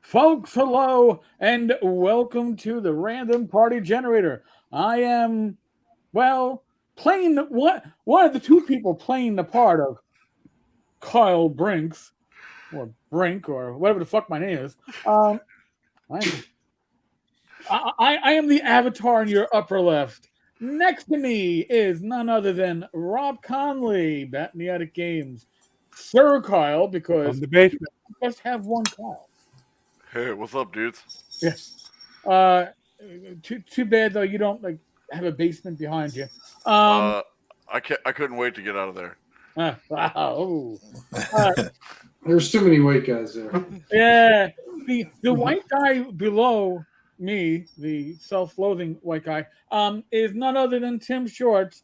Folks, hello, and welcome to the Random Party Generator. I am, well, playing one of the two people playing the part of Kyle Brinks, or Brink, or whatever the fuck my name is. I, I am the avatar in your upper left. Next to me is none other than Rob Conley, Batniatic Games. Sir Kyle, because From the basement. I just have one Kyle. Hey, what's up, dudes? Yeah. Too bad though. You don't have a basement behind you. I couldn't wait to get out of there. Wow. There's too many white guys there. Yeah. The white guy below me, the self-loathing white guy, is none other than Tim Shorts,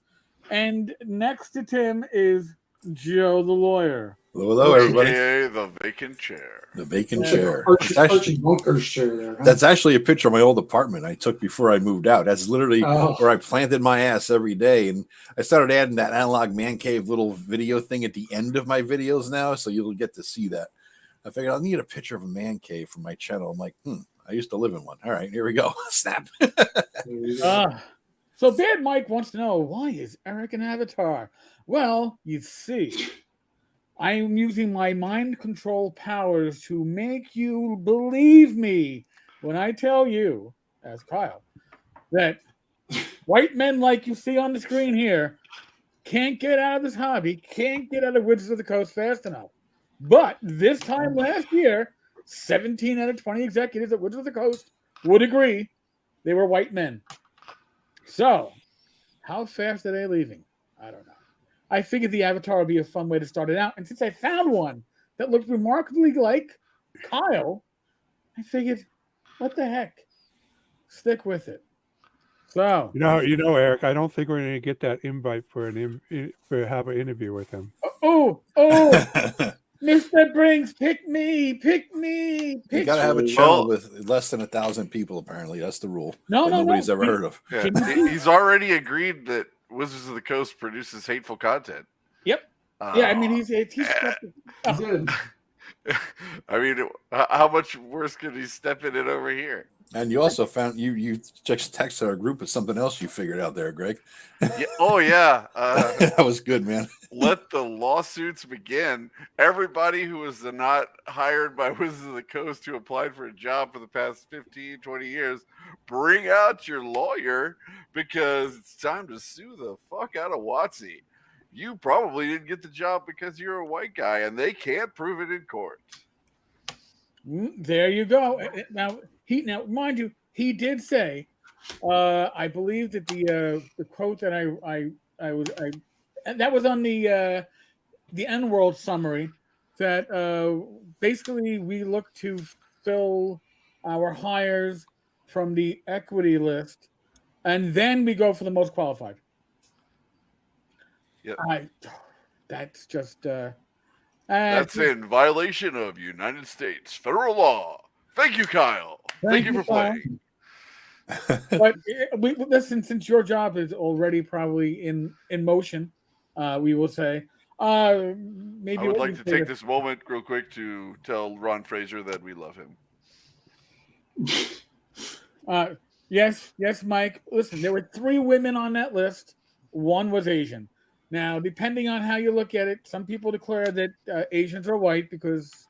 and next to Tim is Joe the lawyer. Hello, everybody. AKA the vacant chair. The vacant chair. Archie Bunker's chair there. Huh? That's actually a picture of my old apartment I took before I moved out. That's literally where I planted my ass every day. And I started adding that analog man cave little video thing at the end of my videos now, so you'll get to see that. I figured I'll need a picture of a man cave for my channel. I'm like, I used to live in one. All right, here we go. Snap. So Bad Mike wants to know, why is Eric an avatar? Well, you see, I'm using my mind control powers to make you believe me when I tell you, as Kyle, that white men like you see on the screen here can't get out of this hobby, can't get out of Wizards of the Coast fast enough. But this time last year, 17 out of 20 executives at Wizards of the Coast would agree they were white men. So, how fast are they leaving? I don't know. I figured the avatar would be a fun way to start it out. And since I found one that looked remarkably like Kyle, I figured, what the heck? Stick with it. So, You know, Eric. I don't think we're going to get that invite for have an interview with him. oh, Mr. Brinks, pick me. You gotta have a channel with less than 1,000 people. Apparently, that's the rule. Nobody's ever heard of. Yeah, he's already agreed that Wizards of the Coast produces hateful content. Yep. Yeah, I mean he's Good. I mean, how much worse could he step in it over here? And you also found you just texted our group with something else you figured out there, Greg. Yeah. Oh yeah, that was good, man. Let the lawsuits begin. Everybody who was not hired by Wizards of the Coast who applied for a job for the past 15, 20 years, bring out your lawyer because it's time to sue the fuck out of WotC. You probably didn't get the job because you're a white guy and they can't prove it in court. There you go. Now, mind you, he did say, I believe that the quote that that was on the N-World summary, that basically we look to fill our hires from the equity list, and then we go for the most qualified. Yep. That's just that's in violation of United States federal law. Thank you, Kyle. Thank you for playing. But listen, since your job is already probably in motion, we will say maybe I would like to take this moment real quick to tell Ron Fraser that we love him. Yes, Mike. Listen, there were 3 women on that list. 1 was Asian. Now, depending on how you look at it, some people declare that Asians are white because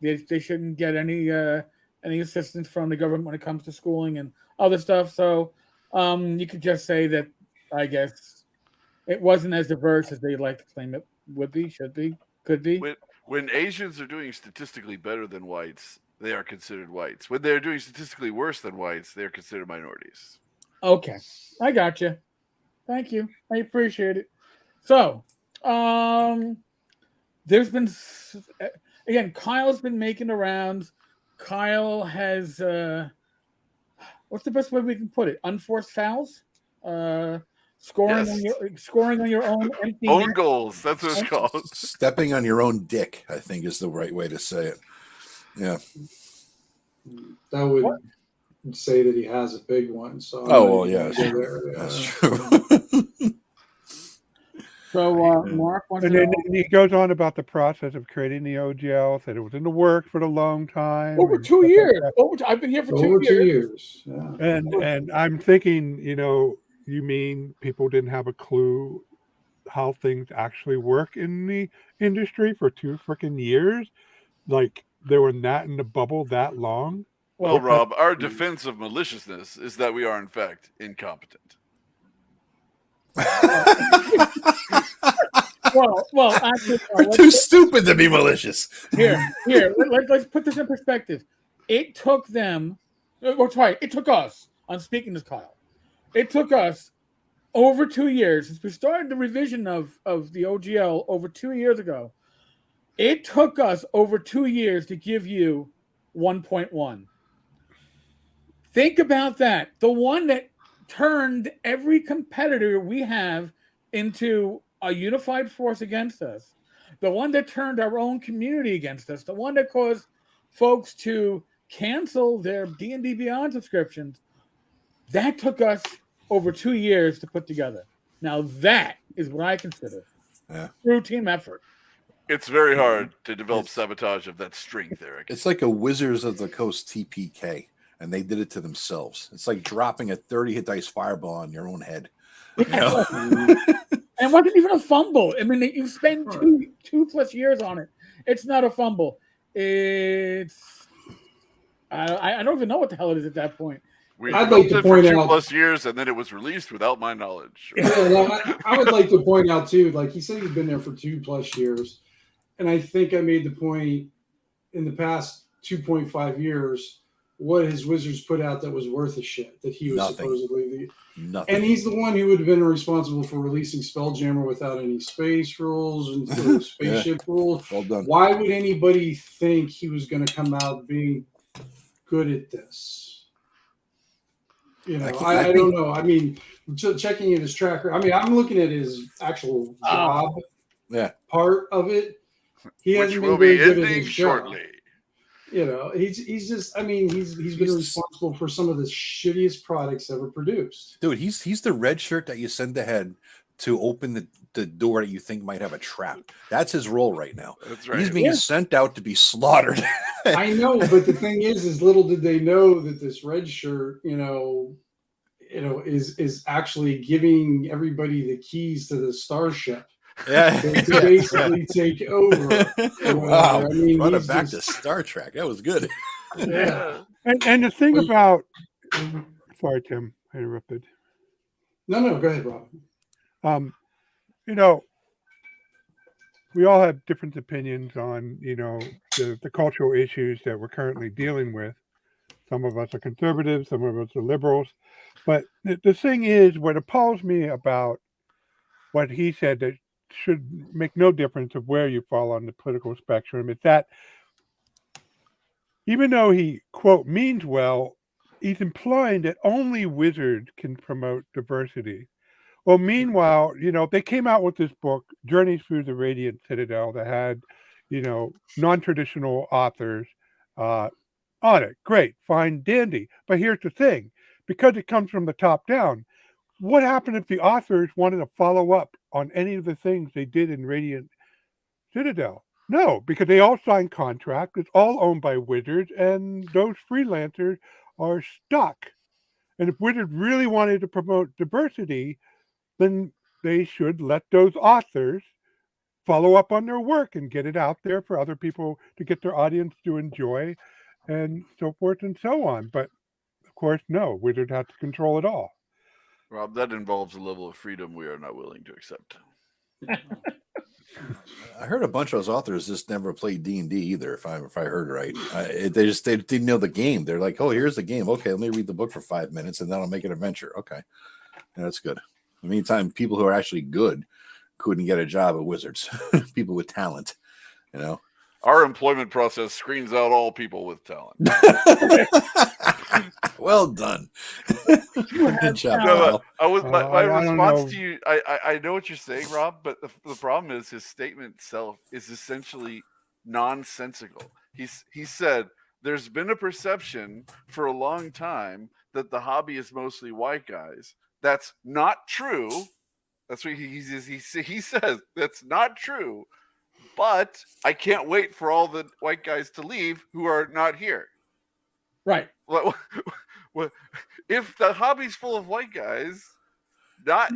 they shouldn't get any assistance from the government when it comes to schooling and other stuff. So you could just say that, I guess, it wasn't as diverse as they like to claim it would be, should be, could be. When Asians are doing statistically better than whites, they are considered whites. When they're doing statistically worse than whites, they're considered minorities. Okay, I got you. Thank you. I appreciate it. So, there's been, again, Kyle's been making the rounds. Kyle has, what's the best way we can put it? Unforced fouls? Scoring on your own empty own goals. That's what it's called. Stepping on your own dick, I think, is the right way to say it. Yeah. That would say that he has a big one. So yeah, that's true. So Mark wants And to then know he goes on about the process of creating the OGL, said it was in the works for a long time. over and 2 stuff like years. that. I've been here for Over 2 2 years. years. Yeah. And I'm thinking, you mean people didn't have a clue how things actually work in the industry for 2 freaking years? Like they were not in the bubble that long? Well, Rob, our defense of maliciousness is that we are in fact incompetent. Well, actually, We're too stupid to be malicious. Let's put this in perspective. It took them, it took us, I'm speaking to Kyle, it took us over 2 years, since we started the revision of the OGL over 2 years ago, it took us over 2 years to give you 1.1. Think about that. The one that turned every competitor we have into a unified force against us, the one that turned our own community against us, the one that caused folks to cancel their D&D Beyond subscriptions, that took us over 2 years to put together. Now that is what I consider true team effort. It's very hard to develop sabotage of that strength, Eric. It's like a Wizards of the Coast TPK, and they did it to themselves. It's like dropping a 30-hit dice fireball on your own head. You know? And it wasn't even a fumble. I mean, you spend two plus years on it. It's not a fumble. It's I don't even know what the hell it is at that point. We I'd built like to it for point 2 out- plus years, and then it was released without my knowledge. Yeah, I would like to point out too, like he said, he's been there for 2+ years, and I think I made the point in the past 2.5 years what his Wizards put out that was worth a shit, that he was supposedly Nothing. and he's the one who would have been responsible for releasing Spelljammer without any space rules and spaceship rules. Well done. Why would anybody think he was going to come out being good at this? I don't know. I mean, checking in his tracker. I mean, I'm looking at his actual job part of it. He hasn't been very good at his job. shortly. He's just. I mean, he's been responsible for some of the shittiest products ever produced. Dude, he's the red shirt that you send ahead to open the door that you think might have a trap. That's his role right now. That's right. He's being sent out to be slaughtered. I know, but the thing is little did they know that this red shirt, is actually giving everybody the keys to the starship. To basically take over. Wow. I mean, Run it back to Star Trek. That was good. Yeah. And the thing about sorry, Tim, I interrupted. No, go ahead, Rob. We all have different opinions on, the cultural issues that we're currently dealing with. Some of us are conservatives, some of us are liberals. But the thing is, what appalls me about what he said that should make no difference of where you fall on the political spectrum is that even though he, quote, means well, he's implying that only Wizards can promote diversity. Well, meanwhile, they came out with this book, Journeys Through the Radiant Citadel, that had, non-traditional authors on it. Great, fine, dandy. But here's the thing. Because it comes from the top down, what happened if the authors wanted to follow up on any of the things they did in Radiant Citadel? No, because they all signed contracts. It's all owned by Wizards, and those freelancers are stuck. And if Wizards really wanted to promote diversity, then they should let those authors follow up on their work and get it out there for other people to get their audience to enjoy, and so forth and so on. But of course, no, Wizards have to control it all. Rob, that involves a level of freedom we are not willing to accept. I heard a bunch of those authors just never played D&D either, if I heard right. They didn't know the game. They're like, oh, here's the game. Okay, let me read the book for 5 minutes, and then I'll make an adventure. Okay, that's good. In the meantime, people who are actually good couldn't get a job at Wizards. People with talent, Our employment process screens out all people with talent. Well done. Good job. My response to you, I know what you're saying, Rob, but the problem is his statement itself is essentially nonsensical. He said there's been a perception for a long time that the hobby is mostly white guys. That's not true. That's what he says. That's not true. But I can't wait for all the white guys to leave who are not here. Right. What if the hobby's full of white guys?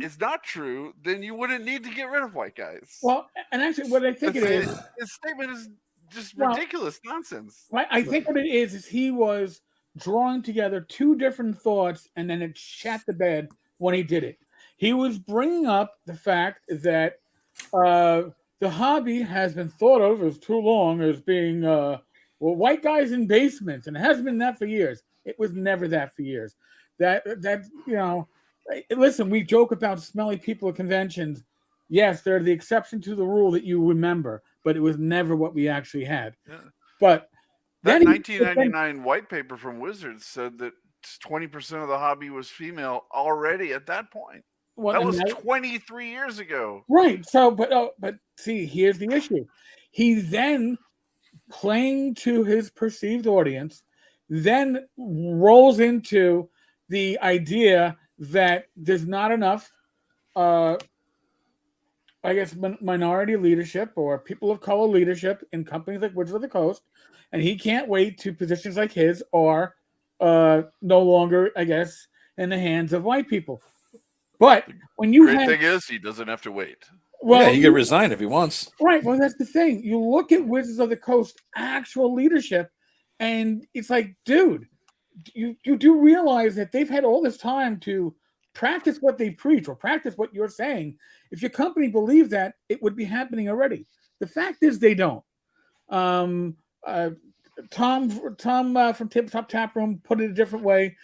Is not true, then you wouldn't need to get rid of white guys. Well, and actually, what I think it is, his statement is just Well, ridiculous nonsense. right, I think what it is he was drawing together two different thoughts, and then it shat the bed when he did it. He was bringing up the fact that the hobby has been thought of as too long as being white guys in basements, and it hasn't been that for years. It was never that for years. That you know. Listen, we joke about smelly people at conventions. Yes, they're the exception to the rule that you remember, but it was never what we actually had. Yeah. But that 1999 white paper from Wizards said that 20% of the hobby was female already at that point. Well, that was 23 years ago. Right. So, but see, here's the issue. He then, playing to his perceived audience, then rolls into the idea that there's not enough, I guess, minority leadership or people of color leadership in companies like Wizards of the Coast, and he can't wait till positions like his are no longer, I guess, in the hands of white people. But when you great thing is, he doesn't have to wait. Well, yeah, he can resign if he wants. Right. Well, that's the thing. You look at Wizards of the Coast actual leadership, and it's like, dude. You do realize that they've had all this time to practice what they preach or practice what you're saying. If your company believed that, it would be happening already. The fact is they don't. Tom from Tabletop Tap Room put it a different way.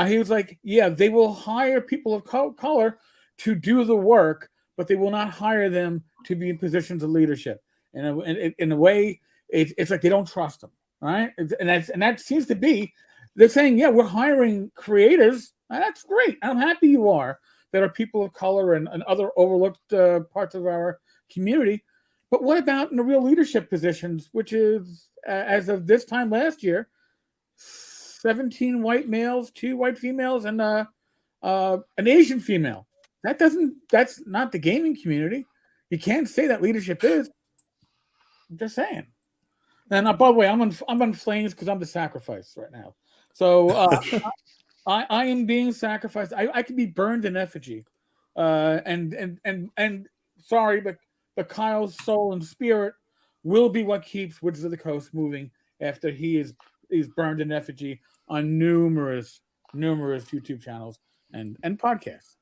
He was like, yeah, they will hire people of color to do the work, but they will not hire them to be in positions of leadership. And in a way, it's like they don't trust them, right? And that seems to be. They're saying, yeah, we're hiring creators. And that's great. I'm happy you are. That are people of color and other overlooked parts of our community. But what about in the real leadership positions, which is, as of this time last year, 17 white males, 2 white females, and an Asian female. That's not the gaming community. You can't say that leadership is. I'm just saying. And by the way, I'm on flames because I'm the sacrifice right now. So I am being sacrificed. I could be burned in effigy. And sorry, but Kyle's soul and spirit will be what keeps Wizards of the Coast moving after he is burned in effigy on numerous YouTube channels and podcasts.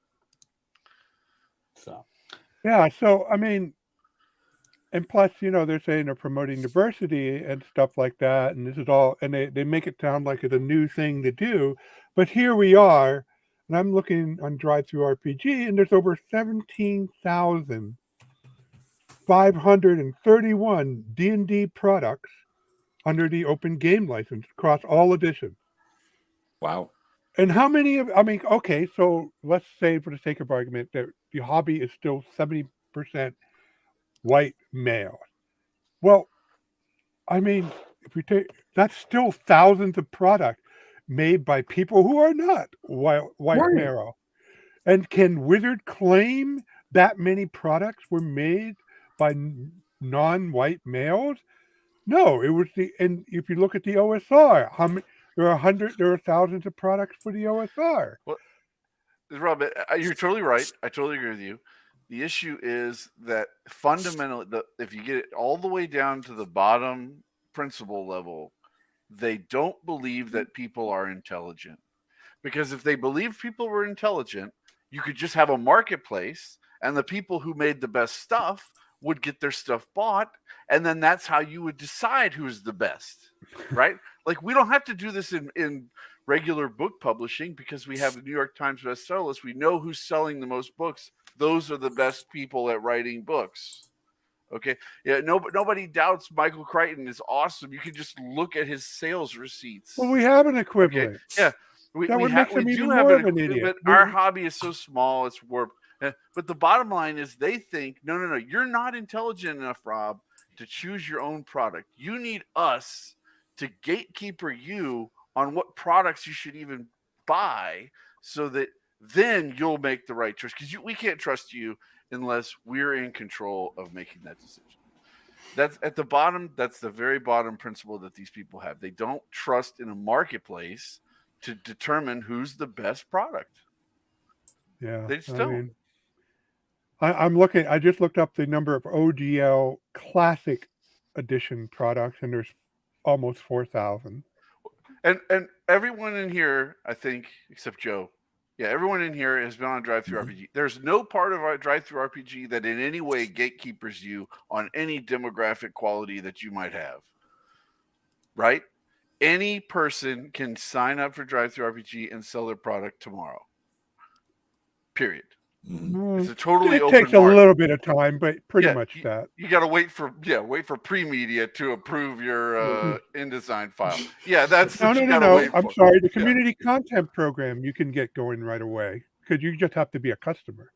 So yeah, so I mean, and plus, they're saying they're promoting diversity and stuff like that, and this is all, and they make it sound like it's a new thing to do, but here we are, and I'm looking on Drive-Thru-RPG, and there's over 17,531 D&D products under the open game license across all editions. Wow. And how many okay, so let's say for the sake of argument that the hobby is still 70% white male. Well, I mean, if we take, that's still thousands of products made by people who are not white male. And can Wizard claim that many products were made by non-white males? No, it was and if you look at the OSR, how many? There are thousands of products for the OSR. Well, Rob, you're totally right. I totally agree with you. The issue is that fundamentally, if you get it all the way down to the bottom principle level, they don't believe that people are intelligent. Because if they believed people were intelligent, you could just have a marketplace, and the people who made the best stuff would get their stuff bought, and then that's how you would decide who's the best, right? Like, we don't have to do this in regular book publishing because we have the New York Times bestseller list. We know who's selling the most books. Those are the best people at writing books. Okay. Yeah. Nobody doubts Michael Crichton is awesome. You can just look at his sales receipts. Well, we have an equivalent. Okay? Yeah. We do have an equivalent. Our hobby is so small, it's warped. But the bottom line is they think, no, you're not intelligent enough, Rob, to choose your own product. You need us to gatekeeper you on what products you should even buy so that then you'll make the right choice, because we can't trust you unless we're in control of making that decision. That's at the bottom. That's the very bottom principle that these people have. They don't trust in a marketplace to determine who's the best product. Yeah, They just don't. I'm looking. I just looked up the number of OGL Classic Edition products, and there's almost 4,000. And everyone in here, I think, except Joe, everyone in here has been on Drive-Thru RPG. There's no part of our Drive-Thru RPG that in any way gatekeepers you on any demographic quality that you might have. Right? Any person can sign up for Drive-Thru RPG and sell their product tomorrow. Period. It's a totally open It takes a little bit of time, but pretty much that. You got to wait for pre-media to approve your InDesign file. Yeah, that's no. I'm sorry. The community content program you can get going right away, because you just have to be a customer.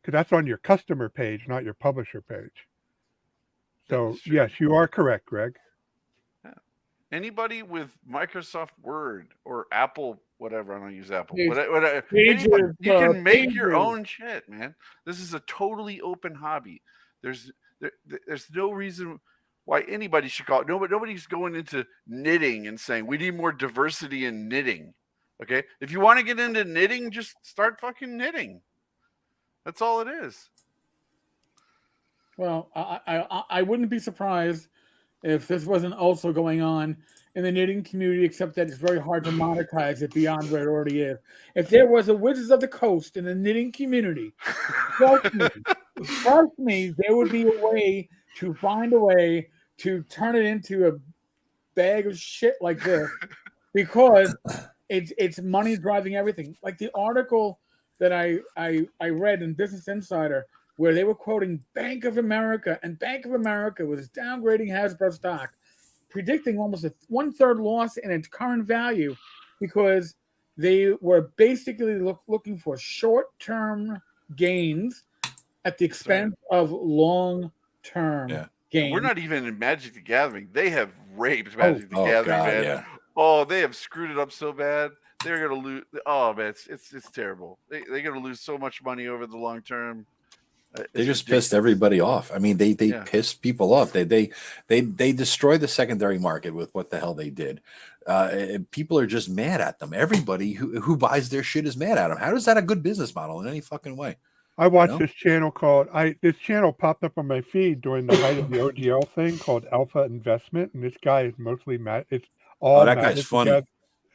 Because that's on your customer page, not your publisher page. So yes, you are correct, Greg. Yeah. Anybody with Microsoft Word or Apple, whatever, I don't use Apple. Whatever, you can make your own shit, man. This is a totally open hobby. There's no reason why anybody should call it. Nobody's going into knitting and saying we need more diversity in knitting. Okay, if you want to get into knitting, just start fucking knitting. That's all it is. Well, I wouldn't be surprised if this wasn't also going on in the knitting community, except that it's very hard to monetize it beyond where it already is. If there was a Wizards of the Coast in the knitting community, trust me, there would be a way to find a way to turn it into a bag of shit like this, because it's money driving everything. Like the article that I read in Business Insider, where they were quoting Bank of America, and Bank of America was downgrading Hasbro stock, predicting almost a 1/3 loss in its current value, because they were basically looking for short-term gains at the expense of long-term gains. We're not even in Magic the Gathering. They have raped Magic the Gathering, man. Yeah. Oh, they have screwed it up so bad. They're gonna lose. Oh man, it's terrible. They're gonna lose so much money over the long term. They just pissed everybody off. I mean, they pissed people off. They destroyed the secondary market with what the hell they did. People are just mad at them. Everybody who buys their shit is mad at them. How is that a good business model in any fucking way? I watched this channel this channel popped up on my feed during the height of the OGL thing called Alpha Investment, and this guy is mostly mad. It's all that guy's funny.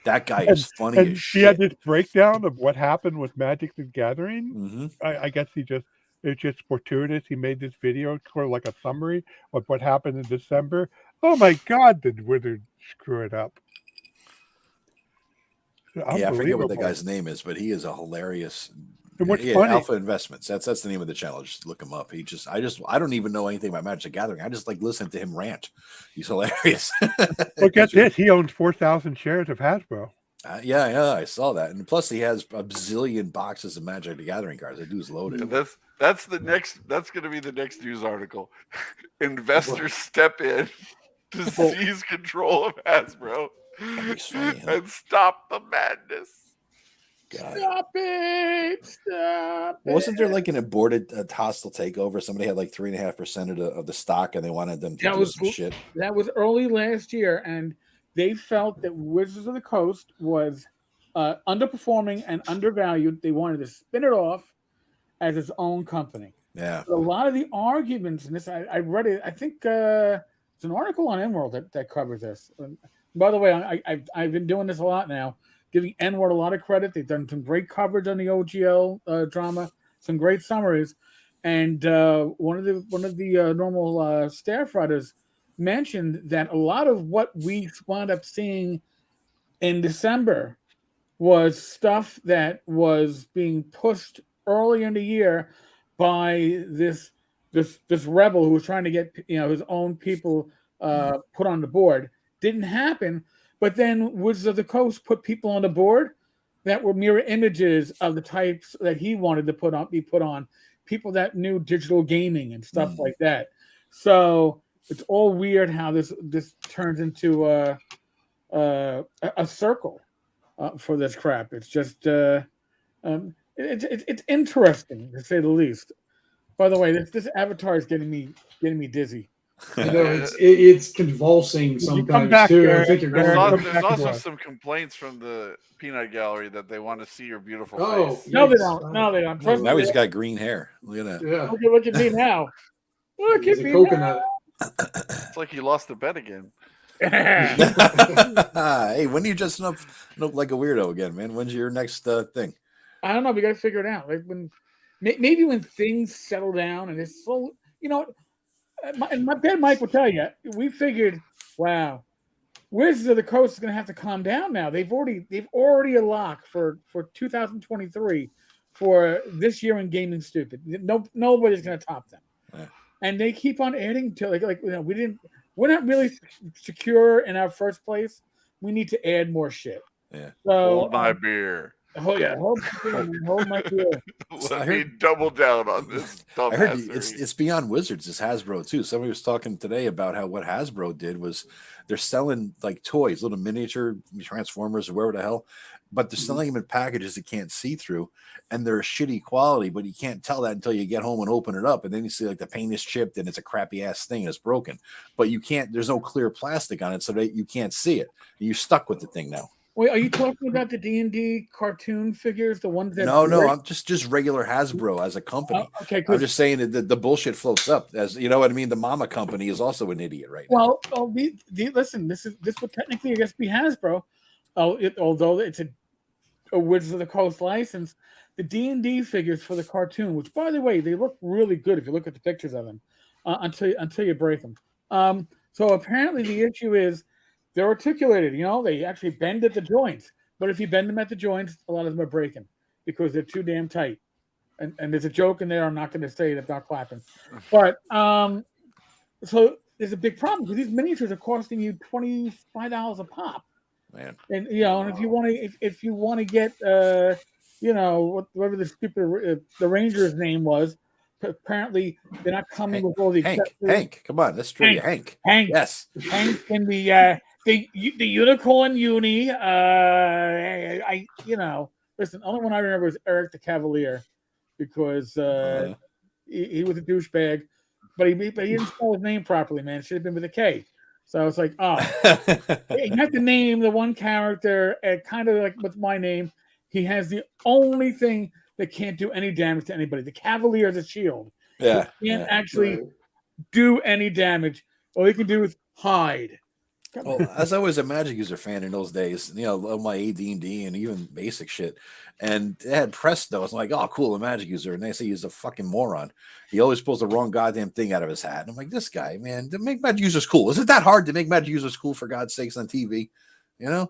That guy is funny as shit. He had this breakdown of what happened with Magic the Gathering. Mm-hmm. I guess it's just fortuitous. He made this video for like a summary of what happened in December. Oh my God, did Wizard screw it up? Yeah, I forget what the guy's name is, but he is a hilarious. And what's funny, Alpha Investments. That's the name of the channel. Just look him up. I don't even know anything about Magic the Gathering. I just like listening to him rant. He's hilarious. Look at this. He owns 4,000 shares of Hasbro. Yeah, I saw that. And plus, he has a bazillion boxes of Magic the Gathering cards. That dude's loaded. That's the next. That's going to be the next news article. Investors step in to seize control of Hasbro and stop the madness. God. Stop it! Wasn't there like an aborted hostile takeover? Somebody had like 3.5% of the stock, and they wanted them to do some shit. That was early last year, and they felt that Wizards of the Coast was underperforming and undervalued. They wanted to spin it off as its own company. Yeah. But a lot of the arguments in this, I read it. I think it's an article on Emerald that covers this. By the way, I've been doing this a lot now, giving N-Word a lot of credit. They've done some great coverage on the OGL drama, some great summaries, and one of the normal staff writers mentioned that a lot of what we wound up seeing in December was stuff that was being pushed early in the year by this rebel who was trying to get his own people put on the board. Didn't happen. But then Wizards of the Coast put people on the board that were mirror images of the types that he wanted to be put on, people that knew digital gaming and stuff like that. So it's all weird how this turns into a circle for this crap. It's just It's interesting to say the least. By the way, this avatar is getting me dizzy. I know it's convulsing sometimes back, too. I Eric. think you're There's, going. also, Come there's back also to us. some complaints from the peanut gallery that they want to see your beautiful Oh, face. No, they Yikes. don't. No, they don't. Trust Now me. he's got green hair. Look at that. Yeah, Look at me now. Look he's at a me coconut. It's like you lost the bet again. now. Hey, when are you dressing up like a weirdo again, man? When's your next thing? I don't know. We got to figure it out. Like maybe when things settle down and it's so, my dad Mike will tell you. We figured, wow, Wizards of the Coast is going to have to calm down now. They've already a lock for 2023 for this year in Gaming Stupid. Nobody's going to top them. Yeah. And they keep on adding to we're not really secure in our first place. We need to add more shit. Yeah. So Hold my beer. hold my beer. Let me double down on this I heard dumbassery. it's beyond Wizards. It's Hasbro too. Somebody was talking today about how what Hasbro did was they're selling like toys, little miniature Transformers or wherever the hell, but they're selling them in packages that can't see through, and they're a shitty quality. But you can't tell that until you get home and open it up, and then you see like the paint is chipped and it's a crappy ass thing and it's broken. But you can't. There's no clear plastic on it, so that you can't see it. You're stuck with the thing now. Wait, are you talking about the D&D cartoon figures, the ones that? No, I'm just regular Hasbro as a company. Okay, I'm just saying that the bullshit floats up. As you know what I mean. The mama company is also an idiot right now. Well, listen. This would technically, I guess, be Hasbro. Although it's a Wizards of the Coast license, the D&D figures for the cartoon, which by the way, they look really good if you look at the pictures of them, until you break them. So apparently the issue is they're articulated. They actually bend at the joints. But if you bend them at the joints, a lot of them are breaking because they're too damn tight. And there's a joke in there. I'm not going to say it. I'm not clapping. But so there's a big problem because these miniatures are costing you $25 a pop. Man. And and if you want to get whatever the stupid the Ranger's name was, apparently they're not coming with all the Hank, come on, let's try Hank. Yes, Hank and the unicorn uni. Listen, only one I remember was Eric the Cavalier because he was a douchebag, but he didn't spell his name properly, man. It should have been with a K. So I was like, you have to name the one character kind of like what's my name. He has the only thing that can't do any damage to anybody. The Cavalier is a shield. Yeah. He can't actually do any damage. All he can do is hide. Well, as I was a Magic user fan in those days, of my AD&D and even basic shit, and they had Presto. I was like, oh, cool, a Magic user. And they say he's a fucking moron. He always pulls the wrong goddamn thing out of his hat. And I'm like, this guy, man, to make Magic users cool. Is it that hard to make Magic users cool, for God's sakes, on TV? Never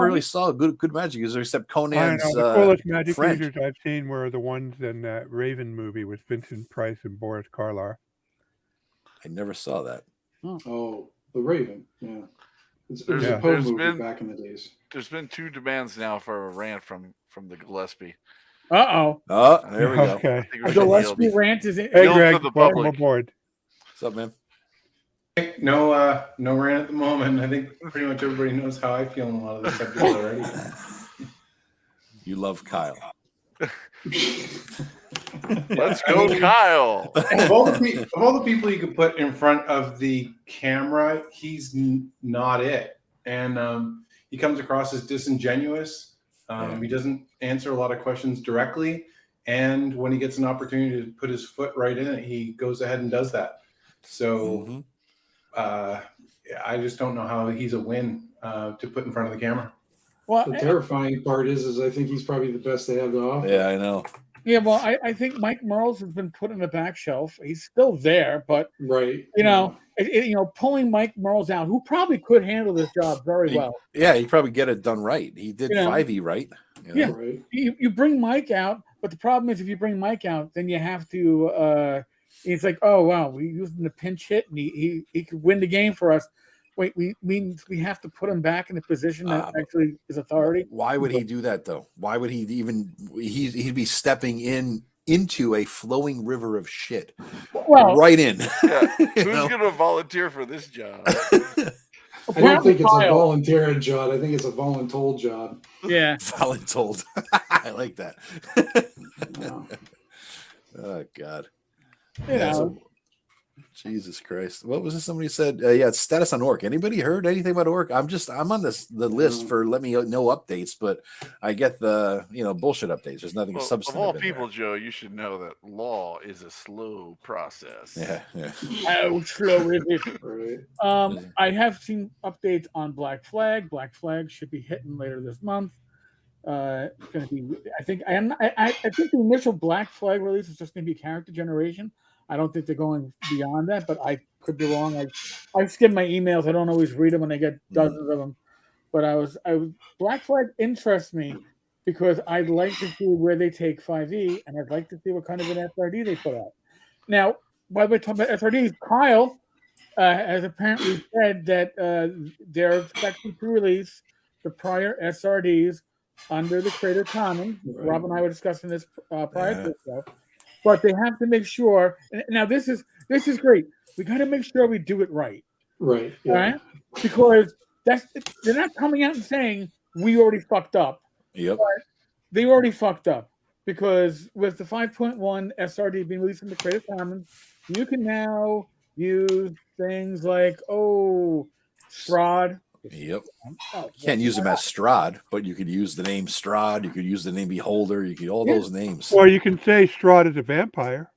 really saw a good Magic user except Conan's the coolest Magic friend. users I've seen were the ones in that Raven movie with Vincent Price and Boris Karloff. I never saw that. Oh, the Raven. Yeah. It was There's a Poe movie been- back in the days. There's been 2 demands now for a rant from the Gillespie. Uh-oh. Oh, there we go. Okay. I think The we should Gillespie yield. rant is in. Hey, Yield Greg, to the welcome public. aboard. What's up, man? No rant at the moment. I think pretty much everybody knows how I feel on a lot of the subjects already. You love Kyle. Let's go, Kyle. Of all the people you could put in front of the camera, he's not it. And he comes across as disingenuous. He doesn't answer a lot of questions directly. And when he gets an opportunity to put his foot right in it, he goes ahead and does that. So I just don't know how he's a win to put in front of the camera. Well, The terrifying part is I think he's probably the best they have to offer. Yeah, I know. yeah, well, I think Mike Merles has been put on the back shelf. He's still there, but Right. pulling Mike Merles out, who probably could handle this job very well. Yeah, he probably get it done right. He did 5e right. Yeah. Right. You bring Mike out, but the problem is if you bring Mike out, then you have to. It's like, oh wow, we used him to pinch hit, and he could win the game for us. Wait, we have to put him back in the position that actually is authority. Why would he do that though? Why would he even? He'd be stepping into a flowing river of shit. Well, Right in. Yeah. Who's going to volunteer for this job? I don't think it's a Kyle- volunteer job. I think it's a voluntold job. Yeah. Voluntold. I like that. Wow. Oh God. You know. Jesus Christ. What was it somebody said? Yeah, it's status on Orc. Anybody heard anything about Orc? I'm on the list for let me know updates, but I get the bullshit updates. There's nothing substantive. Of all in people, there. Joe, you should know that law is a slow process. Yeah. How slow is it? Right. I have seen updates on Black Flag. Black Flag should be hitting later this month. It's going to be. I think the initial Black Flag release is just going to be character generation. I don't think they're going beyond that, but I could be wrong. I skim my emails. I don't always read them when I get dozens of them. But Black Flag interests me because I'd like to see where they take 5e, and I'd like to see what kind of an SRD they put out. Now, by the way, talking about SRDs, Kyle has apparently said that they're expecting to release the prior SRDs under the Creative Commons. Right. Rob and I were discussing this prior to this show. But they have to make sure. Now, this is great. We got to make sure we do it right. Right. Yeah. All right? Because they're not coming out and saying we already fucked up. Yep. But they already fucked up because with the 5.1 SRD being released from the Creative Commons, you can now use things like Strahd. Yep. You can't use them as Strahd, but you could use the name Strahd. You could use the name Beholder. You could those names. Or you can say Strahd is a vampire.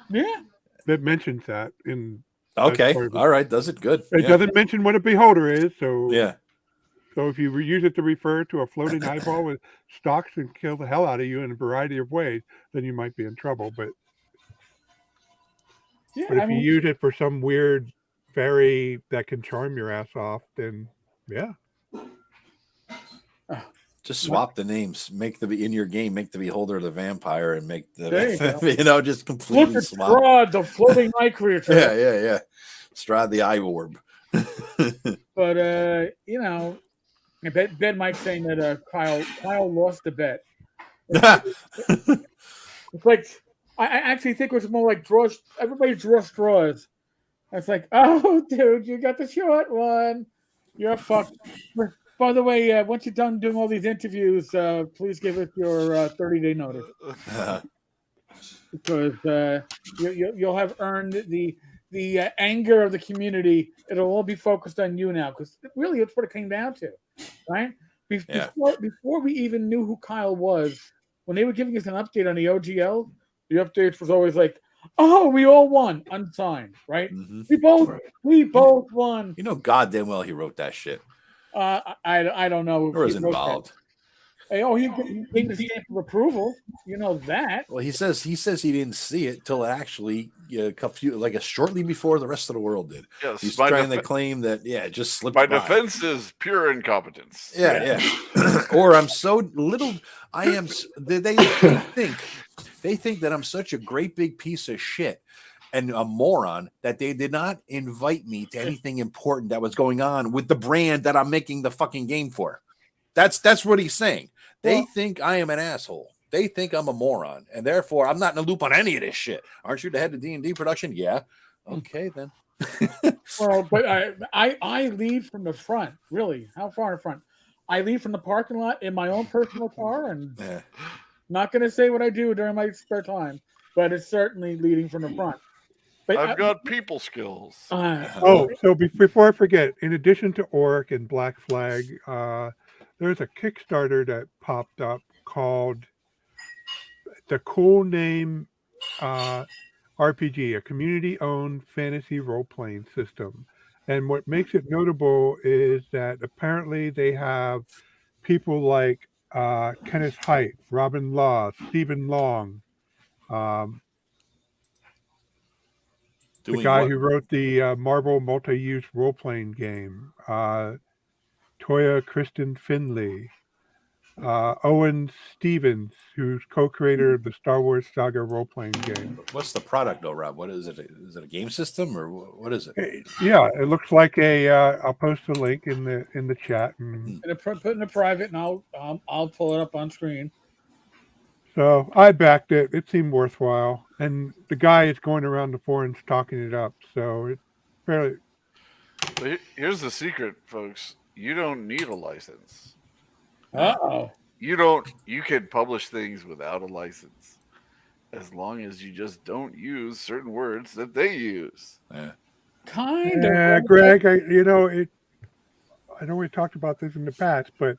Yeah. It mentions that in. Okay. All right. Does it good. It doesn't mention what a beholder is, so yeah. So if you use it to refer to a floating eyeball with stalks and kill the hell out of you in a variety of ways, then you might be in trouble. But if you use it for some weird fairy that can charm your ass off, then yeah. Just swap the names. Make in your game. Make the Beholder the vampire, and make the just completely swap. Strahd, the floating eye creature. Yeah. Strahd the eye orb. But I bet Mike's saying that Kyle lost the bet. It's like I actually think it was more like everybody draw straws. It's like, oh, dude, you got the short one. You're fucked. By the way, once you're done doing all these interviews, please give us your 30-day notice because you'll have earned the anger of the community. It'll all be focused on you now because really that's what it came down to, right? Before we even knew who Kyle was, when they were giving us an update on the OGL, the update was always like, "Oh, we all won, unsigned, right? Mm-hmm. We both won." You know, goddamn well he wrote that shit. I don't know. Or is involved. Hey, he gave the stamp of approval. You know that. Well, he says he didn't see it till actually shortly before the rest of the world did. Yes, he's trying to claim that it just slipped by. My defense is pure incompetence. Yeah. Or I'm so little. I am. They think that I'm such a great big piece of shit and a moron that they did not invite me to anything important that was going on with the brand that I'm making the fucking game for. That's what he's saying. They think I am an asshole. They think I'm a moron, and therefore I'm not in the loop on any of this shit. Aren't you the head of D&D production? Yeah. Okay, then. Well, but I lead from the front. Really, how far in front? I leave from the parking lot in my own personal car, and not going to say what I do during my spare time, but it's certainly leading from the front. But I've got people skills. So before I forget, in addition to Orc and Black Flag, there's a Kickstarter that popped up called the Cool Name RPG, a community-owned fantasy role-playing system. And what makes it notable is that apparently they have people like Kenneth Haidt, Robin Law, Stephen Long, the guy who wrote the Marvel multi-use role-playing game, Toya Kristen Finley, Owen Stevens, who's co-creator of the Star Wars Saga role-playing game. What's the product, though, Rob? What is it? Is it a game system, or what is it? Yeah, it looks like a. I'll post a link in the chat and put it in a private, and I'll pull it up on screen. So I backed it. It seemed worthwhile, and the guy is going around the forums talking it up. So it's fairly. But here's the secret, folks. You don't need a license. Uh-oh. You can publish things without a license, as long as you just don't use certain words that they use. Yeah. Kind Yeah, of. Greg, I know we talked about this in the past, but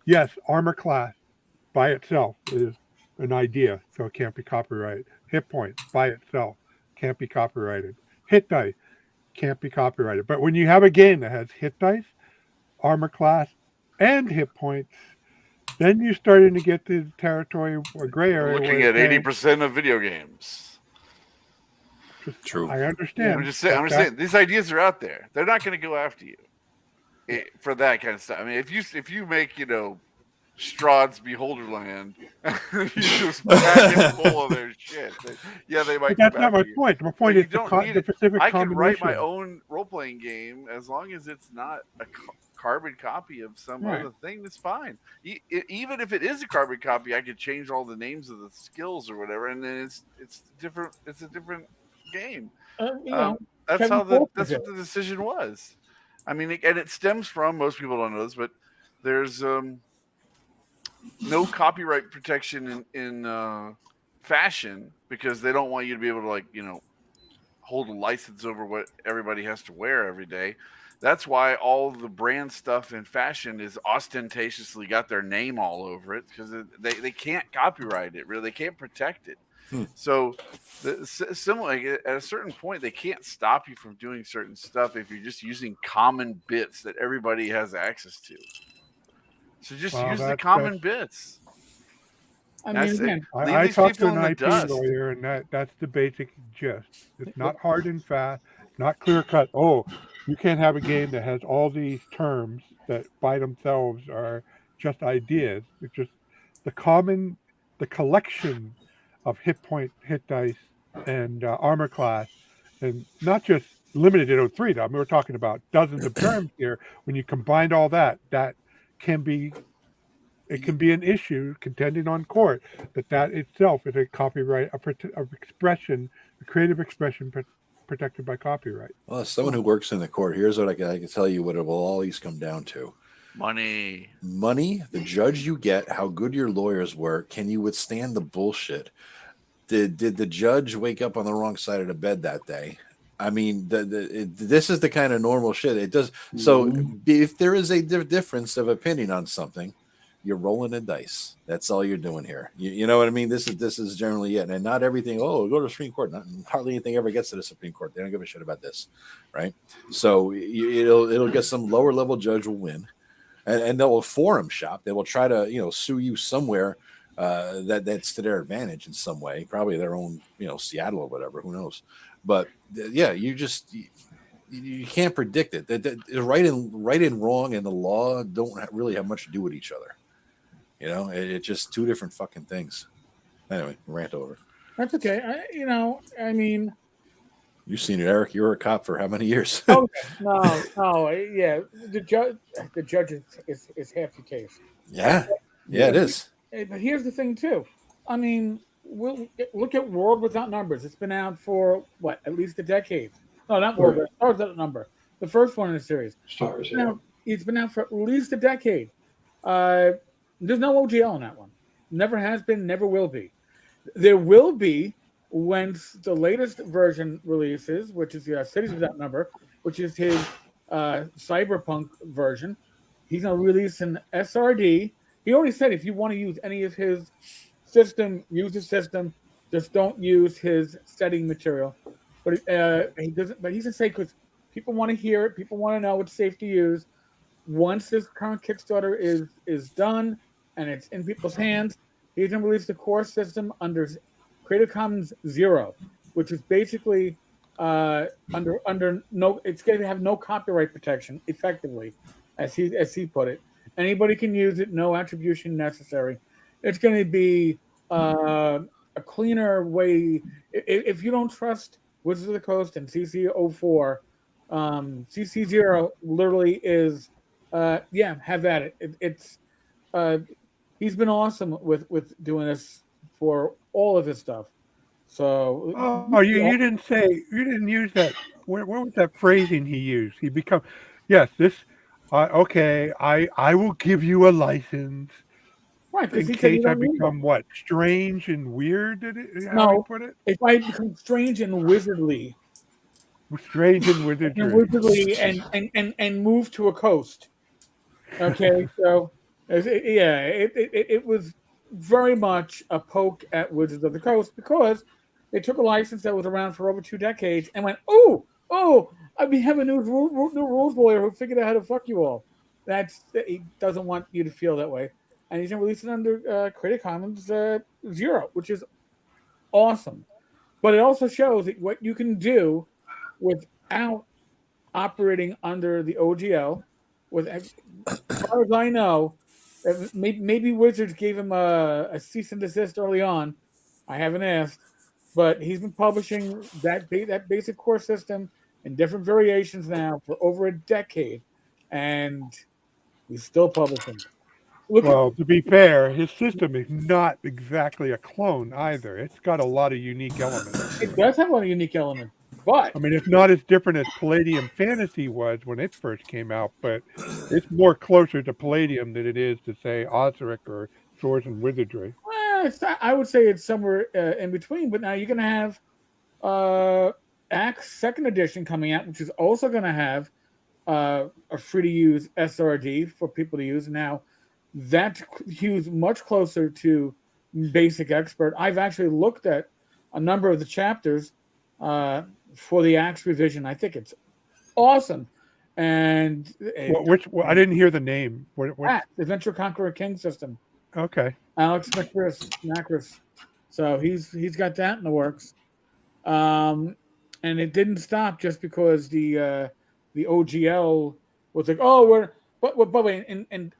yes, armor class by itself is an idea, so it can't be copyrighted. Hit point by itself can't be copyrighted. Hit dice can't be copyrighted. But when you have a game that has hit dice, armor class, and hit points, then you're starting to get to the territory or gray We're area. looking at 80% of video games. True. I understand. I'm just saying these ideas are out there. They're not going to go after you for that kind of stuff. I mean, if you make Strahd's Beholderland, you just pack it full of their shit. They might. But that's not my point. My point is the specific I can write my combination. own role-playing game as long as it's not a carbon copy of some other thing. That's fine. Even if it is a carbon copy, I could change all the names of the skills or whatever, and then it's different. It's a different game. That's what the decision was. I mean, and it stems from, most people don't know this, but there's no copyright protection in fashion, because they don't want you to be able to hold a license over what everybody has to wear every day. That's why all the brand stuff in fashion is ostentatiously got their name all over it, because they can't copyright it. Really, they can't protect it. So, similarly, at a certain point, they can't stop you from doing certain stuff if you're just using common bits that everybody has access to. So just use the common bits. I mean, again, I talked to an IP lawyer, and that's the basic gist. It's not hard and fast, not clear cut. Oh, you can't have a game that has all these terms that by themselves are just ideas. It's just the collection of hit point, hit dice, and armor class, and not just limited to 03. I mean, we're talking about dozens of terms here. When you combine all that can be an issue contending on court that itself is a copyright, a creative expression protected by copyright. Well, as someone who works in the court, here's what I can tell you what it will always come down to. Money, the judge you get, how good your lawyers were, can you withstand the bullshit? Did the judge wake up on the wrong side of the bed that day? I mean, this is the kind of normal shit it does. So if there is a difference of opinion on something, you're rolling a dice. That's all you're doing here. You know what I mean? This is generally it. And not everything, go to the Supreme Court. Hardly anything ever gets to the Supreme Court. They don't give a shit about this, right? So it'll get some lower level judge will win. And they'll forum shop. They will try to, sue you somewhere that's to their advantage in some way. Probably their own, Seattle or whatever. Who knows? But you can't predict it. Right and wrong and the law don't really have much to do with each other. It's just two different fucking things. Anyway, rant over. That's okay. I mean, you've seen it, Eric. You were a cop for how many years? No. Yeah, the judge is half the case. Yeah, it is. But here's the thing, too. I mean, we'll look at World Without Numbers. It's been out for at least a decade. No, not World Without Number. The first one in the series. It's been out for at least a decade. There's no OGL on that one. Never has been, never will be. There will be when the latest version releases, which is Cities Without Number, which is his cyberpunk version. He's going to release an SRD. He already said if you want to use any of his system, use his system. Just don't use his setting material. But he doesn't. But he's going to say because people want to hear it, people want to know it's safe to use. Once this current Kickstarter is done and it's in people's hands, he's going to release the core system under Creative Commons 0, which is basically under no. It's going to have no copyright protection, effectively, as he put it. Anybody can use it, no attribution necessary. It's going to be a cleaner way. If you don't trust Wizards of the Coast and CC04, CC0 literally is, have at it. It's he's been awesome with doing this for all of his stuff. So you didn't use that What was that phrasing he used? He become, yes, this. Okay, I will give you a license Right, because in he said you case I don't need one. become what, strange and weird. How he No, put it? if I become strange and wizardly, Strange and wizardry. and move to a coast. Okay, so it was very much a poke at Wizards of the Coast because they took a license that was around for over 2 decades and went, we have a new rules lawyer who figured out how to fuck you all. He doesn't want you to feel that way, and he's gonna release it under Creative Commons 0, which is awesome. But it also shows that what you can do without operating under the OGL. As far as I know, maybe Wizards gave him a cease and desist early on. I haven't asked, but he's been publishing that basic core system in different variations now for over a decade, and he's still publishing. Well, to be fair, his system is not exactly a clone either. It's got a lot of unique elements. It does have a lot of unique elements, but I mean, it's not as different as Palladium Fantasy was when it first came out, but it's more closer to Palladium than it is to, say, Osric or Swords and Wizardry. I would say it's somewhere in between. But now you're going to have Axe Second Edition coming out, which is also going to have a free to use SRD for people to use. Now, that's used much closer to Basic Expert. I've actually looked at a number of the chapters for the Axe revision. I think it's awesome. And I didn't hear the name. Axe, Adventure Conqueror King system. Okay. Alex Macris. So he's got that in the works. And it didn't stop just because the OGL was like, but wait, in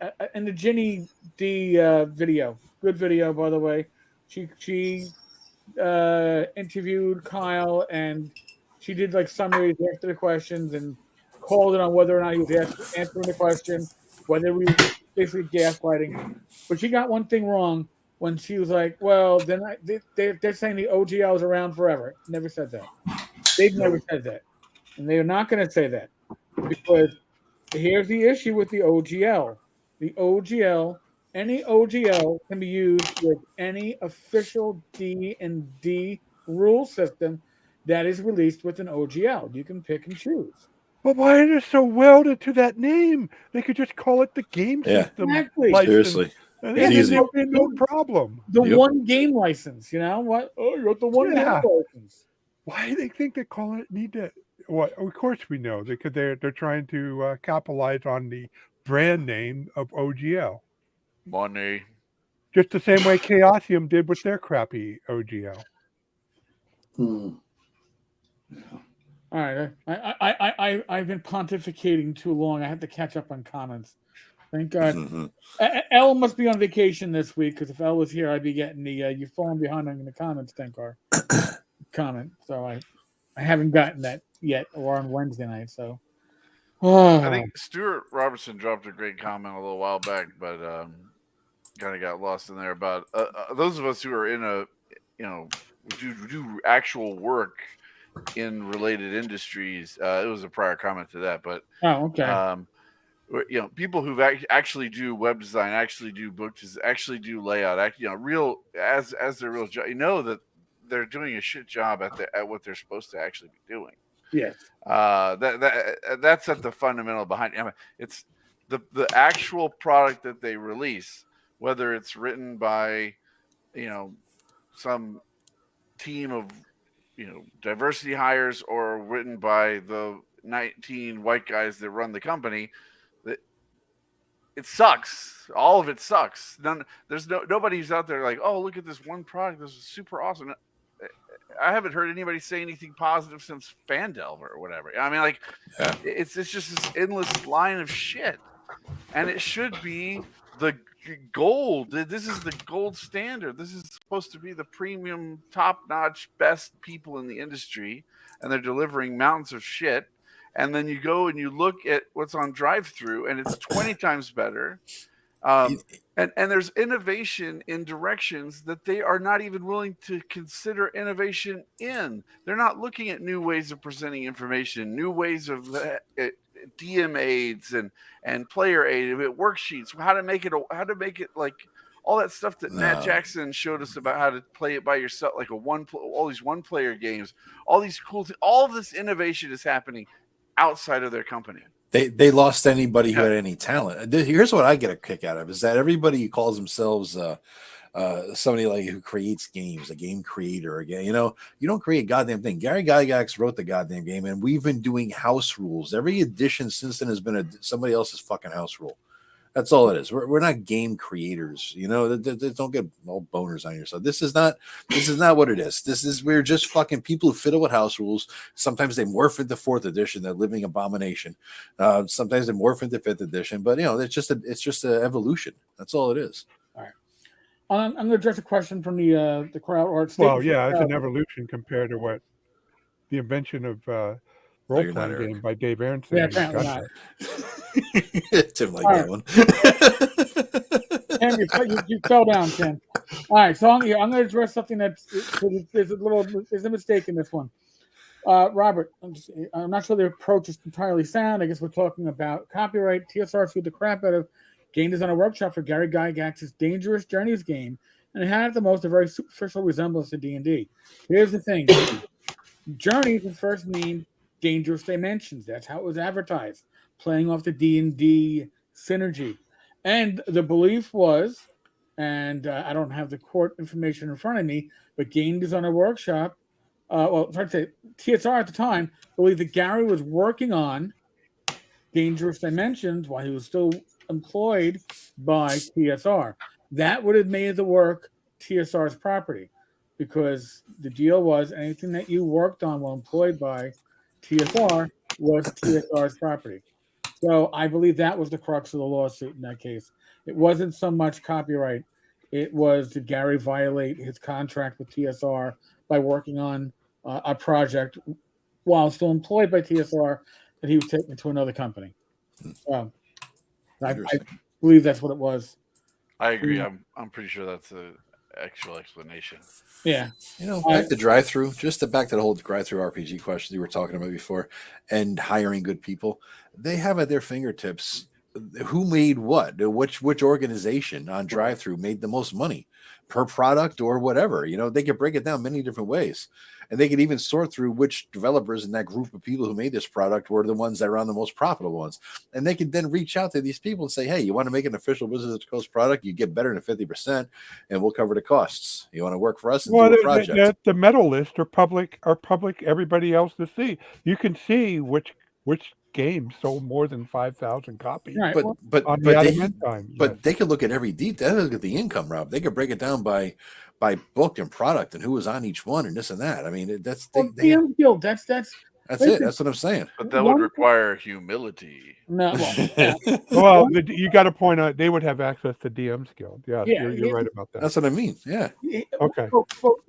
the Ginny D video, good video by the way. She interviewed Kyle and she did like summaries after the questions and called it on whether or not he was answering the question, whether he was basically gaslighting. But she got one thing wrong when she was like, well, they're saying the OGL is around forever. Never said that. They've never said that. And they're not going to say that. Because here's the issue with the OGL. The OGL, any OGL can be used with any official D&D rule system that is released with an OGL. You can pick and choose. But why are they so welded to that name? They could just call it the game system. Exactly. Seriously. It's easy. No problem. The one game license, you know what? Oh, you got the one game license. Why do they think they need to? What? Of course we know because they're trying to capitalize on the brand name of OGL. Money. Just the same way Chaosium did with their crappy OGL. All right, I've been pontificating too long. I have to catch up on comments. Thank God. Mm-hmm. Elle must be on vacation this week because if Elle was here, I'd be getting the "you're falling behind" on the comments, Tenkar comment. So I haven't gotten that yet, or on Wednesday night. So I think Stuart Robertson dropped a great comment a little while back, but kind of got lost in there about those of us who are in do actual work in related industries. It was a prior comment to that, but okay. People who actually do web design, actually do book design, actually do layout, real as their real job. You know that they're doing a shit job at what they're supposed to actually be doing. Yes. That's at the fundamental behind. I mean, it's the actual product that they release, whether it's written by, some team of, diversity hires or written by the 19 white guys that run the company. It sucks. All of it sucks. Nobody's out there like, oh, look at this one product. This is super awesome. I haven't heard anybody say anything positive since Fandelver or whatever. I mean, it's just this endless line of shit, and it should be the gold. This is the gold standard. This is supposed to be the premium, top-notch, best people in the industry, and they're delivering mountains of shit. And then you go and you look at what's on drive-through, and it's 20 times better. And there's innovation in directions that they are not even willing to consider innovation in. They're not looking at new ways of presenting information, new ways of DM aids and player aid, worksheets, how to make it like all that stuff that Matt Jackson showed us about how to play it by yourself, like all these one-player games, all these cool things. All of this innovation is happening outside of their company. They lost anybody who had any talent. Here's what I get a kick out of is that everybody who calls themselves somebody like who creates games, a game creator, again, you don't create a goddamn thing. Gary Gygax wrote the goddamn game, and we've been doing house rules. Every edition since then has been somebody else's fucking house rule. That's all it is. We're not game creators, don't get all boners on yourself. This is not what it is. We're just fucking people who fiddle with house rules. Sometimes they morph into 4th edition, that living abomination. Sometimes they morph into 5th edition, but it's just an evolution. That's all it is. All right. I'm going to address a question from the crowd. Well, yeah, it's an evolution compared to what the invention of role-playing game by Dave Aronson. Yeah, apparently not. Tim like that one. Tim, you fell down, Tim. All right, so I'm going to address something there's a mistake in this one. Robert, I'm not sure the approach is entirely sound. I guess we're talking about copyright. TSR sued the crap out of Game Designer Workshop for Gary Gygax's Dangerous Journeys game, and it had at the most a very superficial resemblance to D&D. Here's the thing. Journeys was first named Dangerous Dimensions. That's how it was advertised, playing off the D&D synergy. And the belief was, and I don't have the court information in front of me, but Game Designer Workshop, TSR at the time, believed that Gary was working on Dangerous Dimensions while he was still employed by TSR. That would have made the work TSR's property, because the deal was anything that you worked on while employed by TSR was TSR's property. So I believe that was the crux of the lawsuit in that case. It wasn't so much copyright. It was, did Gary violate his contract with TSR by working on a project while still employed by TSR that he was taking to another company. I believe that's what it was. I agree. I'm pretty sure that's the actual explanation. Yeah. Back to drive-through, back to the whole drive-through RPG question you were talking about before, and hiring good people. They have at their fingertips who made what, which organization on drive-through made the most money per product or whatever. They could break it down many different ways, and they could even sort through which developers in that group of people who made this product were the ones that are on the most profitable ones. And they could then reach out to these people and say, hey, you want to make an official Wizards of the Coast product? You get better than 50%, and we'll cover the costs. You want to work for us and do a project. The medal list are public. Everybody else to see. You can see which game sold more than 5,000 copies. Right. But they could look at every detail. They look at the income, Rob. They could break it down by book and product and who was on each one and this and that. I mean, that's DM Guild. That's it. That's what I'm saying. But that would require humility. No. Well, you got to point out they would have access to DM's Guild. Yeah, you're right about that. That's what I mean. Yeah. Okay. So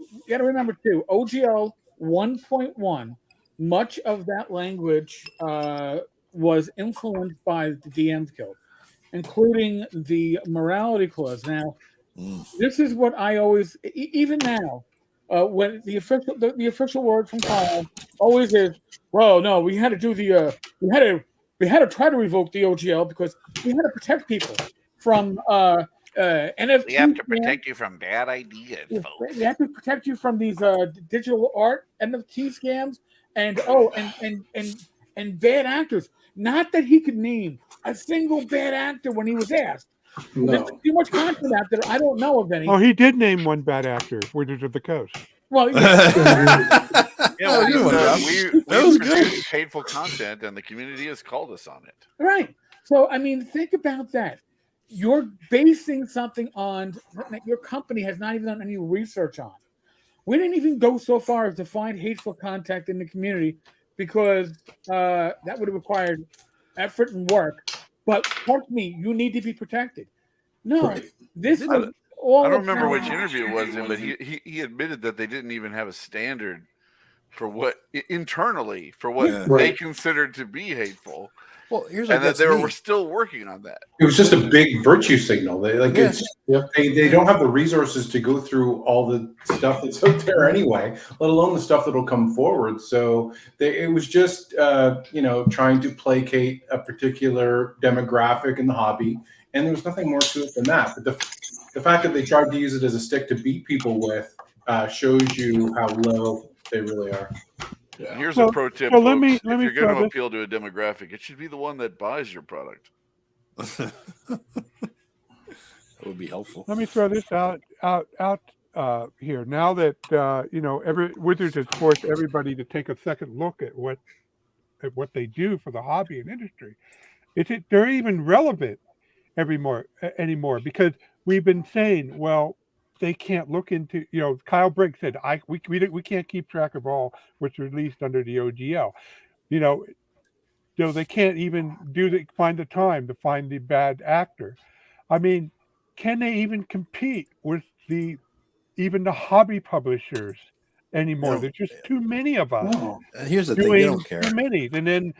you got to remember too, OGL 1.1. Much of that language was influenced by the DM's Guild, including the morality clause. Now, this is what I always, even now, when the official word from Kyle always is, well, no, we had to do we had to try to revoke the OGL because we had to protect people from NFT. We have to protect you from bad ideas, folks. We have to protect you from these digital art NFT scams. And bad actors. Not that he could name a single bad actor when he was asked. No. There's too much content out there. I don't know of any. Oh, he did name one bad actor, Wizards of the Coast. Well, yeah. We produce hateful content, and the community has called us on it. Right. So, I mean, think about that. You're basing something on that your company has not even done any research on. We didn't even go so far as to find hateful content in the community because that would have required effort and work. But trust me, you need to be protected. No, this was all. I don't remember which interview it was in, but he admitted that they didn't even have a standard for what internally for what Yeah. they Right. considered to be hateful, Well, here's and what that gets they me. were still working on that. It was just a big virtue signal. They like Yeah. it's they don't have the resources to go through all the stuff that's out there anyway, let alone the stuff that'll come forward. So it was just trying to placate a particular demographic in the hobby, and there was nothing more to it than that. But the fact that they tried to use it as a stick to beat people with shows you how low they really are. And here's So- a pro tip, so folks. let me if you're throw going to this- appeal to a demographic, it should be the one that buys your product. That would be helpful. Let me throw this out here. Now that every Wizards has forced everybody to take a second look at what they do for the hobby and industry, they're even relevant anymore because we've been saying, well, they can't look into. Kyle Briggs said, we can't keep track of all what's released under the OGL. They can't even find the time to find the bad actor. I mean, can they even compete with even the hobby publishers anymore? No. There's just too many of us No. And here's the thing: doing they don't care. too many. And then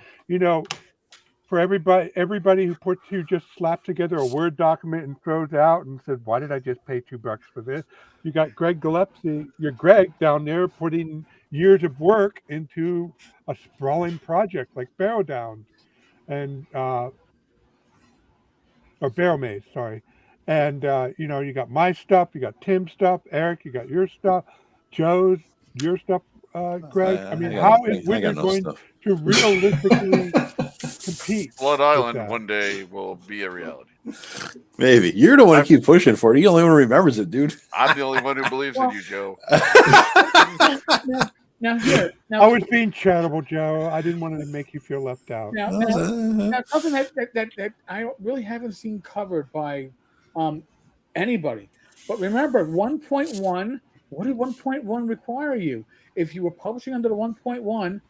for everybody who just slapped together a Word document and throws out and said, "Why did I just pay $2 for this?" You got Greg Gillespie, Greg down there putting years of work into a sprawling project like Barrow Downs and or Barrel Maze, sorry. And you got my stuff, you got Tim's stuff, Eric, you got your stuff, your stuff, Greg. I mean, how is Wizard going to realistically compete? Blood with Island that? one day will be a reality. Maybe you're the one who keep pushing for it. You're the only one who remembers it, dude. I'm the only one who believes in you, Joe. Now here, I was being charitable, Joe. I didn't want to make you feel left out. now something that I really haven't seen covered by anybody. But remember, 1.1. What did 1.1 require you? If you were publishing under the 1.1,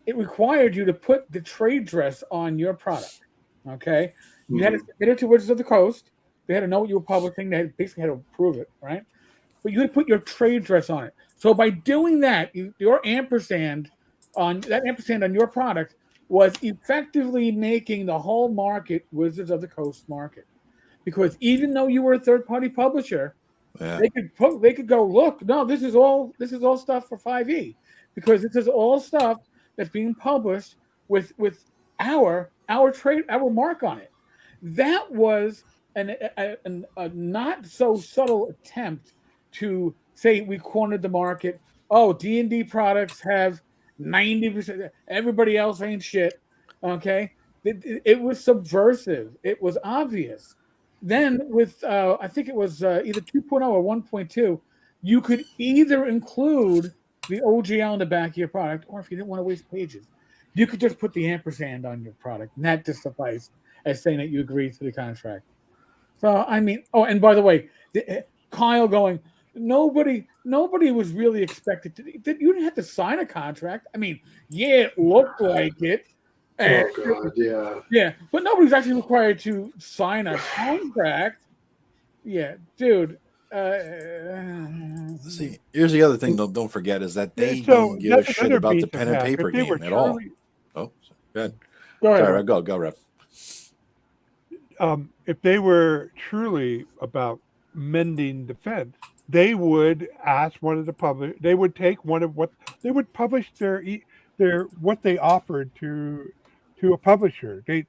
it required you to put the trade dress on your product. Okay, you had to submit it to Wizards of the Coast. They had to know what you were publishing. They basically had to approve it, right? But you had to put your trade dress on it. So by doing that, your ampersand on your product was effectively making the whole market Wizards of the Coast market. Because even though you were a third-party publisher, they could go, look, no, this is all stuff for 5e, because this is all stuff that's being published with our mark on it. That was a not so subtle attempt to say we cornered the market. Oh, D&D products have 90%. Everybody else ain't shit. Okay, it was subversive. It was obvious. Then with I think it was either 2.0 or 1.2, you could either include the OGL in the back of your product, or if you didn't want to waste pages, you could just put the ampersand on your product, and that just sufficed as saying that you agreed to the contract. So I mean, oh, and by the way, Kyle going, nobody was really expected to. You didn't have to sign a contract. I mean, yeah, it looked like it. Oh God, yeah. Yeah, but nobody's actually required to sign a contract. Yeah, dude. See, here's the other thing. Don't forget is that they So don't give a that's shit another about the beast pen of and hell. paper If they were game at all. truly- Oh, good. Go ahead. Sorry, go, Rep. If they were truly about mending the fence, they would ask one of the public. They would take one of what they would publish their what they offered to a publisher. They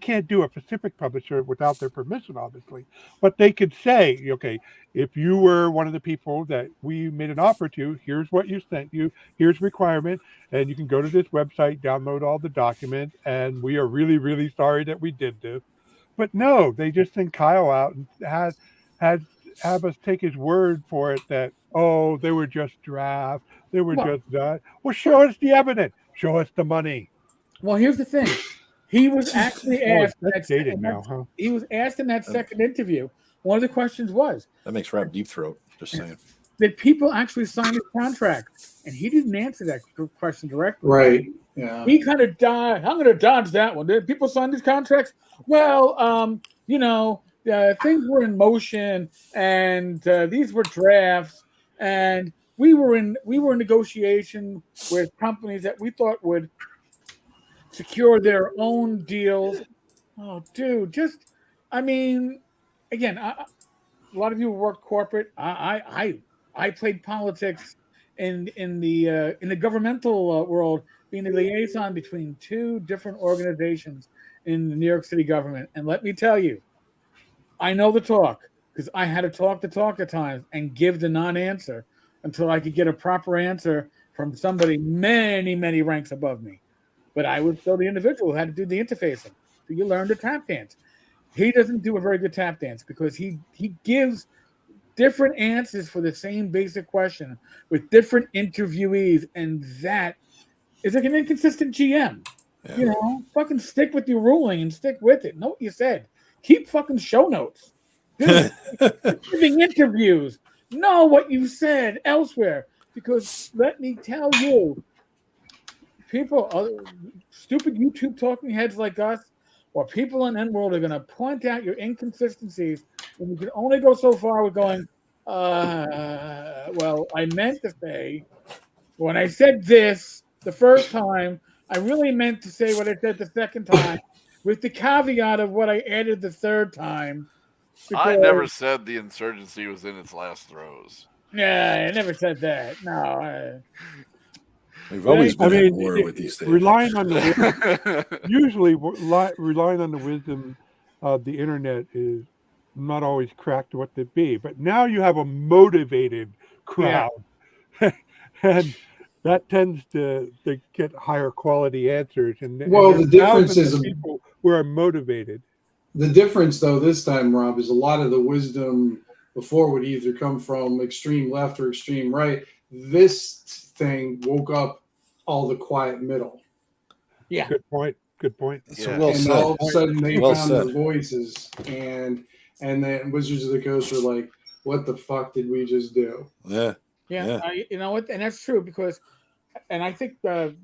can't do a specific publisher without their permission, obviously. But they could say, okay, if you were one of the people that we made an offer to, here's what you sent you, here's requirement, and you can go to this website, download all the documents, and we are really, really sorry that we did this. But no, they just sent Kyle out and have us take his word for it that, oh, they were just drafts, they were just that. Well, show us the evidence, show us the money. Well, here's the thing. He was actually asked. That's dating now, huh? He was asked in that second interview. One of the questions was, That makes Rap deep throat. Just saying. did people actually sign his contract? And he didn't answer that question directly. Right. Yeah. He kind of died. I'm going to dodge that one. Did people sign these contracts? Well, things were in motion, and these were drafts, and we were in negotiation with companies that we thought would secure their own deals. Oh, dude, just I mean, again, a lot of you work corporate. I played politics in the governmental world, being the liaison between two different organizations in the New York City government. And let me tell you, I know the talk because I had to talk the talk at times and give the non-answer until I could get a proper answer from somebody many ranks above me. But I was still the individual who had to do the interfacing. So you learn to tap dance. He doesn't do a very good tap dance because he gives different answers for the same basic question with different interviewees, and that is like an inconsistent GM. Yeah. You know, fucking stick with your ruling and stick with it. Know what you said. Keep fucking show notes. Dude, giving interviews. Know what you said elsewhere. Because let me tell you, people, stupid YouTube talking heads like us, or people in N-World are going to point out your inconsistencies, and you can only go so far with going, well, I meant to say, when I said this the first time, I really meant to say what I said the second time, with the caveat of what I added the third time. I never said the insurgency was in its last throes. Yeah, I never said that. No. We've always been at war with these things. Relying on the usually relying on the wisdom of the internet is not always correct what they be. But now you have a motivated crowd, and that tends to get higher quality answers. And the difference is people who are motivated. The difference, though, this time, Rob, is a lot of the wisdom before would either come from extreme left or extreme right. This thing woke up all the quiet middle. Yeah. Good point. Yeah. Well and said. all of a sudden they Well found said. their voices, and then Wizards of the Coast were like, what the fuck did we just do? Yeah. You know what? And that's true because, and I think, Bad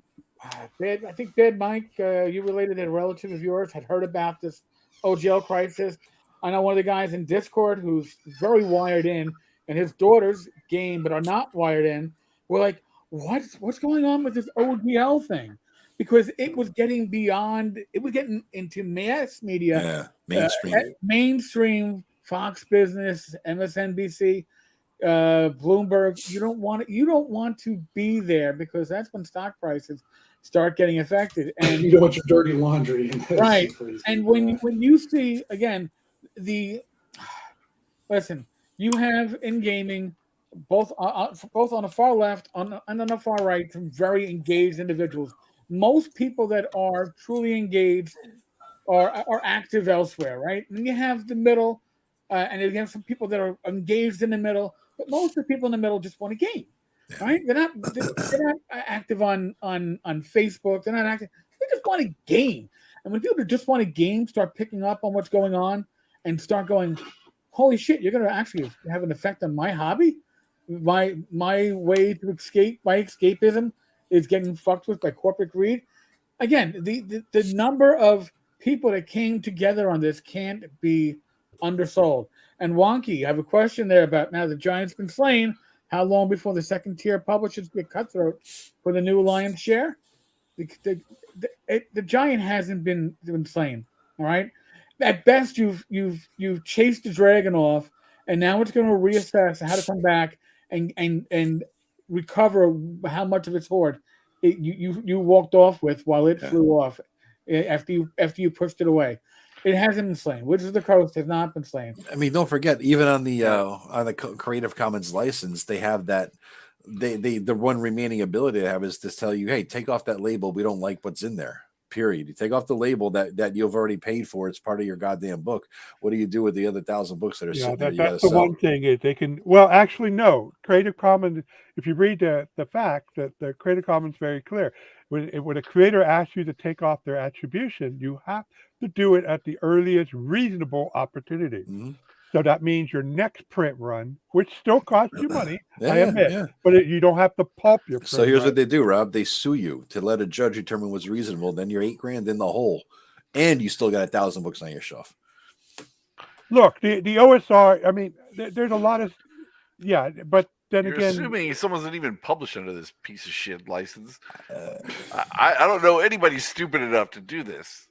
Mike, you related that a relative of yours had heard about this OGL crisis. I know one of the guys in Discord who's very wired in, and his daughters game but are not wired in. Were like, what's going on with this OGL thing? Because it was getting into mass media, mainstream Fox Business, MSNBC, Bloomberg. You don't want to be there because that's when stock prices start getting affected, and you don't want your dirty laundry, right? And when you see again listen, you have in gaming both on the far left and on the far right some very engaged individuals. Most people that are truly engaged are active elsewhere, right? And you have the middle, and you have some people that are engaged in the middle, but most of the people in the middle just want to game, right? They're not active on Facebook. They're not active. They just want to game. And when people that just want to game start picking up on what's going on and start going, holy shit, you're going to actually have an effect on my hobby. My way to escape, my escapism is getting fucked with by corporate greed. Again, the number of people that came together on this can't be undersold. And Wonky, I have a question there about now the Giant's been slain. How long before the second tier publishers get cutthroat for the new lion's share? The Giant hasn't been slain. All right. At best, you've chased the dragon off, and now it's going to reassess how to come back and recover how much of its hoard you walked off with while it flew off after you pushed it away. It hasn't been slain. Wizards of the Coast has not been slain. I mean, don't forget, even on the Creative Commons license, they have that. The one remaining ability they have is to tell you, hey, take off that label. We don't like what's in there. Period. You take off the label that you've already paid for. It's part of your goddamn book. What do you do with the other 1,000 books that are sitting there? That's the one thing is they can. Well, actually, no. Creative Commons. If you read the fact that the Creative Commons is very clear. When a creator asks you to take off their attribution, you have to do it at the earliest reasonable opportunity. Mm-hmm. So that means your next print run, which still costs you money, I admit, but you don't have to pulp your print. So here's what they do, Rob. They sue you to let a judge determine what's reasonable. Then you're $8,000 in the hole, and you still got 1,000 books on your shelf. Look, the OSR. I mean, there's a lot of, but then You're again, assuming someone's not even published under this piece of shit license. I don't know anybody stupid enough to do this.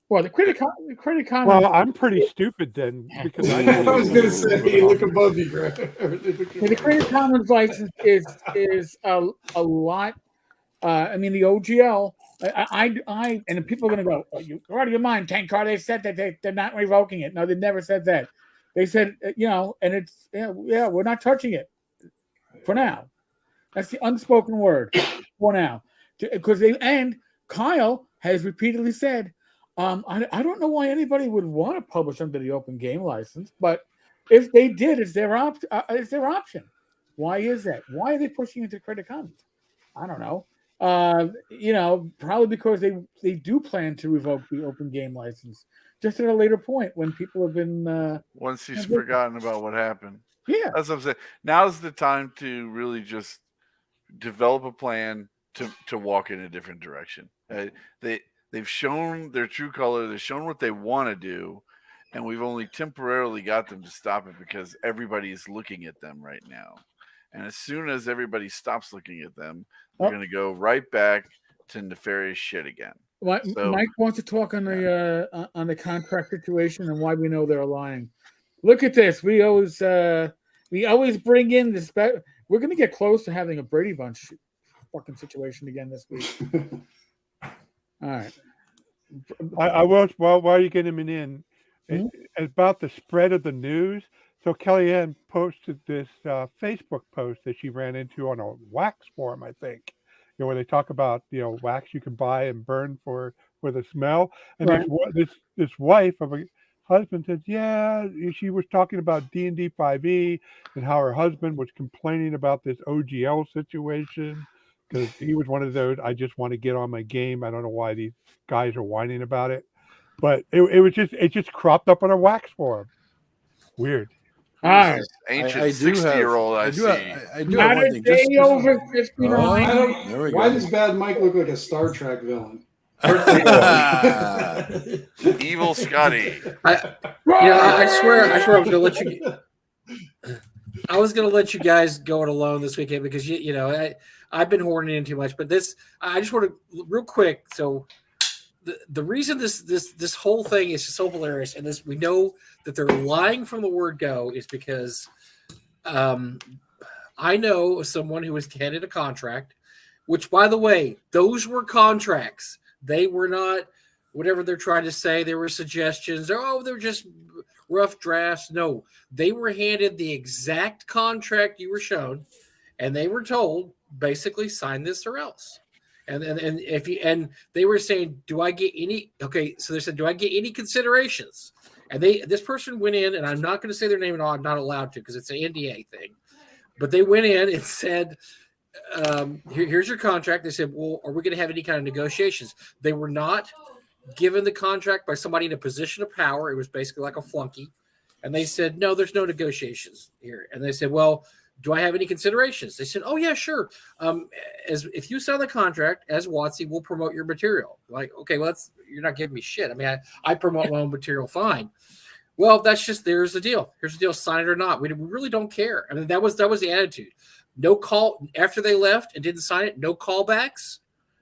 Well, the Creative Commons. well, I'm pretty stupid then because I I was going to say, look above you, Greg. The Creative Commons license is a lot. I mean, the OGL. I and the people are going to go, you're out of your mind, Tenkar. They said that they're not revoking it. No, they never said that. They said, and it's we're not touching it for now. That's the unspoken word for now. Because Kyle has repeatedly said, I don't know why anybody would want to publish under the open game license, but if they did, it's their option. Why is that? Why are they pushing into Creative Commons? I don't know. Probably because they do plan to revoke the open game license just at a later point when people have been once he's forgotten about what happened. Yeah, that's what I'm saying. Now's the time to really just develop a plan to walk in a different direction. They've shown their true color. They've shown what they want to do, and we've only temporarily got them to stop it because everybody is looking at them right now. And as soon as everybody stops looking at them, they're going to go right back to nefarious shit again. Mike wants to talk on the contract situation and why we know they're lying. Look at this. We always bring in this. We're going to get close to having a Brady Bunch fucking situation again this week. All right. I will. While you're getting him in, about the spread of the news. So Kellyanne posted this Facebook post that she ran into on a wax forum, I think, where they talk about wax you can buy and burn for the smell. And right. this wife of a husband said, yeah, she was talking about D&D 5e and how her husband was complaining about this OGL situation because he was one of those, I just want to get on my game. I don't know why these guys are whining about it, but it just cropped up on a wax forum. Weird. All right. Ancient 60-year-old. I see. I do have one thing. Over 59. Why does Bad Mike look like a Star Trek villain? Evil Scotty. I swear I was going to let you. I was going to let you guys go it alone this weekend because I've been horning in too much. But I just want to real quick. So the reason this whole thing is just so hilarious, and we know that they're lying from the word go, is because I know someone who was handed a contract, which, by the way, those were contracts. They were not whatever they're trying to say. There were suggestions. They're just rough drafts. No, they were handed the exact contract you were shown, and they were told basically sign this or else. And they were saying, do I get any? Okay, so they said, do I get any considerations? And this person went in, and I'm not going to say their name at all. I'm not allowed to because it's an NDA thing. But they went in and said, here's your contract. They said, well, are we going to have any kind of negotiations? They were not given the contract by somebody in a position of power. It was basically like a flunky. And they said, no, there's no negotiations here. And they said, well, do I have any considerations? They said, oh, yeah, sure. If you sign the contract as WotC, we'll promote your material. Like, okay, well, you're not giving me shit. I mean, I promote my own material fine. Well, there's the deal. Here's the deal. Sign it or not. We really don't care. I mean, that was the attitude. No call after they left and didn't sign it. No callbacks.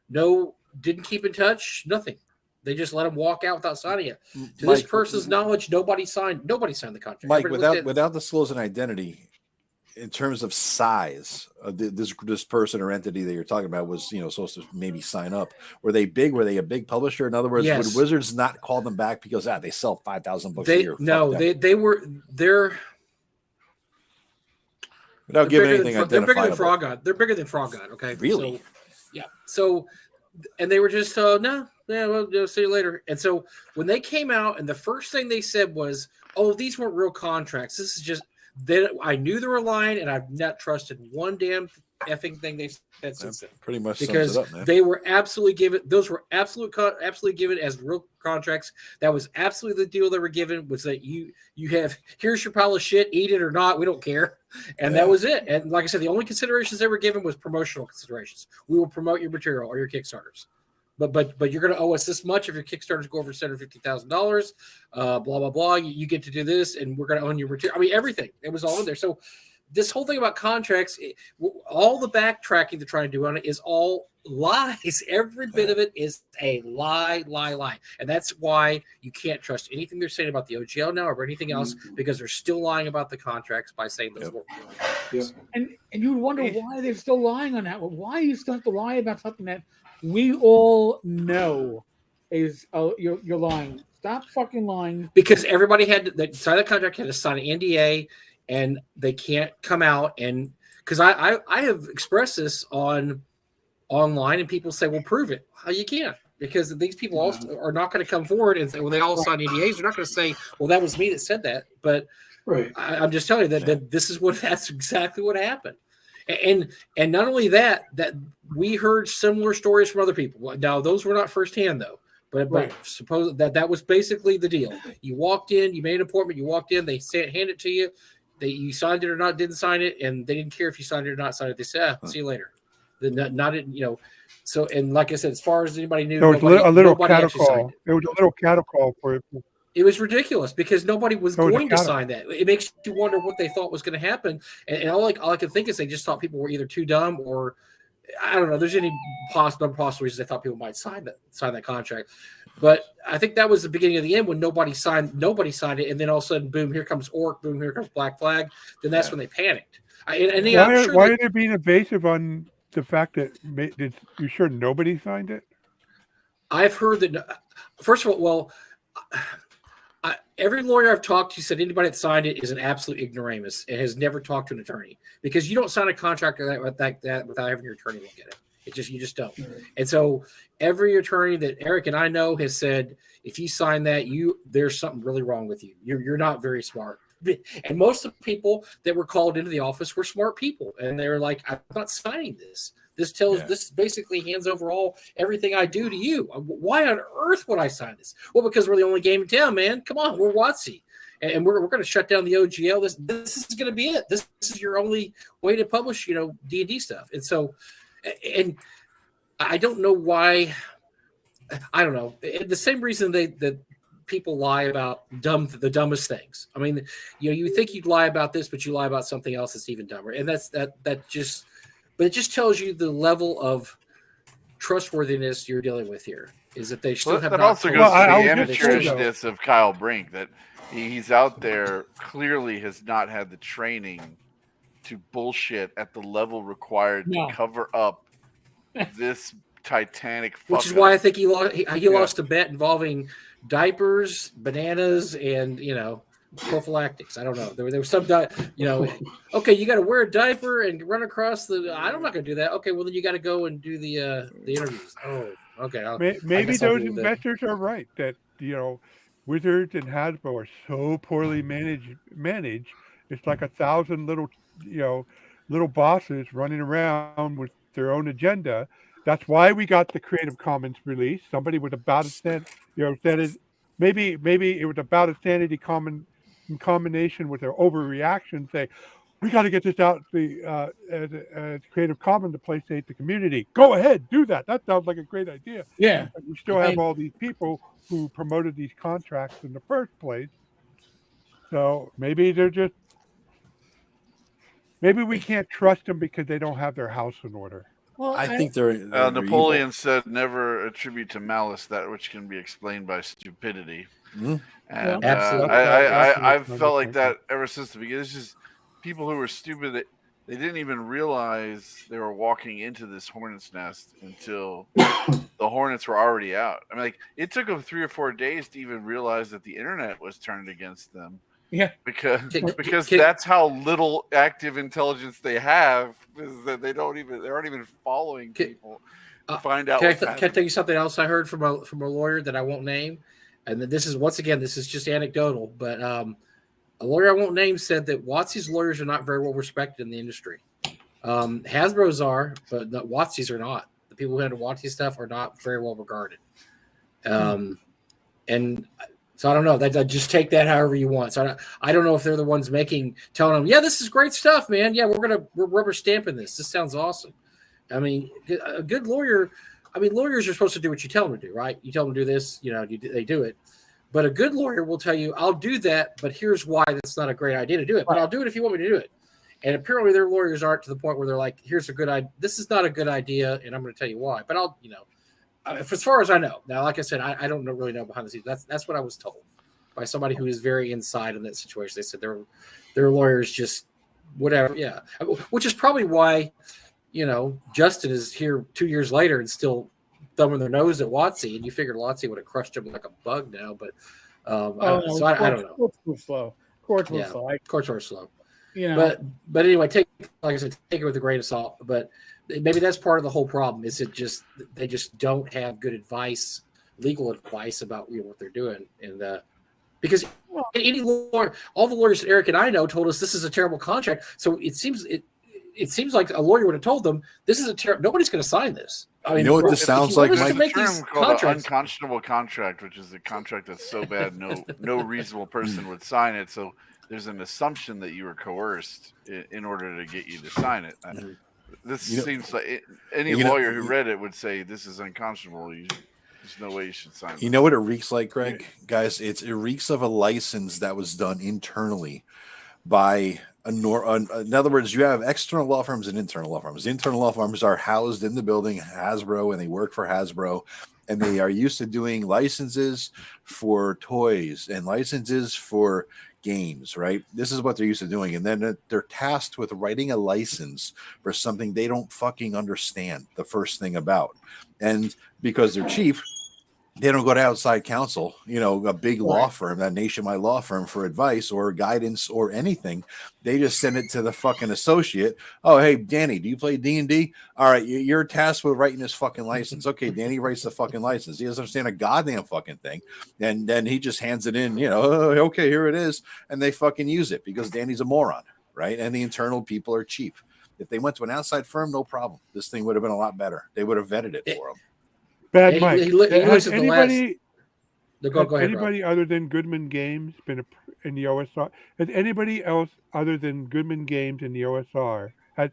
No, didn't keep in touch. Nothing. They just let them walk out without signing it. To Mike, this person's knowledge, nobody signed the contract. Mike, without disclosing identity, in terms of size, this person or entity that you're talking about was supposed to maybe sign up. Were they big? Were they a big publisher? In other words, yes. Would Wizards not call them back because they sell 5,000 books a year? No, they're without giving anything identifiable. They're bigger than Frog God. They're bigger than Frog God. Okay, really? So, yeah. So, and they were just no. Yeah, we'll see you later. And so when they came out, and the first thing they said was, "Oh, these weren't real contracts. This is just." I knew they were lying, and I've not trusted one damn effing thing they said since then. Pretty much because sums it up, man. They were absolutely given. Those were absolutely given as real contracts. That was absolutely the deal they were given. Was that you have here's your pile of shit, eat it or not, we don't care, and that was it. And like I said, the only considerations they were given was promotional considerations. We will promote your material or your Kickstarters. But you're going to owe us this much if your Kickstarters go over $750,000. Blah blah blah. You get to do this, and we're going to own your material. I mean, everything. It was all in there. So this whole thing about contracts, all the backtracking they're trying to do on it is all lies. Every bit of it is a lie. And that's why you can't trust anything they're saying about the OGL now or anything else, because they're still lying about the contracts by saying those were And you wonder why they're still lying on that. Why you still have to lie about something that we all know is you're lying. Stop fucking lying. Because everybody had to sign the contract, had to sign an NDA, and they can't come out. And because I have expressed this online, and people say, well, prove it. How you can't, because these people also are not going to come forward and say, well, they all signed NDAs. They're not going to say, well, that was me that said that. But I'm just telling you that this is that's exactly what happened. And not only that we heard similar stories from other people. Now, those were not firsthand, though. But suppose that was basically the deal. You walked in, you made an appointment, you walked in, they hand it to you, you signed it or not, didn't sign it, and they didn't care if you signed it or not signed it. They said, see you later. So, and like I said, as far as anybody knew, there was a little cattle call. There was a little cattle call for it. It was ridiculous because nobody was going to sign that. It makes you wonder what they thought was going to happen. And all I can think is they just thought people were either too dumb or I don't know. There's any possible reasons they thought people might sign that contract. But I think that was the beginning of the end when nobody signed it. And then all of a sudden, boom, here comes Orc, boom, here comes Black Flag. Then that's when they panicked. Why are they being evasive on the fact that you sure nobody signed it? I've heard that, first of all, every lawyer I've talked to said anybody that signed it is an absolute ignoramus and has never talked to an attorney, because you don't sign a contract like that without having your attorney look at it. You just don't. And so every attorney that Eric and I know has said, if you sign that, there's something really wrong with you. You're not very smart. And most of the people that were called into the office were smart people, and they were like, I'm not signing this. This basically hands over everything I do to you. Why on earth would I sign this? Well, because we're the only game in town, man. Come on, we're WotC, and we're going to shut down the OGL. This is going to be it. This is your only way to publish, D&D stuff. And so, and I don't know why. I don't know. The same reason that people lie about the dumbest things. I mean, you think you'd lie about this, but you lie about something else that's even dumber. And but it just tells you the level of trustworthiness you're dealing with here. Is that they still have that not also goes to the amateurishness of Kyle Brink, that he's out there, clearly has not had the training to bullshit at the level required to cover up this Titanic fuck which is why I think he lost a bet involving diapers, bananas, and prophylactics. I don't know. There was some, okay, you got to wear a diaper and run across I'm not going to do that. Okay, well then you got to go and do the interviews. Oh, okay. Maybe those investors are right that Wizards and Hasbro are so poorly managed. It's like 1,000 little bosses running around with their own agenda. That's why we got the Creative Commons release. Somebody with about a said it. Maybe it was about a sanity in combination with their overreaction. Say, we got to get this out as Creative Commons to placate the community. Go ahead, do that. That sounds like a great idea. Yeah, but we still have all these people who promoted these contracts in the first place. So maybe maybe we can't trust them because they don't have their house in order. Well, I think they're Napoleon evil. said, "Never attribute to malice that which can be explained by stupidity." Mm-hmm. And absolutely. I've felt like that ever since the beginning. It's just people who were stupid. They didn't even realize they were walking into this hornet's nest until the hornets were already out. I mean, it took them 3 or 4 days to even realize that the internet was turned against them. Yeah, because that's how little active intelligence they have, is that they aren't even following people to find out. Can I tell you something else I heard from a lawyer that I won't name? And this is just anecdotal, but a lawyer I won't name said that WotC's lawyers are not very well respected in the industry. Hasbro's are, but WotC's are not. The people who handle WotC stuff are not very well regarded. And so I don't know. Just take that however you want. So I don't know if they're the ones telling them, yeah, this is great stuff, man. Yeah, we're rubber stamping this. This sounds awesome. I mean, a good lawyer. I mean, lawyers are supposed to do what you tell them to do, right? You tell them to do this, they do it. But a good lawyer will tell you, I'll do that, but here's why that's not a great idea to do it. But I'll do it if you want me to do it. And apparently their lawyers aren't to the point where they're like, here's a good idea. This is not a good idea. And I'm going to tell you why, but I'll, as far as I know now, like I said, I don't really know behind the scenes. That's what I was told by somebody who is very inside in that situation. They said their lawyers just whatever. Yeah. Which is probably why, Justin is here 2 years later and still thumbing their nose at WotC, and you figured WotC would have crushed him like a bug now, but I don't know. Courts were slow. Courts were slow. Courts were slow. But anyway, like I said, take it with a grain of salt. But maybe that's part of the whole problem. Is it just they just don't have good advice, legal advice about what they're doing, and because any lawyer, all the lawyers Eric and I know told us this is a terrible contract. So it seems like a lawyer would have told them this is nobody's going to sign this. I mean, you know what this sounds like? There's a term called an unconscionable contract, which is a contract that's so bad no reasonable person would sign it. So there's an assumption that you were coerced in order to get you to sign it. This seems like any lawyer who read it would say this is unconscionable. There's no way you should sign it. You know what it reeks like, Greg? Guys, it reeks of a license that was done internally by in other words, you have external law firms and internal law firms. The internal law firms are housed in the building Hasbro, and they work for Hasbro, and they are used to doing licenses for toys and licenses for games, right? This is what they're used to doing. And then they're tasked with writing a license for something they don't fucking understand the first thing about. And because they're cheap, they don't go to outside counsel, a big law firm, that nationwide law firm for advice or guidance or anything. They just send it to the fucking associate. Oh, hey, Danny, do you play D&D? All right, you're tasked with writing this fucking license. Okay, Danny writes the fucking license. He doesn't understand a goddamn fucking thing. And then he just hands it in, okay, here it is. And they fucking use it because Danny's a moron, right? And the internal people are cheap. If they went to an outside firm, no problem. This thing would have been a lot better. They would have vetted it for them. Bad Mike. Has anybody other than Goodman Games been in the OSR? Has anybody else other than Goodman Games in the OSR? Has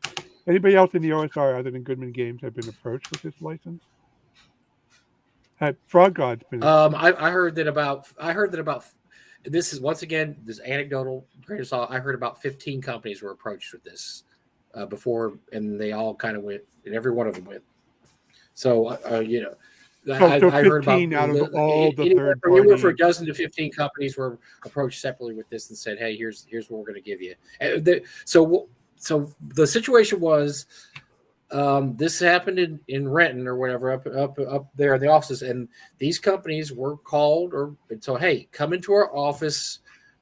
anybody else in the OSR other than Goodman Games have been approached with this license? Had Frog God's been? I heard that about. This is once again this anecdotal. I heard about 15 companies were approached with this before, and they all kind of went, and every one of them went. So I heard about out of all the third parties. Anywhere for a dozen to 15 companies were approached separately with this and said, "Hey, here's what we're going to give you." So the situation was, this happened in Renton or whatever up there in the offices, and these companies were called and told, "Hey, come into our office,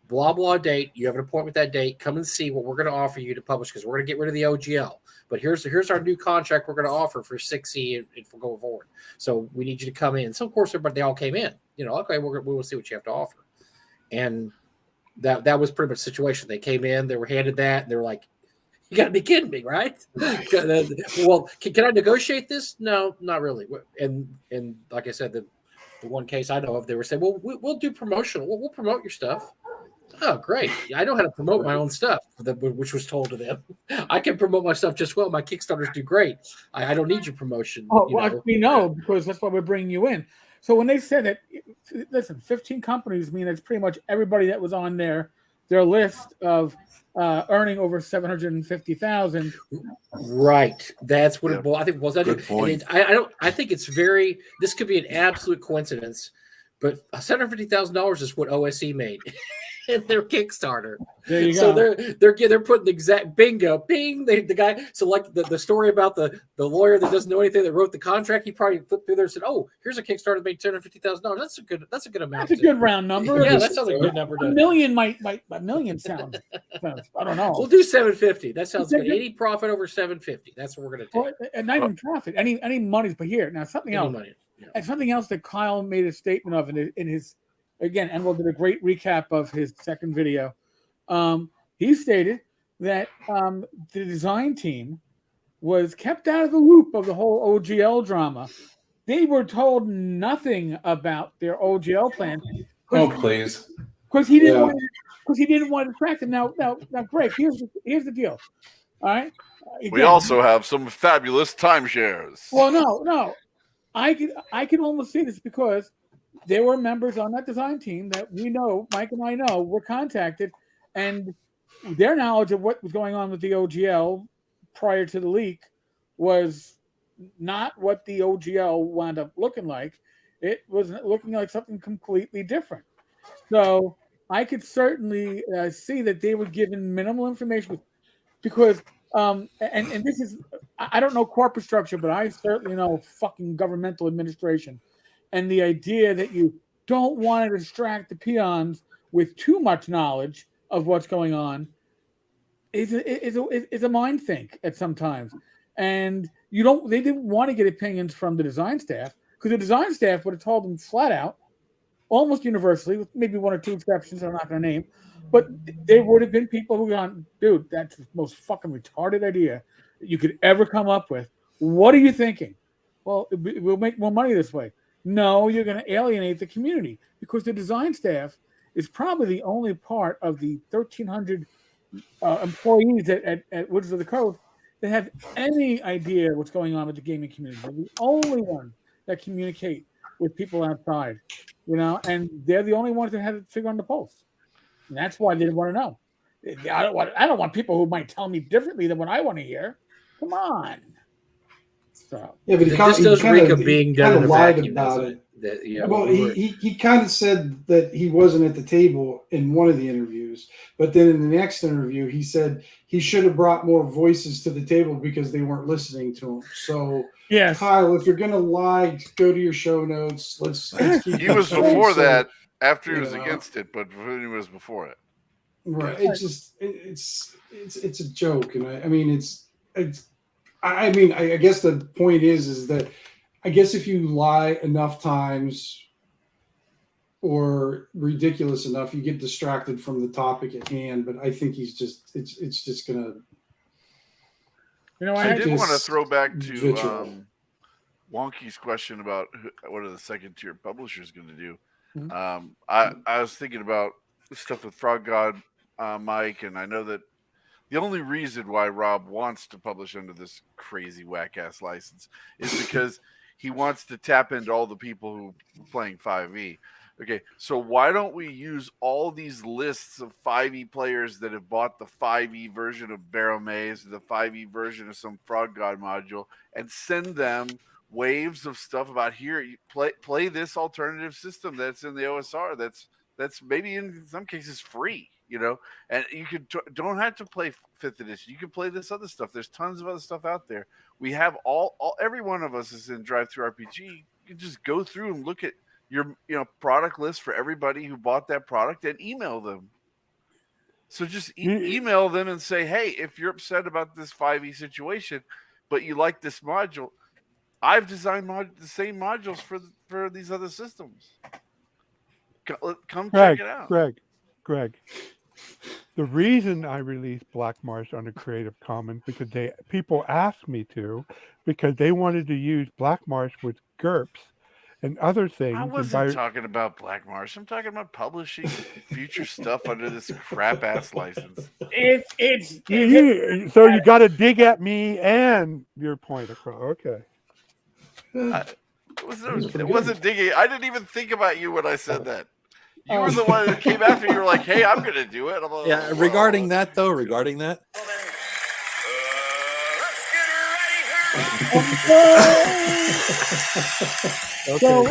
blah blah date. You have an appointment that date. Come and see what we're going to offer you to publish because we're going to get rid of the OGL." But here's our new contract we're going to offer for 6C if we're going forward. So we need you to come in. So of course, they all came in. Okay, we'll see what you have to offer. And that was pretty much the situation. They came in, they were handed that, and they were like, "You got to be kidding me, right?" Well, can I negotiate this? No, not really. And like I said, the one case I know of, they were saying, "Well, we'll do promotional. We'll promote your stuff." Oh, great. I know how to promote my own stuff, which was told to them. I can promote my stuff just well. My Kickstarters do great. I don't need your promotion. We know because that's why we're bringing you in. So when they said that, listen, 15 companies mean it's pretty much everybody that was on their list of earning over $750,000. Right. That's what it was. I think it was. Good point. I think it's this could be an absolute coincidence, but $750,000 is what OSE made. In their Kickstarter. There you so go. they're putting the exact bingo, bing. The guy. So like the story about the lawyer that doesn't know anything that wrote the contract, he probably flipped through there and said, "Oh, here's a Kickstarter that made $250,000. That's a good amount. That's a good round number. Yeah, that sounds like a good number. A million a million sound. I don't know. We'll do 750. That sounds good. 80 profit over 750. That's what we're going to take. Well, and not even profit. Any money's but here. Now something else. Money. Yeah. And something else that Kyle made a statement of in his. Again, Enwell did a great recap of his second video. He stated that the design team was kept out of the loop of the whole OGL drama. They were told nothing about their OGL plan. Oh, please! Because he didn't want to track them. Now, Greg, here's the deal. All right. Again, we also have some fabulous timeshares. Well, no, I can almost see this because. There were members on that design team that we know, Mike and I know, were contacted, and their knowledge of what was going on with the OGL prior to the leak was not what the OGL wound up looking like. It was looking like something completely different. So I could certainly see that they were given minimal information because, and this is, I don't know corporate structure, but I certainly know fucking governmental administration. And the idea that you don't want to distract the peons with too much knowledge of what's going on is a mind think at some times. And they didn't want to get opinions from the design staff because the design staff would have told them flat out, almost universally, with maybe one or two exceptions I'm not going to name, but there would have been people who gone, dude, that's the most fucking retarded idea that you could ever come up with. What are you thinking? Well, we'll make more money this way. No, you're going to alienate the community because the design staff is probably the only part of the 1,300 employees at Wizards of the Coast that have any idea what's going on with the gaming community. They're the only one that communicate with people outside, and they're the only ones that have it figure on the pulse. And that's why they didn't want to know. I don't want people who might tell me differently than what I want to hear. Come on. So yeah, but this does reek of being done in a vacuum about it. Well, he kind of said that he wasn't at the table in one of the interviews, but then in the next interview, he said he should have brought more voices to the table because they weren't listening to him. So, yes, Kyle, if you're gonna lie, go to your show notes. Let's keep. He was before that. After he was against it, but he was before it. Right. It's a joke, and I guess the point is that. I guess if you lie enough times or ridiculous enough, you get distracted from the topic at hand. But I think it's just gonna. I did want to throw back to Wonky's question about what are the second tier publishers going to do. Mm-hmm. I was thinking about stuff with Frog God, Mike, and I know that the only reason why Rob wants to publish under this crazy whack ass license is because he wants to tap into all the people who are playing 5e. Okay, so why don't we use all these lists of 5e players that have bought the 5e version of Barrow Maze, or the 5e version of some Frog God module, and send them waves of stuff about here. You play this alternative system that's in the OSR. That's maybe in some cases free, and you don't have to play 5th edition. You can play this other stuff. There's tons of other stuff out there. We have every one of us is in Drive-Thru RPG. You can just go through and look at your product list for everybody who bought that product and email them. So just email them and say, hey, if you're upset about this 5e situation, but you like this module, I've designed the same modules for these other systems. Come check it out. Greg. The reason I released Black Marsh under Creative Commons because people asked me to, because they wanted to use Black Marsh with GURPS and other things. I wasn't talking about Black Marsh. I'm talking about publishing future stuff under this crap ass license. So you got to dig at me and your point across. Okay. It wasn't digging. I didn't even think about you when I said that. You were the one that came after me. You were like, hey, I'm going to do it. I'm like, yeah, regarding that. Let's get So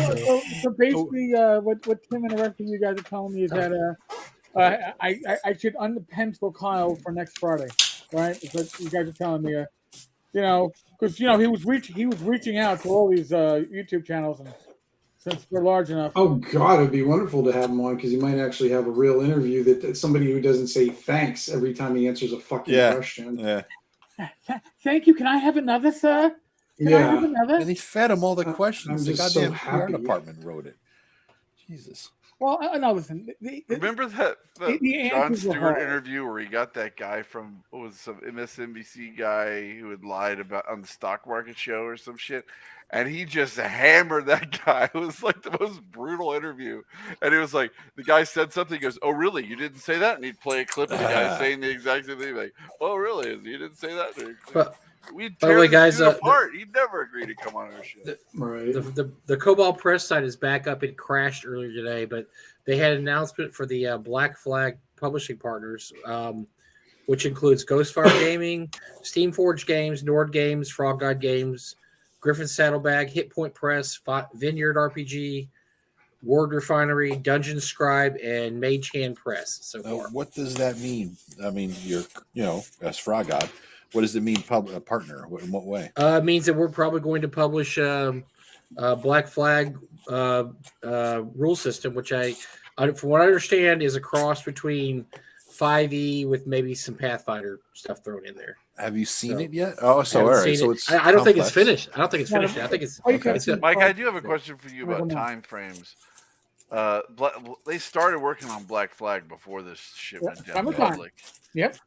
basically, what Tim and the rest of you guys are telling me is that I should unpencil Kyle for next Friday, right? Because you guys are telling me, because he was reaching out to all these YouTube channels, and since they're large enough. Oh God, it'd be wonderful to have him on because he might actually have a real interview that somebody who doesn't say thanks every time he answers a fucking question. Yeah. Thank you. Can I have another, sir? Can I have another? And he fed him all the questions. The goddamn PR department wrote it. Jesus. Well, no, listen. Remember that Jon Stewart interview where he got that guy from some MSNBC guy who had lied about on the stock market show or some shit, and he just hammered that guy. It was like the most brutal interview, and it was like the guy said something. He goes, "Oh, really? You didn't say that?" And he'd play a clip of the guy saying the exact same thing, like, "Oh, really? You didn't say that?" We'd tear this dude apart. He'd never agree to come on our show. The Cobalt Press site is back up. It crashed earlier today, but they had an announcement for the Black Flag publishing partners. which includes Ghostfire Gaming, Steamforged Games, Nord Games, Frog God Games, Griffin Saddlebag, Hit Point Press, Vineyard RPG, Word Refinery, Dungeon Scribe, and Mage Hand Press so far. What does that mean? I mean, as Frog God, what does it mean, partner? In what way? It means that we're probably going to publish Black Flag rule system, which from what I understand, is a cross between 5e with maybe some Pathfinder stuff thrown in there. Have you seen it yet? Oh, so all right. So it's I don't think it's finished. I think it's okay. Mike, I do have a question for you about time frames. They started working on Black Flag before this shit went down public. Yep.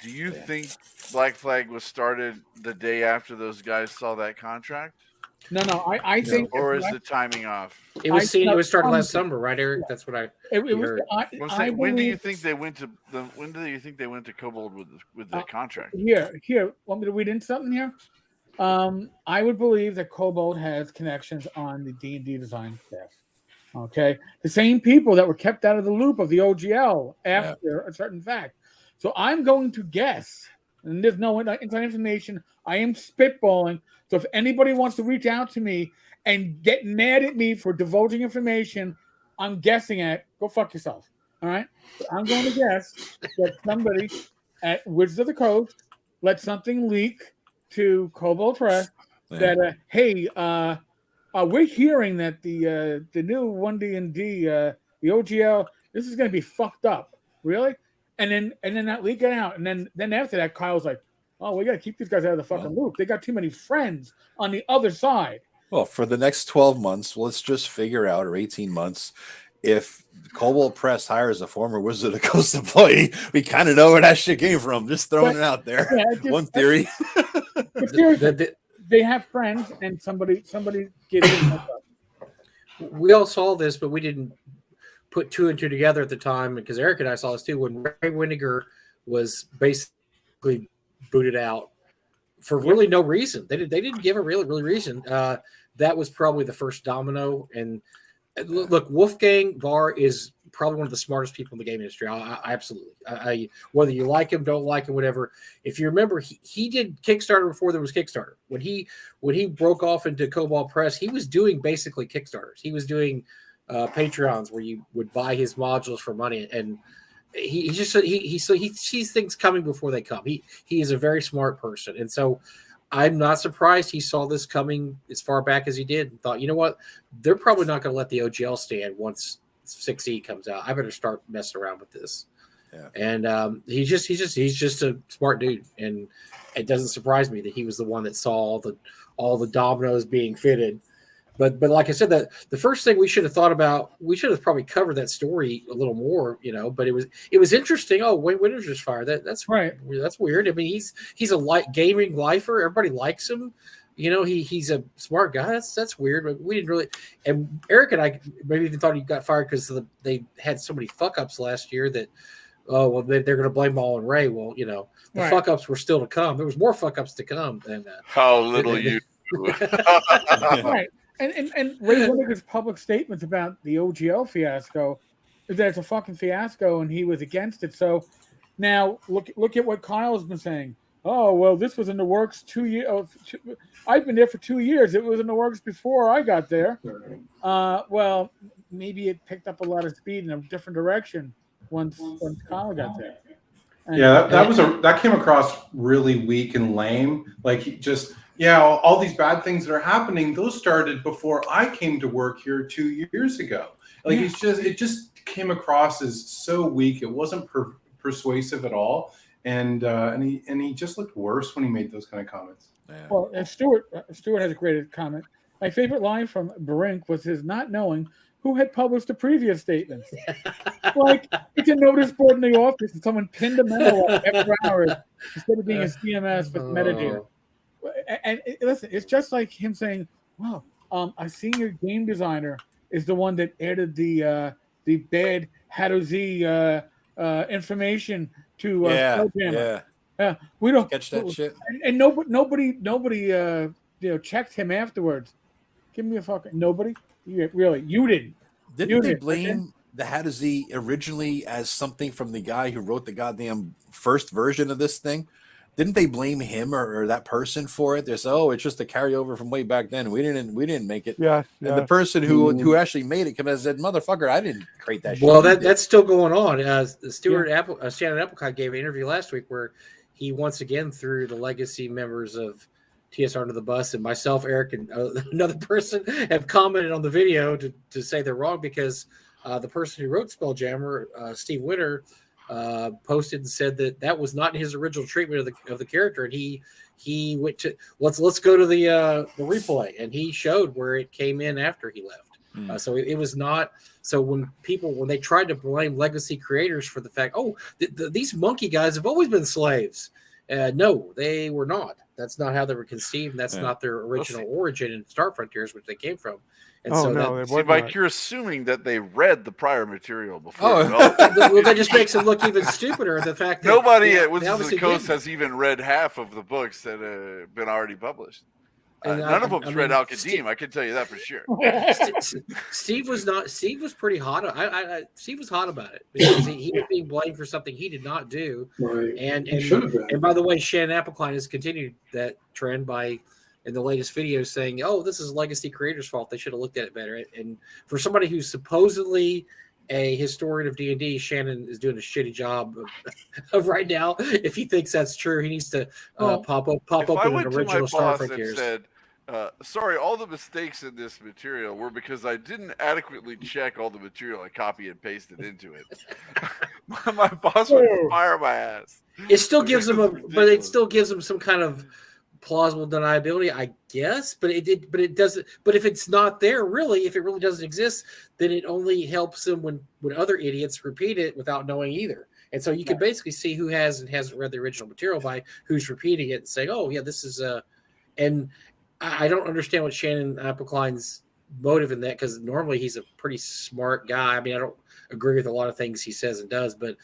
Do you think Black Flag was started the day after those guys saw that contract? No, I think. Or is the timing off? It was seen. It was started last summer, right, Eric? That's what I heard. When do you think they went to Kobold with the contract? Here. Want me to read into something here? I would believe that Kobold has connections on the D&D design staff. Okay, the same people that were kept out of the loop of the OGL after a certain fact. So I'm going to guess, and there's no inside information. I am spitballing. So if anybody wants to reach out to me and get mad at me for divulging information, I'm guessing at go fuck yourself. All right, so I'm going to guess that somebody at Wizards of the Coast let something leak to Kobold Press that hey. We're hearing that the new 1D&D, the OGL, this is going to be fucked up. Really? And then that leak got out. And then after that, Kyle's like, oh, we got to keep these guys out of the fucking loop. They got too many friends on the other side. Well, for the next 12 months, let's just figure out, or 18 months, if Kobold Press hires a former Wizard of the Coast employee, we kind of know where that shit came from. Just throwing it out there. Yeah, one theory. They have friends, and somebody gave them up. We all saw this, but we didn't put two and two together at the time because Eric and I saw this too when Ray Winnegar was basically booted out for really no reason. They didn't give a really reason. That was probably the first domino. And look, Wolfgang Barr is probably one of the smartest people in the game industry. I absolutely. Whether you like him, don't like him, whatever. If you remember, he did Kickstarter before there was Kickstarter. When he broke off into Kobold Press, he was doing basically Kickstarters. He was doing Patreons where you would buy his modules for money, and he sees things coming before they come. He is a very smart person, and so I'm not surprised he saw this coming as far back as he did and thought, you know what, they're probably not going to let the OGL stand once 6E comes out. I better start messing around with this. Yeah. And he's just a smart dude, and it doesn't surprise me that he was the one that saw all the dominoes being fitted. But like I said, that the first thing we should have thought about, we should have probably covered that story a little more, But it was interesting. Oh, Wayne Winters just fired. That's right. That's weird. I mean, he's a gaming lifer. Everybody likes him. He's a smart guy. That's weird. But we didn't really. And Eric and I maybe even thought he got fired because they had so many fuck ups last year that they're going to blame all on Ray. Well, the fuck ups were still to come. There was more fuck ups to come. And how little you. Right. And Ray Winnegar's public statements about the OGL fiasco is that it's a fucking fiasco and he was against it. So now look at what Kyle's been saying. Oh, well, this was in the works 2 years. I've been there for 2 years. It was in the works before I got there. Well, maybe it picked up a lot of speed in a different direction once Kyle got there. And that came across really weak and lame. Like all these bad things that are happening, those started before I came to work here 2 years ago. Like it just came across as so weak. It wasn't persuasive at all. And he just looked worse when he made those kind of comments. Yeah. Well, and Stuart has a great comment. My favorite line from Brink was his not knowing who had published the previous statements. Like, it's a notice board in the office and someone pinned a memo after hours instead of being a CMS with metadata. And listen, it's just like him saying, "Wow, a senior game designer is the one that added the bad Hadozi information to Spelljammer." Yeah, we don't catch that shit. And nobody checked him afterwards. Give me a fucking nobody. You didn't. Didn't they blame had a Z originally as something from the guy who wrote the goddamn first version of this thing? Didn't they blame him or that person for it? They said, "Oh, it's just a carryover from way back then. We didn't make it." Yes, And the yes. person who actually made it came and said, "Motherfucker, I didn't create that shit." Well, You did." that's still going on. Shannon Applecott gave an interview last week where he once again threw the legacy members of TSR under the bus, and myself, Eric, and another person have commented on the video to say they're wrong because the person who wrote Spelljammer, Steve Winter, posted and said that was not his original treatment of the character, and he went to let's go to the replay, and he showed where it came in after he left. So it was not. So when they tried to blame legacy creators for the fact, these monkey guys have always been slaves. No, they were not. That's not how they were conceived. That's not their original origin in Star Frontiers, which they came from. And Mike, you're assuming that they read the prior material before. Well, that just makes it look even stupider. The fact that nobody at Wizards of the Coast has even read half of the books that have been already published. None of them's read Al Qadim. I can tell you that for sure. Steve was pretty hot. Steve was hot about it because he was being blamed for something he did not do. Right. And by the way, Shannon Applecline has continued that trend by in the latest video saying, "Oh, this is legacy creators' fault. They should have looked at it better." And for somebody who's supposedly a historian of D&D, Shannon is doing a shitty job of right now. If he thinks that's true, he needs to pop open an original Star Frontiers. Said, sorry, all the mistakes in this material were because I didn't adequately check all the material I copy and pasted into it. My boss would fire my ass. It still gives him some kind of plausible deniability, I guess, but it doesn't. But if it's not there, really, if it really doesn't exist, then it only helps him when other idiots repeat it without knowing either. And so you can basically see who has and hasn't read the original material by who's repeating it and saying, "Oh, yeah, this is a." And I don't understand what Shannon Applecline's motive in that, because normally he's a pretty smart guy. I mean, I don't agree with a lot of things he says and does, but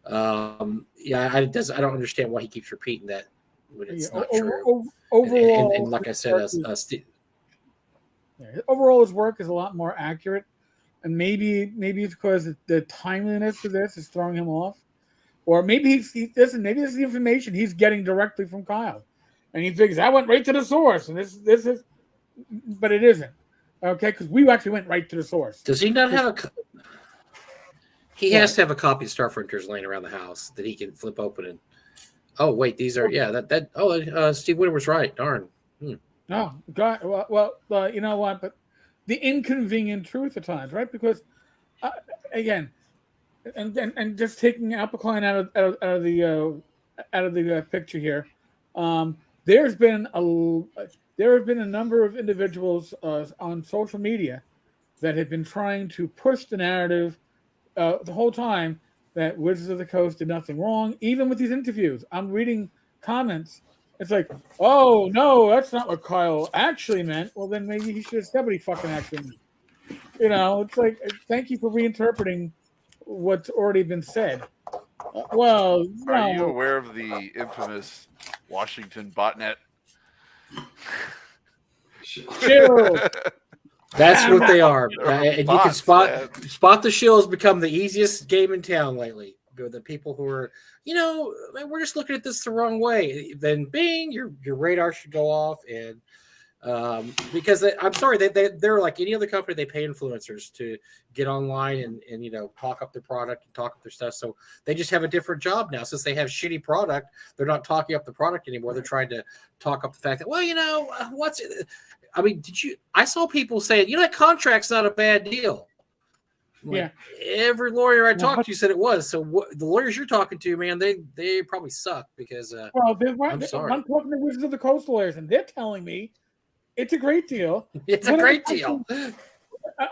I don't understand why he keeps repeating that when it's not true. Overall, and like I said, overall his work is a lot more accurate, and maybe it's because the timeliness of this is throwing him off, or maybe maybe this is the information he's getting directly from Kyle, and he thinks I went right to the source, and this is, but it isn't. Okay, because we actually went right to the source. Does he not have He has to have a copy of Star Frontiers laying around the house that he can flip open and. Oh wait, these are Steve Winter was right. Darn. No, God. Well, you know what? But the inconvenient truth at times, right? Because again, and just taking Applecline out of the picture here, there have been a number of individuals on social media that have been trying to push the narrative the whole time that Wizards of the Coast did nothing wrong. Even with these interviews, I'm reading comments. It's like, oh no, that's not what Kyle actually meant. Well, then maybe he should have said what he fucking actually meant. You know, it's like, thank you for reinterpreting what's already been said. Are you aware of the infamous Washington botnet? Chill. That's what they are, and you can spot the shills become the easiest game in town lately. The people who are, we're just looking at this the wrong way. Then, bing, your radar should go off, and because I'm sorry, they're like any other company. They pay influencers to get online and talk up their product and talk up their stuff. So they just have a different job now. Since they have shitty product, they're not talking up the product anymore. They're trying to talk up the fact that, what's it? I mean, I saw people saying, that contract's not a bad deal. Like, every lawyer I talked to said it was. So the lawyers you're talking to, man, they probably suck because I'm sorry. I'm talking to Wizards of the Coast lawyers, and they're telling me it's a great deal. It's a great deal.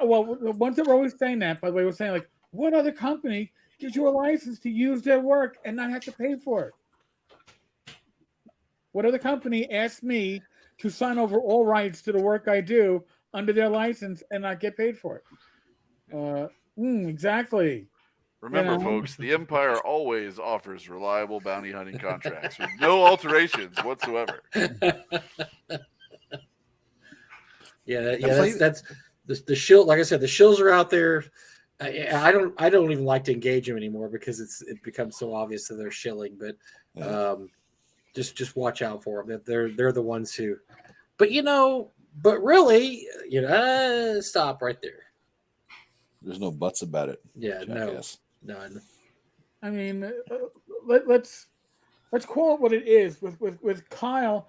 Well, the ones that were always saying that, by the way, were saying like, what other company gives you a license to use their work and not have to pay for it? What other company asked me to sign over all rights to the work I do under their license and not get paid for it? Exactly. Remember, folks, the Empire always offers reliable bounty hunting contracts with no alterations whatsoever. That's the shill. Like I said, the shills are out there I don't even like to engage them anymore because it becomes so obvious that they're shilling. But just watch out for them. They're the ones who. But but really, stop right there. There's no buts about it. Yeah, jackass. None. I mean, let's call it what it is. With Kyle,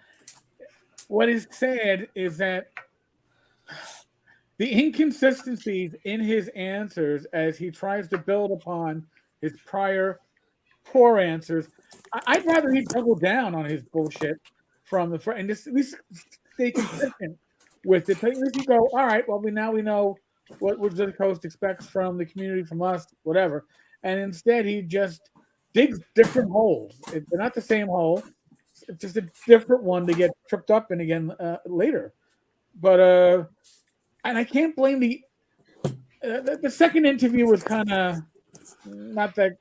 what is sad is that the inconsistencies in his answers as he tries to build upon his prior poor answers. I'd rather he double down on his bullshit from the front and just at least stay consistent with it. At least you go, all right, well, we know what Wizards of the Coast expects from the community, from us, whatever. And instead, he just digs different holes. They're not the same hole. It's just a different one to get tripped up in again later. But and I can't blame the second interview was kind of not that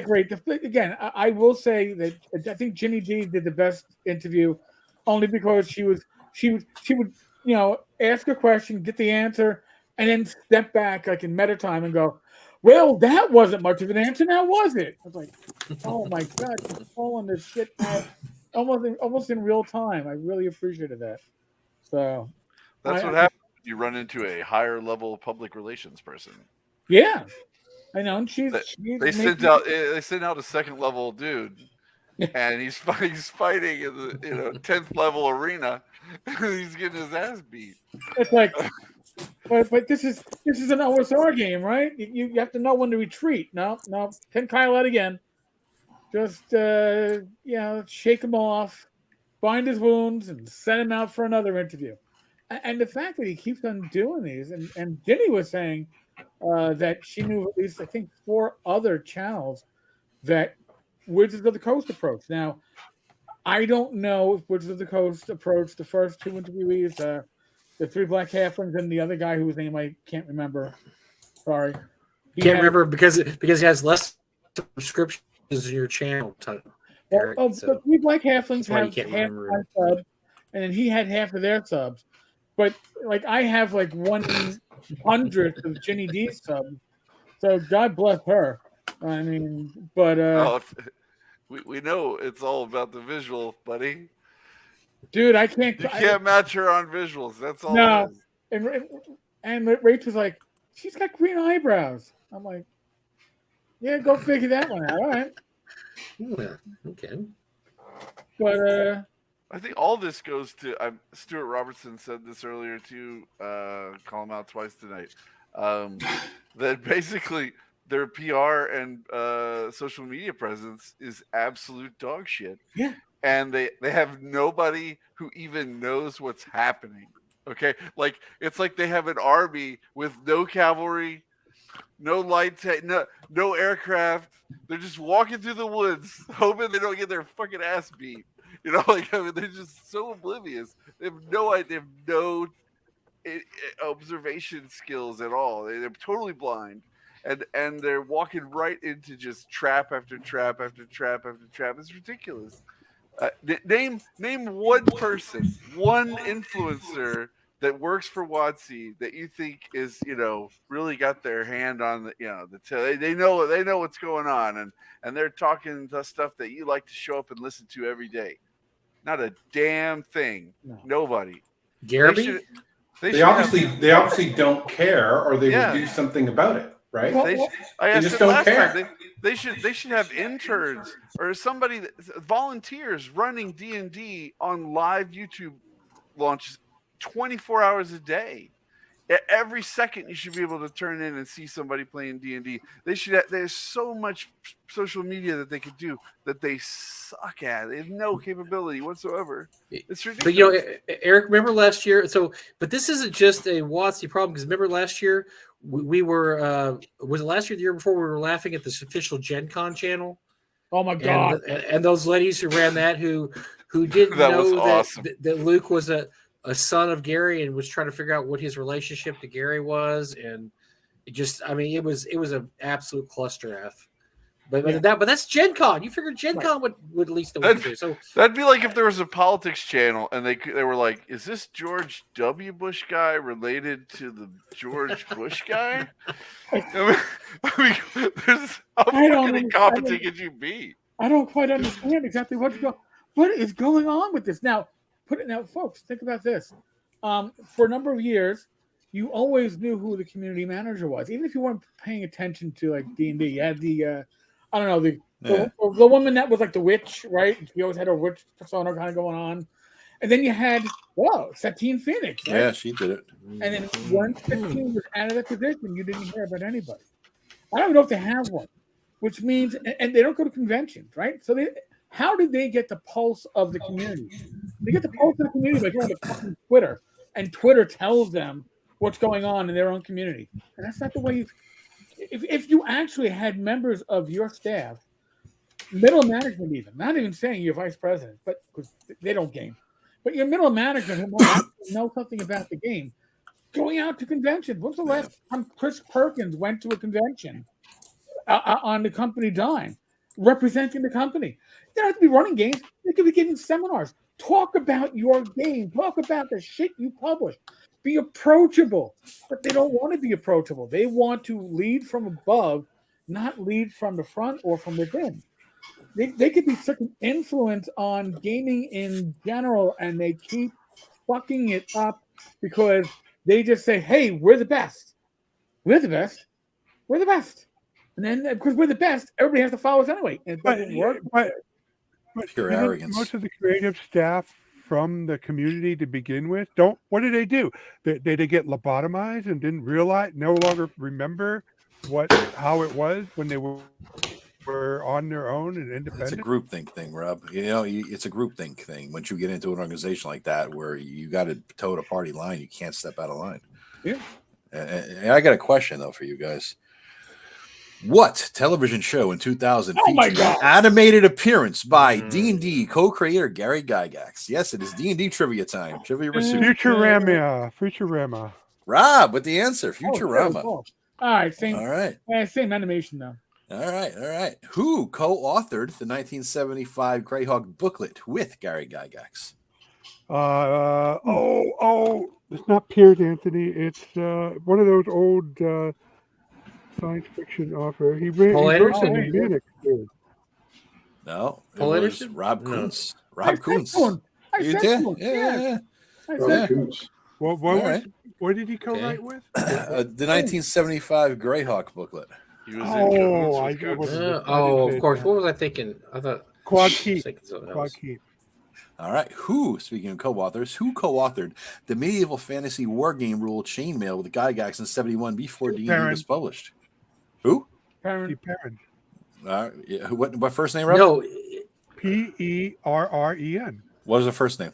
great. Again, I will say that I think Ginny G did the best interview, only because she would ask a question, get the answer, and then step back like in meta time and go, well, that wasn't much of an answer, now was it? I was like, oh my god, she's pulling this shit out almost in real time. I really appreciated that. So that's what happens when you run into a higher level public relations person. Yeah. I know, and they sent out a second level dude, and he's fighting in the 10th level arena. He's getting his ass beat. It's like, but this is an OSR game, right? You have to know when to retreat. No, send Kyle out again. Just shake him off, bind his wounds, and send him out for another interview. And the fact that he keeps on doing these, and Ginny was saying that she knew at least, I think, 4 other channels that Wizards of the Coast approached. Now, I don't know if Wizards of the Coast approached the first 2 interviewees, the 3 Black Halflings and the other guy whose name I can't remember. Sorry. Can't remember because he has less subscriptions in your channel. Eric, the 3 Black Halflings have half my sub, and then he had half of their subs. But like I have like 1/100th of Ginny D's subs, so God bless her. I mean, but we know it's all about the visual, buddy. Dude, I can't. You can't match her on visuals. That's all. No, and Rachel's like, she's got green eyebrows. I'm like, yeah, go figure that one out. All right. Yeah, okay. But I think all this goes to Stuart Robertson said this earlier too. Call him out twice tonight. That basically their PR and social media presence is absolute dog shit. Yeah. And they have nobody who even knows what's happening. Okay, like it's like they have an army with no cavalry, no light, no aircraft. They're just walking through the woods, hoping they don't get their fucking ass beat. They're just so oblivious. They have no idea, no observation skills at all. They're totally blind, and they're walking right into just trap after trap after trap after trap. It's ridiculous. Name one person, one influencer that works for WotC that you think is really got their hand on the they know what's going on and they're talking the stuff that you like to show up and listen to every day. Not a damn thing. No. Nobody. Garby? They obviously don't care, or they would do something about it, right? I asked them last time. They should have interns or somebody volunteers running D&D on live YouTube launches 24 hours a day. Every second you should be able to turn in and see somebody playing D&D. There's so much social media that they could do that they suck at. They have no capability whatsoever. It's ridiculous. But Eric, remember last year? But this isn't just a WotC problem, because remember last year we were was it last year, the year before, we were laughing at this official Gen Con channel? Oh my god! And those ladies who ran that who didn't know awesome. that Luke was a son of Gary and was trying to figure out what his relationship to Gary was, and it was an absolute cluster F. But that's Gen Con. You figured Gen Con would at least know what to do. So that'd be like if there was a politics channel and they were like, "Is this George W. Bush guy related to the George Bush guy?" I mean, how fucking incompetent could you be? I don't quite understand exactly what is going on with this. Now, folks, think about this. For a number of years, you always knew who the community manager was, even if you weren't paying attention to like D&D. You had the I don't know, the woman that was like the witch, right? She always had a witch persona kind of going on. And then you had, Satine Phoenix, right? Yeah, she did it. And then once Satine was out of the position, you didn't hear about anybody. I don't even know if they have one, which means, and they don't go to conventions, right? So how did they get the pulse of the community? They get the pulse of the community by going to fucking Twitter, and Twitter tells them what's going on in their own community. And that's not the way if you actually had members of your staff, middle management even, not even saying your vice president, but because they don't game, but your middle management who know something about the game, going out to conventions. When's the last time Chris Perkins went to a convention on the company dime, representing the company? They don't have to be running games. They could be giving seminars. Talk about your game. Talk about the shit you publish. Be approachable. But they don't want to be approachable. They want to lead from above, not lead from the front or from within. They could be such an influence on gaming in general, and they keep fucking it up because they just say, "Hey, we're the best. We're the best. We're the best." And then because we're the best, everybody has to follow us anyway. And it doesn't work. But Pure arrogance. Most of the creative staff from the community to begin with what did they do? They get lobotomized and didn't realize, no longer remember how it was when they were on their own and independent. It's a groupthink thing, Rob. It's a groupthink thing. Once you get into an organization like that, where you got to toe the party line, you can't step out of line. Yeah. And I got a question though for you guys. What television show in 2000 featured an animated appearance by D&D co-creator Gary Gygax? Yes, it is D&D trivia time. Trivia pursuit. Futurama. Rob with the answer. Futurama. All right. Same animation though. All right. Who co-authored the 1975 Greyhawk booklet with Gary Gygax? It's not Piers Anthony. It's one of those old science fiction author. He wrote some Munich too. No, it Paul was Anderson? Rob No. Kuntz. Rob Kuntz. I said so. Yeah. What did he co-write with? The 1975 Greyhawk booklet. He was in Cahoots with Coates. Of course. What was I thinking? I thought Quad Keep. Quad Keep. All right. Speaking of co-authors, who co-authored the medieval fantasy war game rule Chainmail with Gygax in 71 before D&D was published? Who? Perrin. What first name, Rob? No. Perren. What was the first name?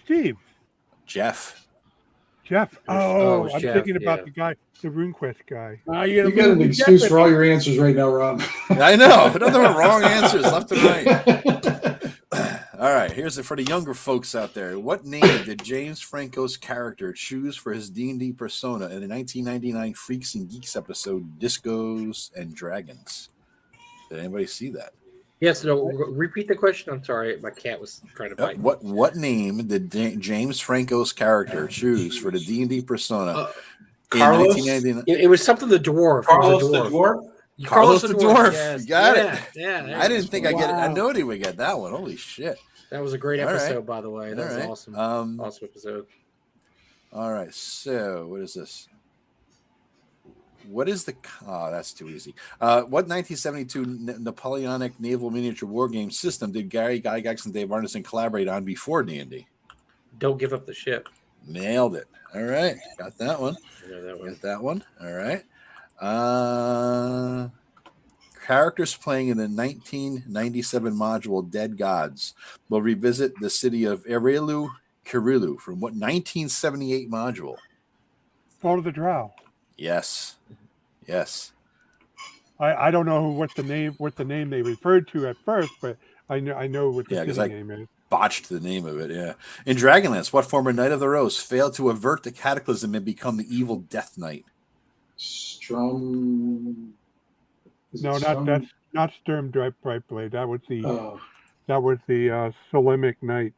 Steve. Jeff. I'm Jeff, thinking about the guy, the RuneQuest guy. You got an excuse for all your answers right now, Rob. I know. Nothing but wrong answers left and right. All right, here's it for the younger folks out there. What name did James Franco's character choose for his D&D persona in the 1999 Freaks and Geeks episode Discos and Dragons? Did anybody see that? Yes, no. Repeat the question. I'm sorry, my cat was trying to bite. What name did James Franco's character choose for the D&D persona in 1999? It was something the dwarf. Carlos the dwarf. Carlos the dwarf. Yes. You got it. Yeah. I didn't think I get it. I know he would get that one. Holy shit. That was a great episode, by the way. That was awesome. Awesome episode. All right. So, what is this? What is the... Oh, that's too easy. What 1972 Napoleonic naval miniature war game system did Gary Gygax and Dave Arneson collaborate on before D&D? Don't Give Up the Ship. Nailed it. All right. Got that one. Got that one. All right. Characters playing in the 1997 module Dead Gods will revisit the city of Erelu Kirilu from what 1978 module? Fall of the Drow. Yes. I don't know what the name they referred to at first, but I know what the city name is. Botched the name of it, yeah. In Dragonlance, what former Knight of the Rose failed to avert the cataclysm and become the evil Death Knight? Is No, it that's not Sturm Brightblade. That was the Oh, Solemic Knight.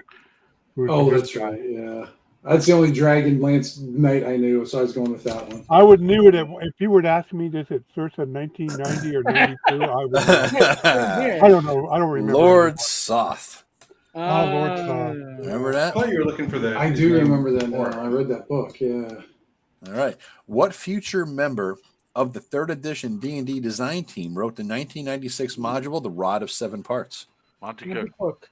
who was the good that's guy. right. Yeah, that's the only Dragon Lance Knight I knew, so I was going with that one. I would knew it if you would ask me this at Sursa 1990 or 92. I would know. I don't know. I don't remember. Lord Soth. Lord Soth. Remember I that? thought you were looking for the. I his do name remember that before. now. I read that book. Yeah. All right. What future member of the 3rd edition D&D design team wrote the 1996 module, The Rod of Seven Parts? Monty Number Cook. book.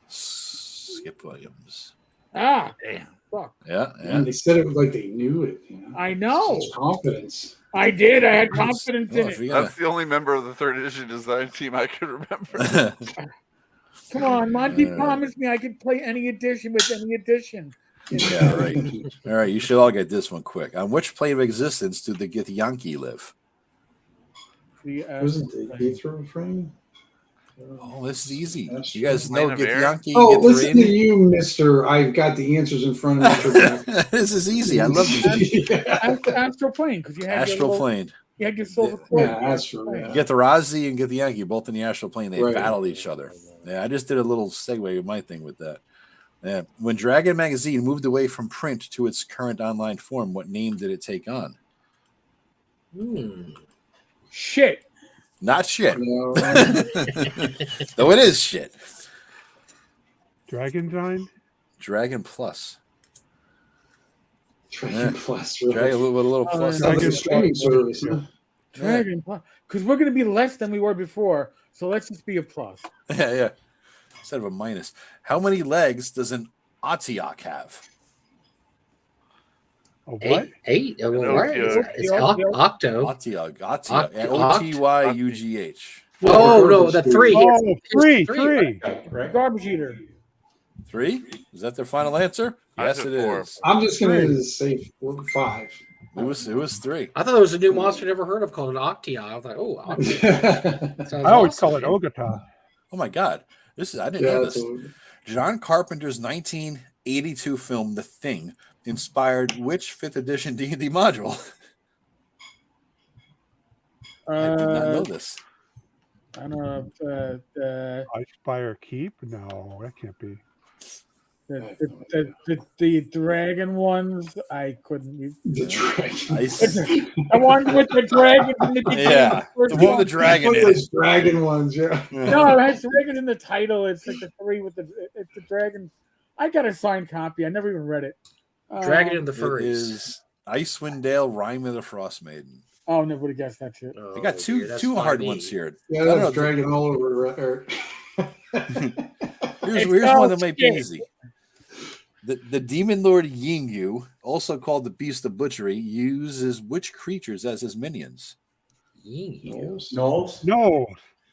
Skip Williams. Ah, Damn. fuck. Yeah, And they said it like they knew it. You know? I know. Such confidence. I did. I had confidence Well, in if it. you're That's the only member of the 3rd edition design team I could remember. gonna... Come on, Monty Uh, promised me I could play any edition with any edition. Yeah, right. All right, you should all get this one quick. On which plane of existence do the Githyanki live? The, Wasn't the Aethro frame? Oh, this is easy. That's You guys Plane know of air? Githyanki, Oh, listen to Githyanki? you, Mister. I've got the answers in front of me. This is easy. I love these. Astral Plane, because you had Astral your little, plane. you had your silver cord. Yeah, Astral. Yeah. Githarazi and Githyanki, both in the astral plane, they Right. battled each other. Yeah, I just did a little segue of my thing with that. Yeah. When Dragon Magazine moved away from print to its current online form, what name did it take on? Shit. Not shit. No, Though it is shit. Dragon Sign? Dragon Plus. Dragon Plus. Really. Dragon with a little plus. Sounds like a Dragon streaming Plus. service. Huh? Dragon Plus. Because we're going to be less than we were before. So let's just be a plus. Yeah. Instead of a minus. How many legs does an Otiok have? A what? Eight. Oh, well, right. Otyugh. It's octo. Otyugh. Oct- Otyugh. Oh no, the three. Oh, It's three. Right? Garbage eater. 3? Is that their final answer? I Yes, said it 4. is. I'm just gonna say 5. It was 3. I thought there was a new monster I never heard of called an Octia. I was like, oh, Octia. Sounds I always awesome. call it Ogata. Oh my God. I didn't know this. so- John Carpenter's 1982 film The Thing inspired which 5th edition D&D module? I did not know this. I don't know. Icefire Keep? No, that can't be. The dragon ones, I couldn't. The dragon. Ice. The one with the dragon in the beginning. Yeah, the one with the dragon One of in it. those dragon ones, yeah. No, it has dragon in the title. It's like the 3 with it's the dragon. I got a signed copy. I never even read it. Dragon and the It Furries. is Icewind Dale, Rime of the Frost Maiden. Oh, never would have guessed that shit. Oh, I got two dear, that's hard funny. ones here. Yeah, I don't that's know. dragon all over. Here's one that might be easy. The demon lord Yingyu, also called the beast of butchery, uses which creatures as his minions? Knowles? No.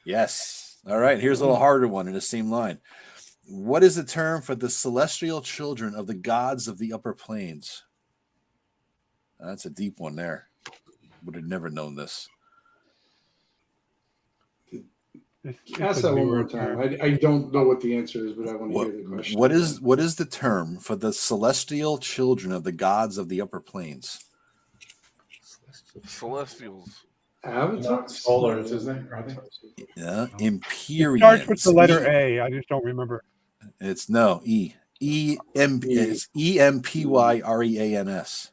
Yes. All right. Here's a little harder one in the same line. What is the term for the celestial children of the gods of the upper planes? That's a deep one there. Would have never known this. Ask that one more time. I don't know what the answer is, but I want to hear the question. What is the term for the celestial children of the gods of the upper planes? Celestials. Avatars? Solars, isn't it? Are they? Yeah, It Empyreans. starts with the letter A. I just don't remember. It's no E. It's EMPYREANS.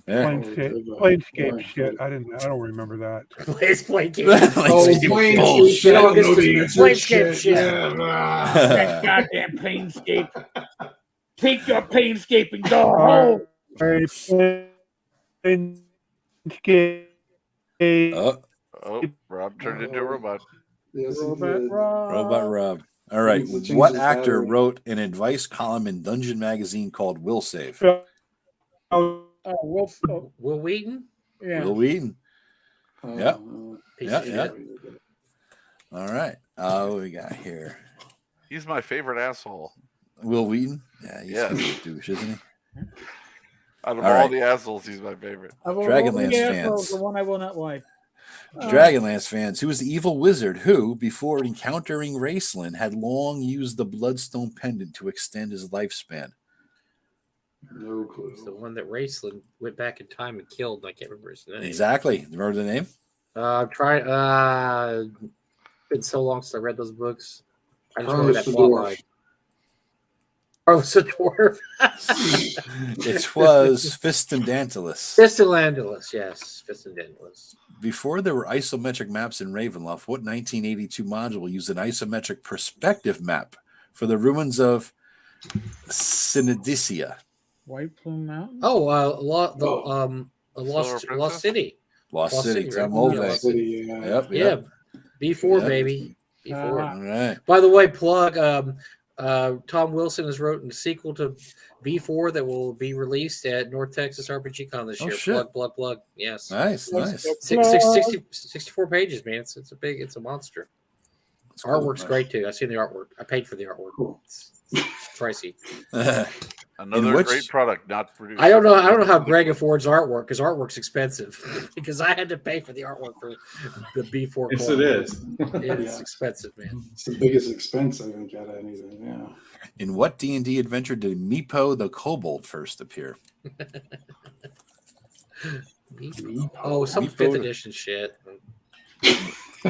Yeah. Planescape shit. I don't remember that. Let's play game. Oh, Planescape Planescape bullshit. shit. I don't know the answer. Planescape shit. Yeah. That goddamn Planescape. Take your Planescape and go home. Planescape. Oh, Rob turned into a robot. Yes, it Robot did. Robot Rob. All right. Change What his actor battery. wrote an advice column in Dungeon Magazine called Will Save? Wolf. Will Wheaton? Yeah. Will Wheaton. Yeah. Piece Yeah, of yeah. shit. All right. What we got here? He's my favorite asshole. Will Wheaton? Yeah, he's Yes. a douche, isn't he? Out of All all right. the assholes, he's my favorite. Dragonlance fans. The one I will not like. Dragonlance fans, who was the evil wizard who, before encountering Raceland, had long used the Bloodstone pendant to extend his lifespan? No clue. It's the one that Raceland went back in time and killed. I can't remember his name. Exactly. Remember the name? Been so long since I read those books. I just Carlos remember that the plot Dwarf. line. Carlos the Dwarf. It was Fistandantilus. Fistandantilus, yes. Fistandantilus. Before there were isometric maps in Ravenloft, what 1982 module used an isometric perspective map for the ruins of Synodicia? White Plume Mountain. Oh, Silver Lost Princess? City. Lost City, right? Tom Yeah, Mulvey. Lost City. Yep. Yeah, B4, Yep. baby. B4. All right. By the way, plug. Tom Wilson has written a sequel to B4 that will be released at North Texas RPG Con this Oh, year. shit. Plug. Yes. Nice. 64 pages, man. It's a monster. That's cool. Artwork's great too. I've seen the artwork. I paid for the artwork. Cool. It's pricey. Another great product not produced. I don't know how Greg affords artwork because artwork's expensive. Because I had to pay for the artwork for the B4. Yes, it is. It's expensive, man. It's the biggest expense I think out of anything. Yeah. In what D&D adventure did Meepo the Kobold first appear? Oh, some Meepo. 5th edition shit.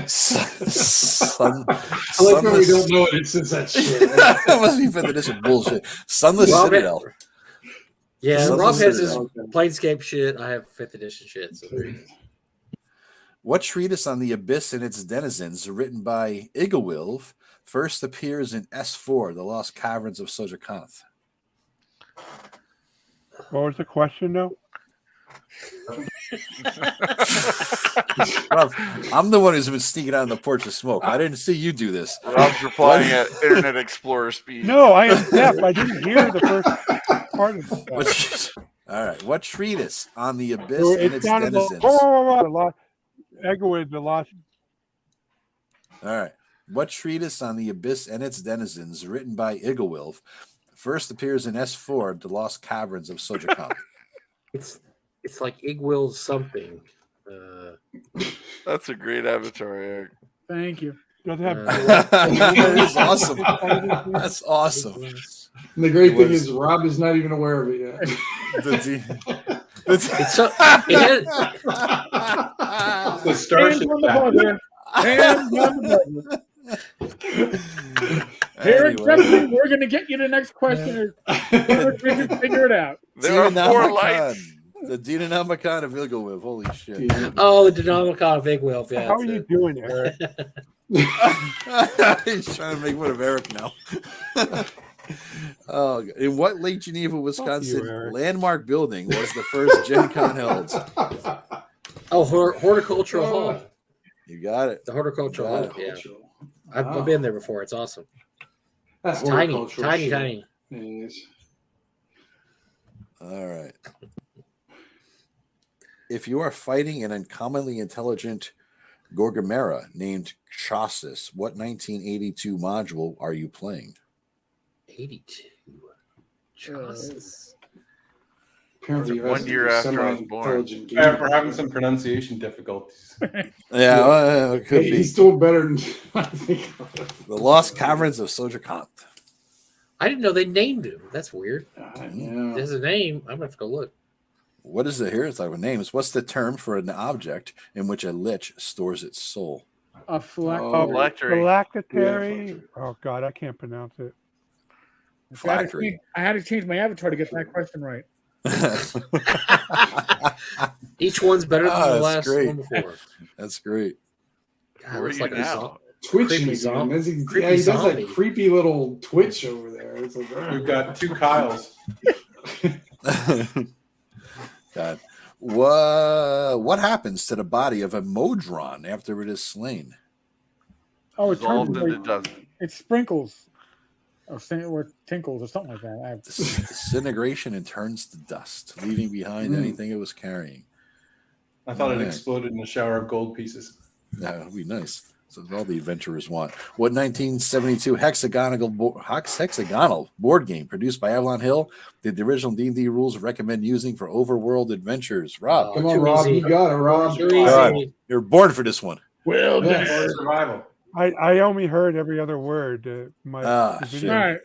Sun, I like how we don't know it. It says that shit. that must be 5th edition bullshit. Sunless Rob Citadel. Yeah, Sunless Rob has his Citadel. Planescape shit. I have 5th edition shit. So. What treatise on the abyss and its denizens, written by Igawilv, first appears in S4, The Lost Caverns of Sojakanth? What was the question, though? Rob, I'm the one who's been sneaking out on the porch to smoke. I didn't see you do this. Rob's replying at Internet Explorer speed. No, I am deaf. I didn't hear the first part of it. All right. What treatise on the abyss So and it its sounded like, denizens? the lost, Egoid, the lost. All right. What treatise on the abyss and its denizens, written by Igawilv, first appears in S4, The Lost Caverns of Sojakanth? It's like Igwil something. That's a great avatar, Eric. Thank you. Does it have That is awesome. That's awesome. And the great thing was- is Rob is not even aware of it yet. It's so, it had, The starship. Hands on the buzzer. Hands on the buzzer. Eric, Anyway. we're going to get you the next question. Figure it out. There are 4 Dinanomicon. lights. The Dinanomicon of Igawilv. Holy shit. oh, the Dynamicon of Igwilf. Yeah, How are you doing, Eric? He's trying to make fun of Eric now. Oh, in what Lake Geneva, Wisconsin Eric. landmark building was the first Gen Con held? Oh, Horticultural Hall. You got it. The Horticultural Hall. Yeah, Horticultural. I've Wow. been there before. It's awesome. That's It's tiny, horticultural tiny, shit. tiny. Yes. All right. If you are fighting an uncommonly intelligent Gorgamera named Chaucis, what 1982 module are you playing? 82. Jesus. Apparently, you 1 year after I was born. We're having some pronunciation difficulties. Yeah, well, it could Hey, be. he's still better than I think. The Lost Caverns of Sojakanth. I didn't know they named him. That's weird. Yeah. There's a name. I'm gonna have to go look. What is it here? It's like names. What's the term for an object in which a lich stores its soul? A phylactery. Oh, Phylactery. Phylactery. Oh, God, I can't pronounce it. Phylactery. I had to change my avatar to get that question right. Each one's better than the that's last great. one before. That's great. God, Where looks are like you a now? zo- Twitching Creepy again. zombie. That's- Creepy yeah, he does zombie. that creepy little twitch over there. It's like, We've got 2 Kyles. God. What happens to the body of a Modron after it is slain? Oh, it turns Dissolved into like, dust. it sprinkles or tinkles or something like that. Disintegration and turns to dust, leaving behind anything it was carrying. I thought it Right. exploded in a shower of gold pieces. That would be nice. So all the adventurers want. What 1972 hexagonal board game produced by Avalon Hill did the original D&D rules recommend using for overworld adventures? Rob, come on, Too Rob. easy. You got it, Rob. Too God. easy. You're born for this one. Well, Yes. Or survival. I only heard every other word. Shit. all right.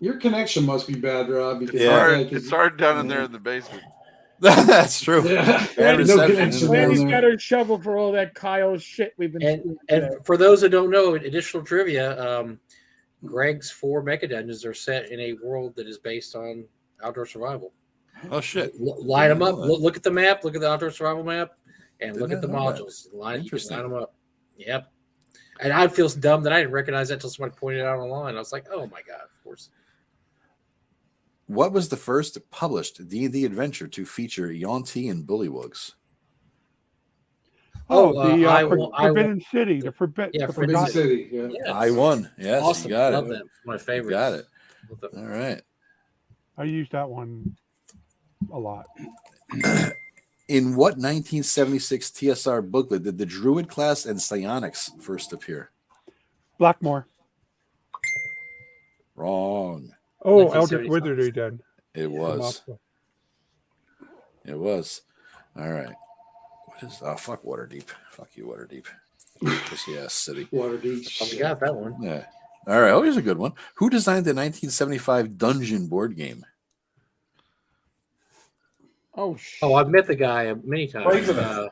Your connection must be bad, Rob. Because Yeah. It's hard down in there in the basement. That's true. Yeah. Bad No reception, connection isn't down it? Randy's there. got her shovel for all that Kyle shit we've been seeing today. And for those that don't know, additional trivia, Greg's 4 Mecha Dungeons are set in a world that is based on outdoor survival. Oh shit! Line them up. know that. Look at the map. Look at the outdoor survival map, and Did look at not the know that. modules. You can Interesting. line them up. Yep. And I feel dumb that I didn't recognize that until somebody pointed it out online. I was like, oh my god, of course. What was the first published D&D adventure to feature Yonti and Bullywugs? Forbidden City. The Yeah, the Forbidden forgotten. City. Yeah. Yes. I won. Yes, Awesome. you got Love it. that. My You favorite. got it. All right. I used that one a lot. In what 1976 TSR booklet did the Druid class and Psionics first appear? Blackmore. Wrong. Oh, 1976. Eldritch Wizardry then. It was. It was. All right. What is? Oh, fuck Waterdeep. Fuck you, Waterdeep. Pussy ass city. Waterdeep. Oh, we got that one. Yeah. All right. Oh, here's a good one. Who designed the 1975 Dungeon board game? Oh, shit. Oh, I've met the guy many times. Played with him.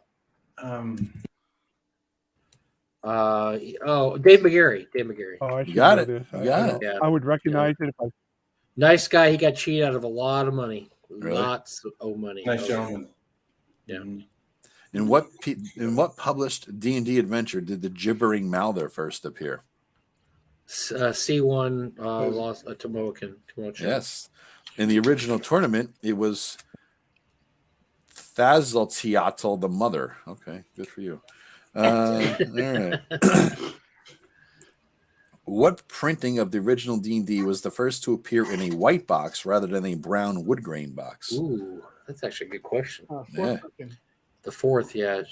Dave McGarry. Dave McGarry. Oh, I You should got know it. this. You got it. Yeah. I would recognize it if I. Nice guy. He got cheated out of a lot of money. Really? Lots of money. Nice gentleman. Yeah. In what published D&D adventure did the Gibbering Mouther first appear? C1 lost to Mohican. Yes. In the original tournament, it was Thazaltiatl the Mother. Okay, good for you. All right. What printing of the original D&D was the first to appear in a white box rather than a brown wood grain box? Ooh, that's actually a good question. Yeah. The fourth, yeah.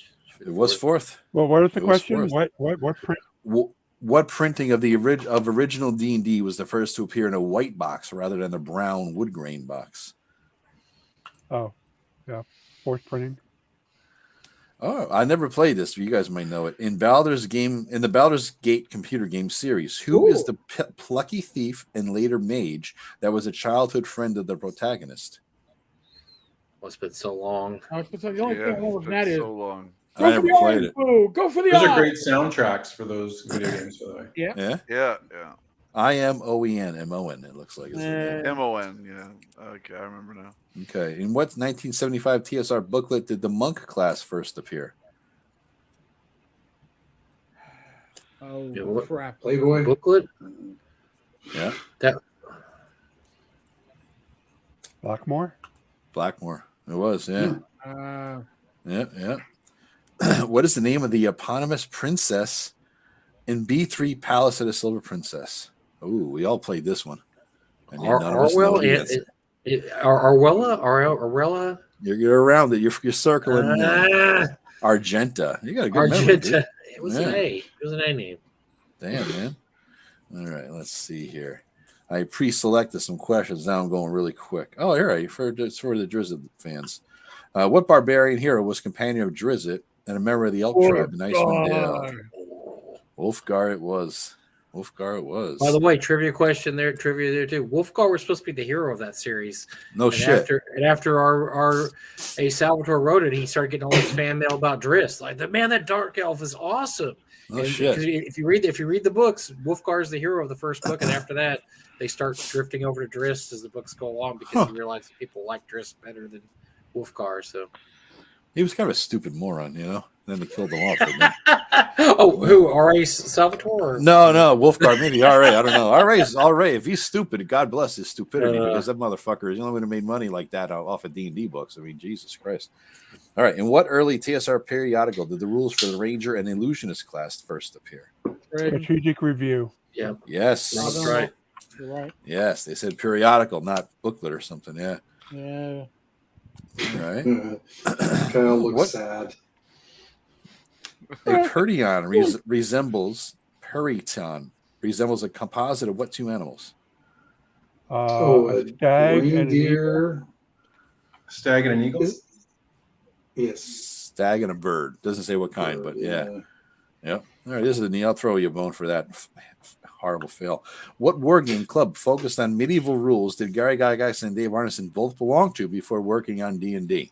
It was fourth. Well, what was the It was question? fourth. What print? What printing of the original D&D was the first to appear in a white box rather than a brown wood grain box? Oh, yeah, fourth printing. Oh, I never played this, but you guys might know it. In the Baldur's Gate computer game series, who is the plucky thief and later mage that was a childhood friend of the protagonist? Oh, it's been so long. The only thing I know it's of that is so long. go I for never the played orange it. blue. Go for the Those are orange. great soundtracks for those video games, by the way. Yeah. Yeah, Yeah. IMOEN, it looks like. Is the name. MON. Yeah. Okay, I remember now. Okay. In what 1975 TSR booklet did the monk class first appear? Oh, Yeah, what- crap. Playboy. Booklet? Yeah. Blackmore. Blackmore. It was, yeah. Yeah. What is the name of the eponymous princess in B3 Palace of the Silver Princess? Oh, we all played this one. And none of us know the answer. Arwella? You're around it. You're circling Argenta. You got a good memory, dude. Argenta. It was an Yeah. A. It was an A name. Damn, man. All right, let's see here. I pre-selected some questions. Now I'm going really quick. Oh, here I for the Drizzt fans. What barbarian hero was companion of Drizzt and a member of the Elk tribe in Icewind Dale? Wolfgar it was. Wolfgar it was. By the way, trivia there too. Wolfgar was supposed to be the hero of that series. No shit. After our Salvatore wrote it, he started getting all this fan mail about Drizzt. Like, that dark elf is awesome. No shit. If you read the books, Wolfgar is the hero of the first book, and after that, they start drifting over to Drizzt as the books go along because he realized that people like Drizzt better than Wolfgar. So He was kind of a stupid moron, you know. Then they killed him off. Didn't they? oh, who? R.A. Salvatore? No, Wolfgar, maybe R.A. I don't know. R.A. If he's stupid, God bless his stupidity, because that motherfucker is the only one who made money like that off of D&D books. I mean, Jesus Christ. All right. In what early TSR periodical did the rules for the Ranger and Illusionist class first appear? Strategic Review. Yeah. Yes. That's right. You're right. Yes. They said periodical, not booklet or something. Yeah. Yeah. All right. Kyle looks What? sad. A Periton resembles a composite of what two animals? A stag and an eagle. reindeer. Stag and an eagle. Yes. Stag and a bird. Doesn't say what kind, but yeah. Yep. All right, this is a knee. I'll throw you a bone for that horrible fail. What wargame club focused on medieval rules did Gary Gygax and Dave Arneson both belong to before working on D&D?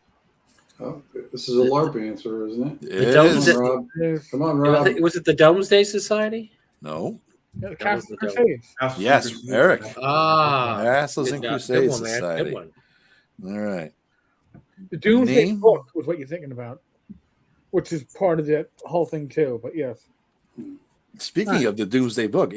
Oh, this is a LARP answer, isn't it? It Come is. on, Rob. Yes. Come on, Rob. Was it the Domesday Society? No. Yeah, the That was Catholic the devil. Crusades. Yes, Eric. Good Castles and job. Crusades Good one, man. Society. Good one. All right. The Doomsday Name? Book was what you're thinking about, which is part of the whole thing too. But yes, Speaking of the Doomsday Book,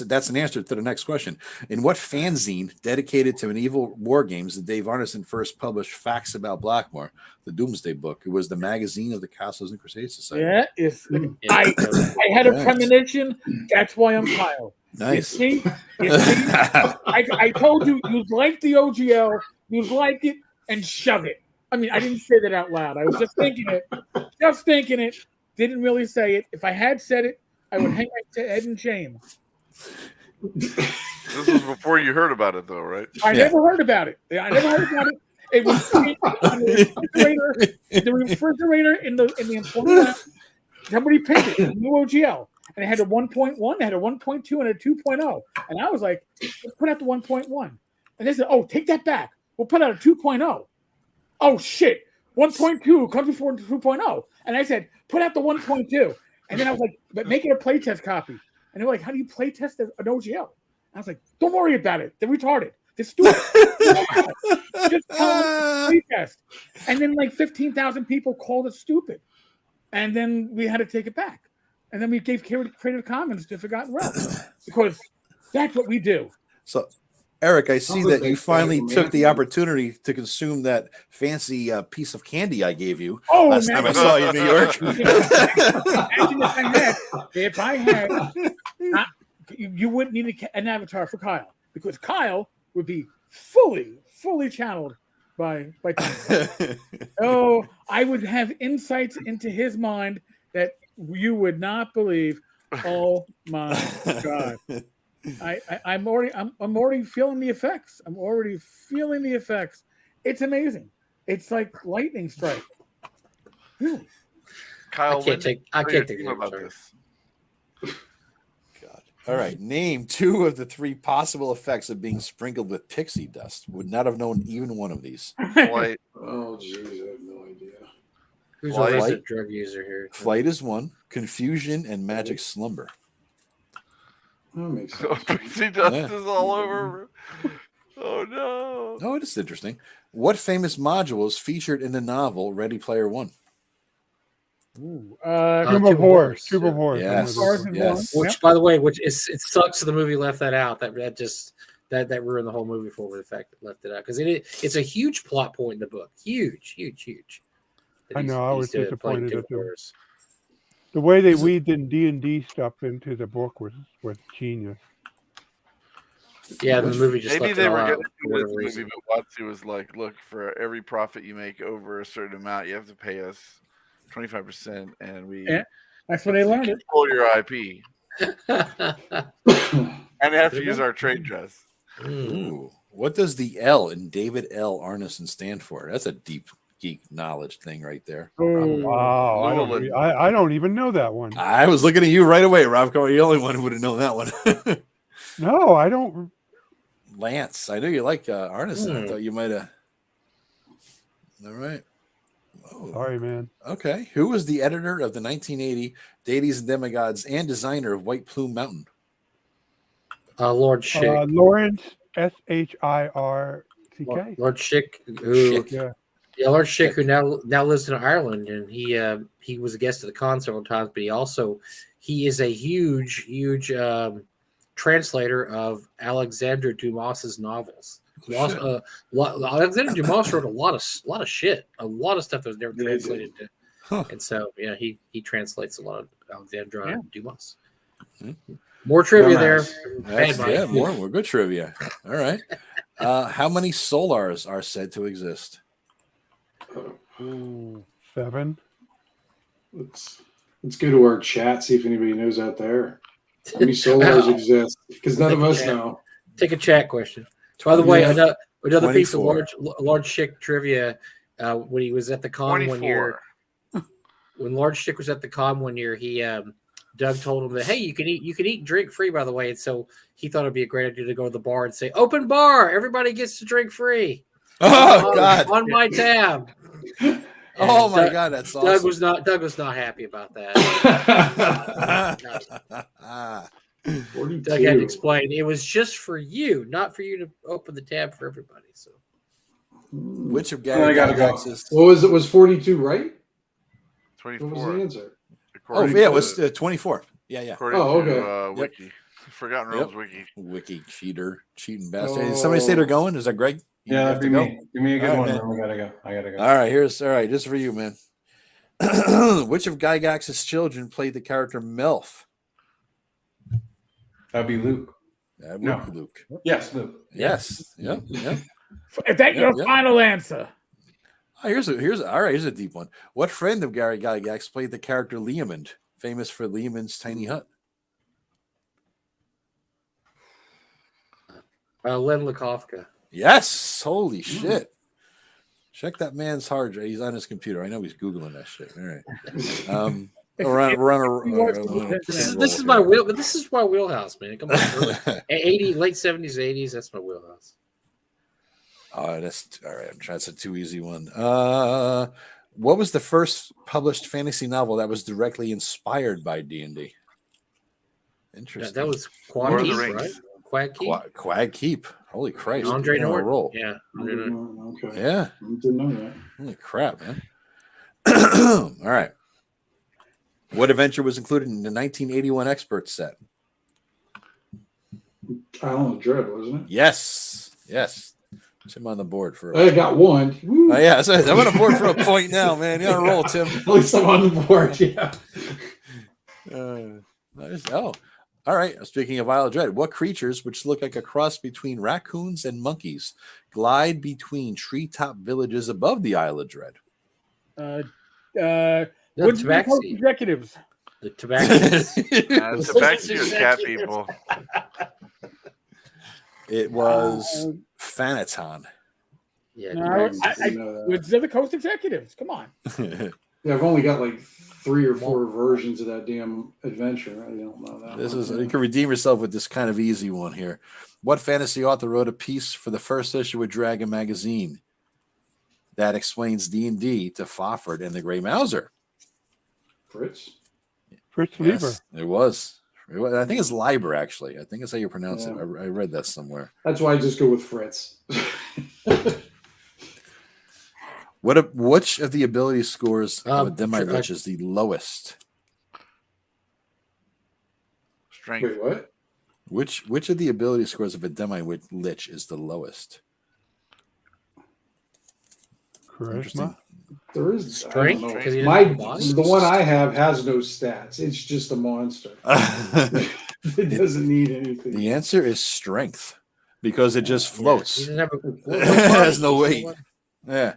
that's an answer to the next question. In what fanzine dedicated to medieval war games did Dave Arneson first publish Facts About Blackmore, the Doomsday Book? It was the magazine of the Castles and Crusades Society. yeah, it's. Yeah. I had a Nice. premonition. That's why I'm Kyle. Nice. You see? I told you you'd like the OGL, you'd like it, and shove it. I mean, I didn't say that out loud. I was just thinking it. Didn't really say it. If I had said it, I would hang my head in shame. This was before you heard about it, though, right? I never heard about it. It was on the refrigerator in the employee lounge. Somebody picked it, new OGL, and it had a 1.1, it had a 1.2, and a 2.0. And I was like, let's put out the 1.1. And they said, oh, take that back. We'll put out a 2.0. Oh shit, 1.2 comes before 2.0. And I said, put out the 1.2. And then I was like, but make it a playtest copy. And they're like, how do you playtest an OGL? I was like, don't worry about it. They're retarded. They're stupid. Just tell them playtest. And then like 15,000 people called it stupid. And then we had to take it back. And then we gave Creative Commons to Forgotten Realms because that's what we do. So, Eric, I see that you finally took the opportunity to consume that fancy piece of candy I gave you last time I saw you in New York. If I had, you wouldn't need an avatar for Kyle because Kyle would be fully channeled by Tenkar. Oh, I would have insights into his mind that you would not believe. Oh my God. I'm already feeling the effects. It's amazing. It's like lightning strike. Really. Kyle, I can't take about it. this. God. All right. Name two of the three possible effects of being sprinkled with pixie dust. Would not have known even one of these. Flight. Oh, jeez, I have no idea. Who's Flight. a resident drug user here? Flight is one. Confusion and magic slumber. That makes sense. Pixie dust is all over. Oh no. Oh, it is interesting. What famous module is featured in the novel Ready Player One? Ooh, Tube of Horse. Tube of Horse. Yes. Yes. Which, by the way, it sucks the movie left that out. That ruined the whole movie for the fact that left it out because it's a huge plot point in the book. Huge. I know. I was disappointed at the the way they weaved in D&D stuff into the book was genius. Yeah, the movie just maybe left they it all were out going to for do whatever this reason. movie, but WotC was like, look, for every profit you make over a certain amount, you have to pay us 25%, and we that's when they learned it. control your IP, and they have to use our trade dress. Ooh. What does the L in David L. Arneson stand for? That's a deep geek knowledge thing right there. Wow, I don't even know that one. I was looking at you right away, Rob. You're the only one who would have known that one. No, I don't. Lance, I know you like Arneson. I thought you might have. All right. Whoa. Sorry, man. Okay. Who was the editor of the 1980 Deities and Demigods and designer of White Plume Mountain? Lord Schick. Lawrence Shirck. Lord Schick, who Yeah. Lord Schick, who now lives in Ireland, and he was a guest at the con several times, but he is a huge translator of Alexandre Dumas's novels. Alexandre Dumas wrote a lot of shit, a lot of stuff that was never translated to, and so he translates a lot of Alexandre Dumas. More trivia there. More good trivia. All right. How many solars are said to exist? 7. Let's go to our chat, see if anybody knows out there. How many solars exist? Because none of us know. Take a chat question. By the way, another piece of 24. Lord Schick trivia. When he was at the con 24. one year, when Lord Schick was at the con one year, Doug told him that, hey, you can eat and drink free, by the way. And so he thought it'd be a great idea to go to the bar and say, open bar, everybody gets to drink free. Oh, God. On my tab. Oh my God, that's awesome. Doug was not happy about that. No. 42. Doug had to explain it was just for you, not for you to open the tab for everybody. So, Which of I Gary gotta go. Gygax's? What was it? Was 42 right? What was the 24. answer? Oh According yeah, it to- was 24. Yeah. According Oh, to okay. Wiki. Forgotten Realms Wiki. Wiki cheating bastard. Did somebody say they're going? Is that Greg? You Yeah, have that'd be to go? me. Give me a good All right, one. man. Then I gotta go. All right, this is for you, man. Which of Gygax's children played the character Melf? That'd be Luke. That would No. be Luke. Yes, Luke. Yes. Yep. Is that your Yep. final answer? Oh, here's a deep one. What friend of Gary Gygax played the character Leomund, famous for Leomund's tiny hut? Len Lakofka. Yes. Holy shit. Check that man's hard drive. He's on his computer. I know he's Googling that shit. All right. We're on a This is my wheel, but this is my wheelhouse, man. Come on, late 70s, 80s. That's my wheelhouse. Oh, that's all right. I'm trying. That's a too easy one. What was the first published fantasy novel that was directly inspired by D&D? Interesting. That was Lord of the Quag Keep, Rings. right? Quag Keep. Quag Keep. Holy Christ! Andre you're on a Norton. roll. Yeah. Andre Norton. Okay. Yeah. I didn't know that. Holy crap, man! All right. What adventure was included in the 1981 expert set? Island of Dread, wasn't it? Yes. Tim on the board for. I got one. Woo. Oh yeah, so I'm on the board for a point now, man. You're on a roll, Tim. At least I'm on the board. Yeah. Nice. Oh, all right. Speaking of Isle of Dread, what creatures, which look like a cross between raccoons and monkeys, glide between treetop villages above the Isle of Dread? The What's the Tabaxi. executives? The Tabaxi. It's back to your cat people. It was Thanaton. Yeah. No, Tabaxi. I know that. It's the Coast Executives. Come on. Yeah, I've only got like 3 or 4 versions of that damn adventure. I don't know that. This one. is you can redeem yourself with this kind of easy one here. What fantasy author wrote a piece for the first issue of Dragon magazine that explains D&D to Fafhrd and the Grey Mouser? Fritz. Fritz Lieber. Yes, it was. I think it's Liber, actually. I think it's how you pronounce it. Yeah. I read that somewhere. That's why I just go with Fritz. Which of the ability scores of a demi-lich sure. is the lowest? Strength. Wait, what? Which of the ability scores of a demi-lich is the lowest? Charisma. There is Strength? I don't know. 'Cause he doesn't My have bodies? the one I have has no stats. It's just a monster. It doesn't need anything. The answer is strength because it just He floats. doesn't have It has no weight. Yeah.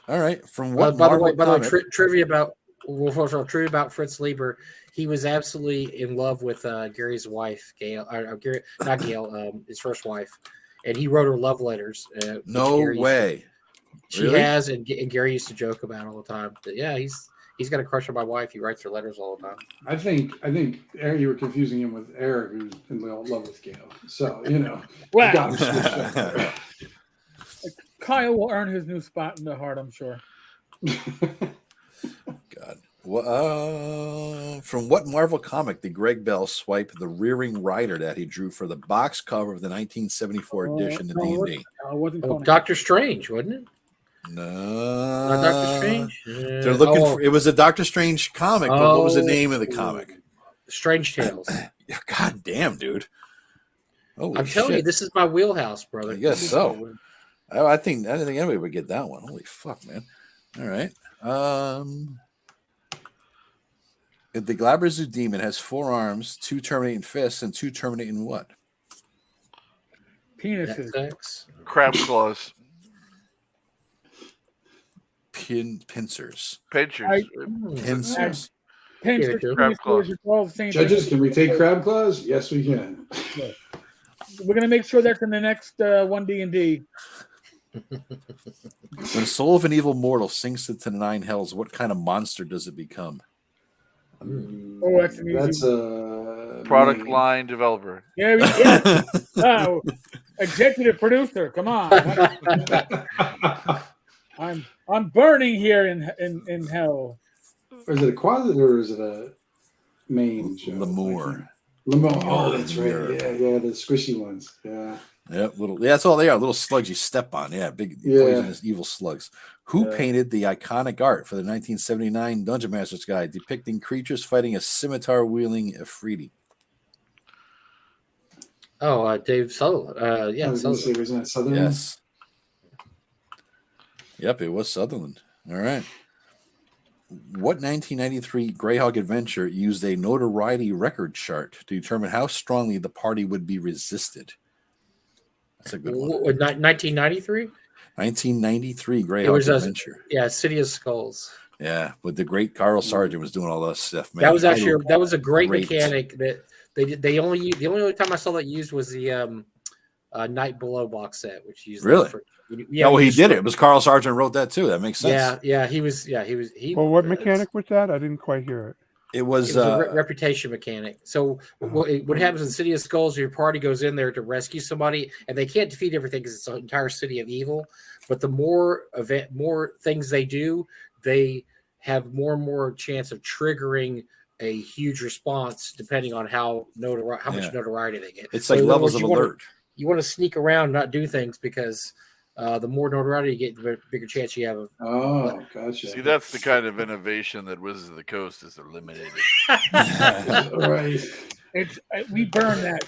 All right. From what by the Marvel way, comic? trivia about Fritz Lieber. He was absolutely in love with Gary's wife, Gail. Gary, not Gail, his first wife, and he wrote her love letters. Which No Gary way. She Really? has, and Gary used to joke about it all the time. But yeah, he's got a crush on my wife. He writes her letters all the time. I think Eric, you were confusing him with Eric, who's in love with Gail. So Well, got him switched up. Kyle will earn his new spot in the heart, I'm sure. God. From what Marvel comic did Greg Bell swipe the rearing rider that he drew for the box cover of the 1974 edition of D&D? Wasn't Conan. Doctor Strange, wasn't it? No. Not Doctor Strange. They're looking for. It was a Doctor Strange comic, but what was the name of the comic? Strange Tales. God damn, dude. Holy I'm telling you, this is my wheelhouse, brother. I guess so. I didn't think anybody would get that one. Holy fuck, man. All right. The Glabrezu demon has 4 arms, 2 terminating fists, and 2 terminating what? Penises. Crab claws. Pincers. Pinchers. Pincers. Crab claws. Judges, can we take crab claws? Yes, we can. We're gonna make sure that's in the next 1D&D. When the soul of an evil mortal sinks into the 9 hells, what kind of monster does it become? Oh, that's an easy That's one. a Product line developer. Yeah. Oh, executive producer. Come on. I'm burning here in hell. Or is it a quad or is it a main show? Lemoore. Lemoore. Oh, Oh, that's right. Lemoore. Yeah, the squishy ones. Yeah. Yep, that's all they are. Little slugs you step on. Yeah, big poisonous evil slugs. Who painted the iconic art for the 1979 Dungeon Master's Guide depicting creatures fighting a scimitar-wielding Ifriti? Oh, Dave Sutherland. Yeah, I was going to say, wasn't that Sutherland? Yes. Yep, it was Sutherland. All right. What 1993 Greyhawk adventure used a notoriety record chart to determine how strongly the party would be resisted? That's a good one. 1993? 1993 Greyhawk adventure. City of Skulls. Yeah, but the great Carl Sargent was doing all that stuff, man. That was a great mechanic that the only time I saw that used was the Night Below box set, which used really. He did it. It was Carl Sargent wrote that too. That makes sense. He was. Well, what mechanic was that? I didn't quite hear it. It was a reputation mechanic. So what happens in City of Skulls? Your party goes in there to rescue somebody, and they can't defeat everything because it's an entire city of evil. But the more things they do, they have more and more chance of triggering a huge response, depending on how much notoriety they get. It's like levels of alert. You want to sneak around, not do things, because the more notoriety you get, the bigger chance you have of. Oh, gotcha. See, that's the kind of innovation that Wizards of the Coast is eliminated. Right. We burn that.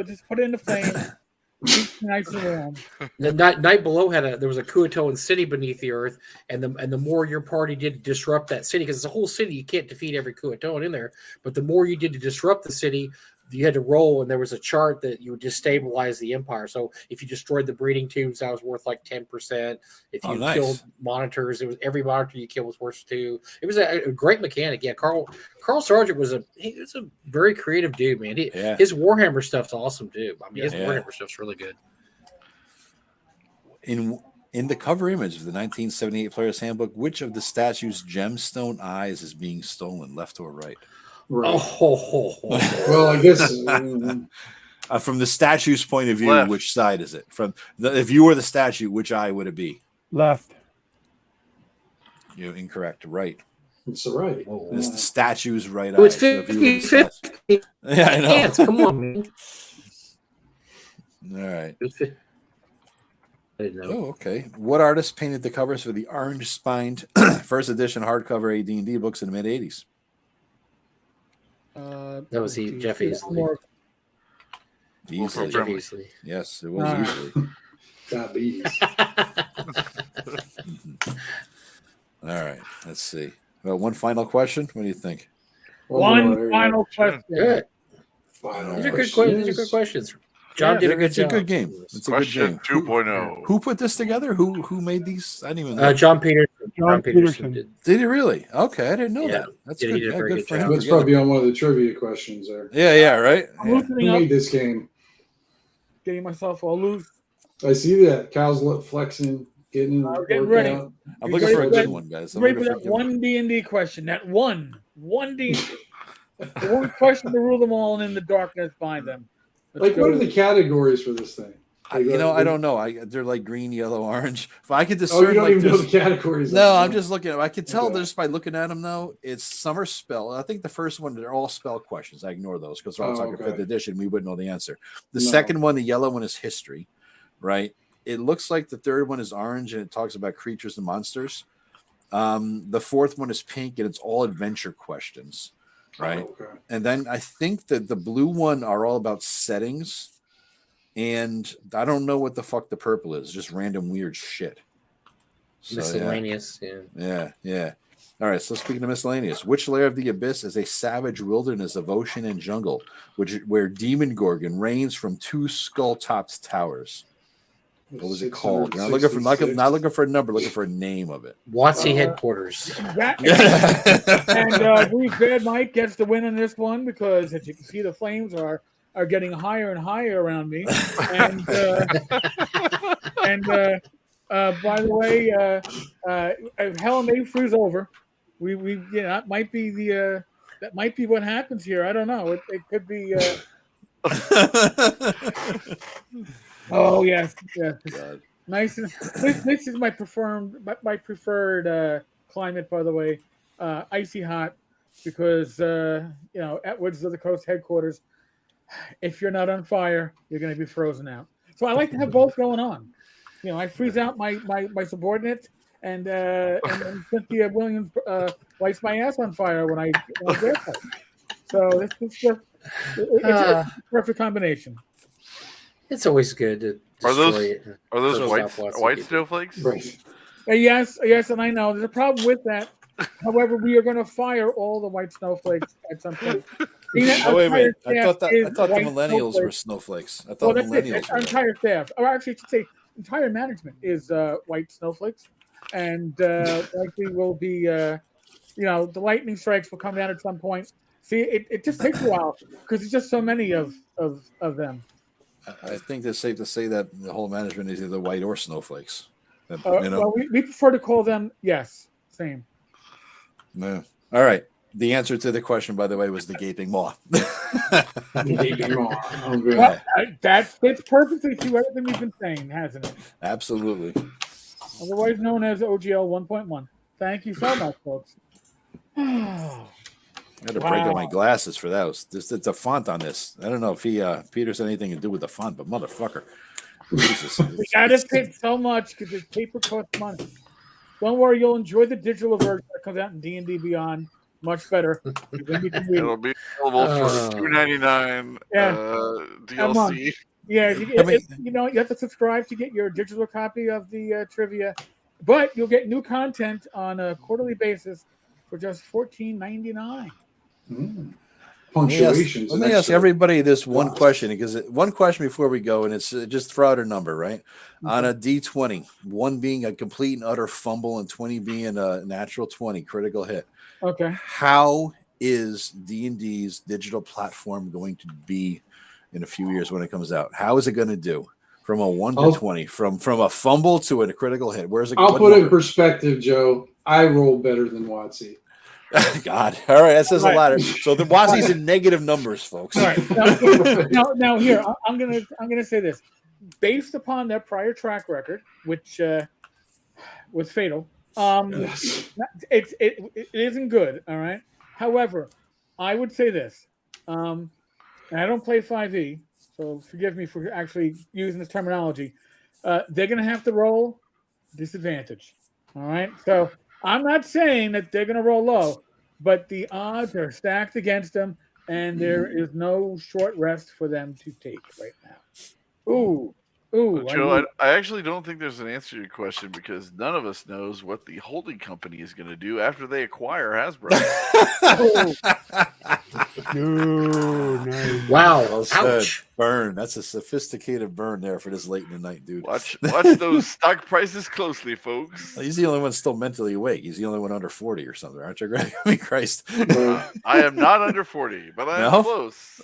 Just put it in the flame. Keep nice and warm. The Night Below there was a Kuatoan city beneath the earth, and the more your party did to disrupt that city, because it's a whole city, you can't defeat every Kuatoan in there. But the more you did to disrupt the city, you had to roll, and there was a chart that you would destabilize the empire. So if you destroyed the breeding tubes, that was worth like 10%. If you killed monitors, it was every monitor you killed was worth 2. It was a great mechanic. Yeah, Carl Sargent was a very creative dude, man. His Warhammer stuff's awesome too. I mean, his Warhammer stuff's really good. In the cover image of the 1978 Player's Handbook, which of the statue's gemstone eyes is being stolen, left or right? Right. Well, I guess from the statue's point of view, left. Which side is it? If you were the statue, which eye would it be? Left. You're incorrect. Right. It's right. It's the statue's right eye. It's 50-50. Yeah, I know. Yes, come on, man. All right. Oh, okay. What artist painted the covers for the orange-spined first edition hardcover AD&D books in the mid-'80s? That was Jeff Easley. Jeff Easley. Yes, it was Easley. Diabetes. All right, let's see. Well, one final question. What do you think? One final question. Good. These are good questions. John did a good job. It's a good game. It's Question a good game. 2.0. Who put this together? Who made these? I didn't even know. John Peterson. John Peterson did. Did he really? Okay, I didn't know that. That's good. Yeah, good for him. That's probably on one of the trivia questions there. Yeah, right. Who made this game? Getting myself all loose. I see that. Cal's flexing, getting ready. Out. I'm looking for a good one, guys. Ready for that one D&D question. That one D&D. The one question to rule them all, and in the darkness find them. What are the categories for this thing? I don't know. They're like green, yellow, orange. If I could discern, you don't even know the categories. No, I'm just looking. I could tell just by looking at them. Though it's some are spell. I think the first one they're all spell questions. I ignore those because we're all talking 5th edition. We wouldn't know the answer. The second one, the yellow one, is history, right? It looks like the third one is orange and it talks about creatures and monsters. The fourth one is pink and it's all adventure questions. Right. And then I think that the blue one are all about settings. And I don't know what the fuck the purple is. Just random weird shit. So, miscellaneous. Yeah. All right. So speaking of miscellaneous, which layer of the abyss is a savage wilderness of ocean and jungle, where Demon Gorgon reigns from 2 skull-topped towers? What was it called? Not looking for a number, looking for a name of it. WotC headquarters. And Bruce Bad Mike gets the win on this one because, as you can see, the flames are getting higher and higher around me. And by the way, Hell may freeze over. That might be that might be what happens here. I don't know. It could be. Oh yes. God. Nice. This is my preferred climate, by the way. Icy hot, because at Woods of the Coast headquarters, if you're not on fire, you're going to be frozen out. So I like to have both going on. I freeze out my subordinates, and Cynthia Williams lights my ass on fire when I get there. So it's just it's a perfect combination. It's always good to Are destroy those white people. snowflakes? Right. Yes, and I know there's a problem with that. However, we are going to fire all the white snowflakes at some point. Oh, wait a minute. I thought the white millennials were snowflakes. I thought millennials Our were. entire staff, or actually, I should say, entire management is white snowflakes, and likely will be, the lightning strikes will come down at some point. See, it just takes a while because there's just so many of them. I think it's safe to say that the whole management is either white or snowflakes. Well, we prefer to call them, same. No. All right. The answer to the question, by the way, was the gaping maw. Gaping maw. Oh, good. Well, that fits perfectly to everything we've been saying, hasn't it? Absolutely. Otherwise known as OGL 1.1. Thank you so much, folks. I had to break out my glasses for that. It's a font on this. I don't know if Peter's anything to do with the font, but motherfucker. Jesus. We gotta fit so much because the paper costs money. Don't worry, you'll enjoy the digital version that comes out in D&D Beyond much better. It'll be available for $2.99 DLC. Yeah, you have to subscribe to get your digital copy of the trivia, but you'll get new content on a quarterly basis for just $14.99. Punctuations. Let me ask everybody this one question, because one question before we go, and it's just throw out a number, right? Mm-hmm. On a D20, 1 being a complete and utter fumble and 20 being a natural 20 critical hit. Okay. How is D&D's digital platform going to be in a few years when it comes out? How is it going to do from a 1 to 20, from a fumble to a critical hit? Where's it? I'll put it in perspective, Joe. I roll better than WotC. God. All right. That says a lot. So the WotC's in negative numbers, folks. All right. Now here, I'm gonna say this. Based upon their prior track record, which was fatal, it isn't good. All right. However, I would say this, and I don't play 5e, so forgive me for actually using this terminology. They're gonna have to roll disadvantage. All right. So I'm not saying that they're going to roll low, but the odds are stacked against them, and there is no short rest for them to take right now. Ooh. Joe, I actually don't think there's an answer to your question, because none of us knows what the holding company is going to do after they acquire Hasbro. Nice. Wow. Well said. Burn. That's a sophisticated burn there for this late in the night, dude. Watch those stock prices closely, folks. He's the only one still mentally awake. He's the only one under 40 or something, aren't you, Greg? I mean, Christ. I am not under 40, but I am close.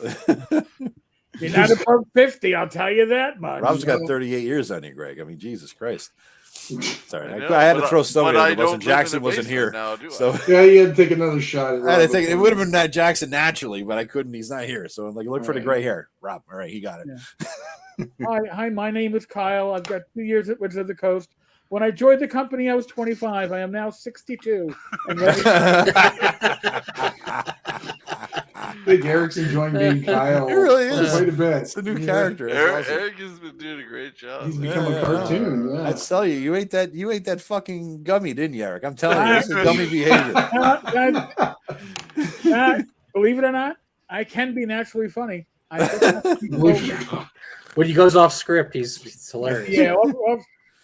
You're not above 50, I'll tell you that much. Rob's got 38 years on you, Greg. I mean, Jesus Christ. Sorry, I had to throw somebody under the bus, and Jackson wasn't here. Now, so yeah, you had to take another shot at I had to take it. It would have been that Jackson naturally, but I couldn't. He's not here. So I'm like, look for the gray hair. Rob, all right, he got it. Yeah. Hi, my name is Kyle. I've got 2 years at Woods of the Coast. When I joined the company, I was 25. I am now 62. I think Eric's enjoying being Kyle. It really is. Quite a bit. It's a new character. Eric has been doing a great job. He's become a cartoon. Yeah. I tell you, you ate that fucking gummy, didn't you, Eric? I'm telling you, this is gummy behavior. Believe it or not, I can be naturally funny. When he goes off script, he's hilarious. Yeah,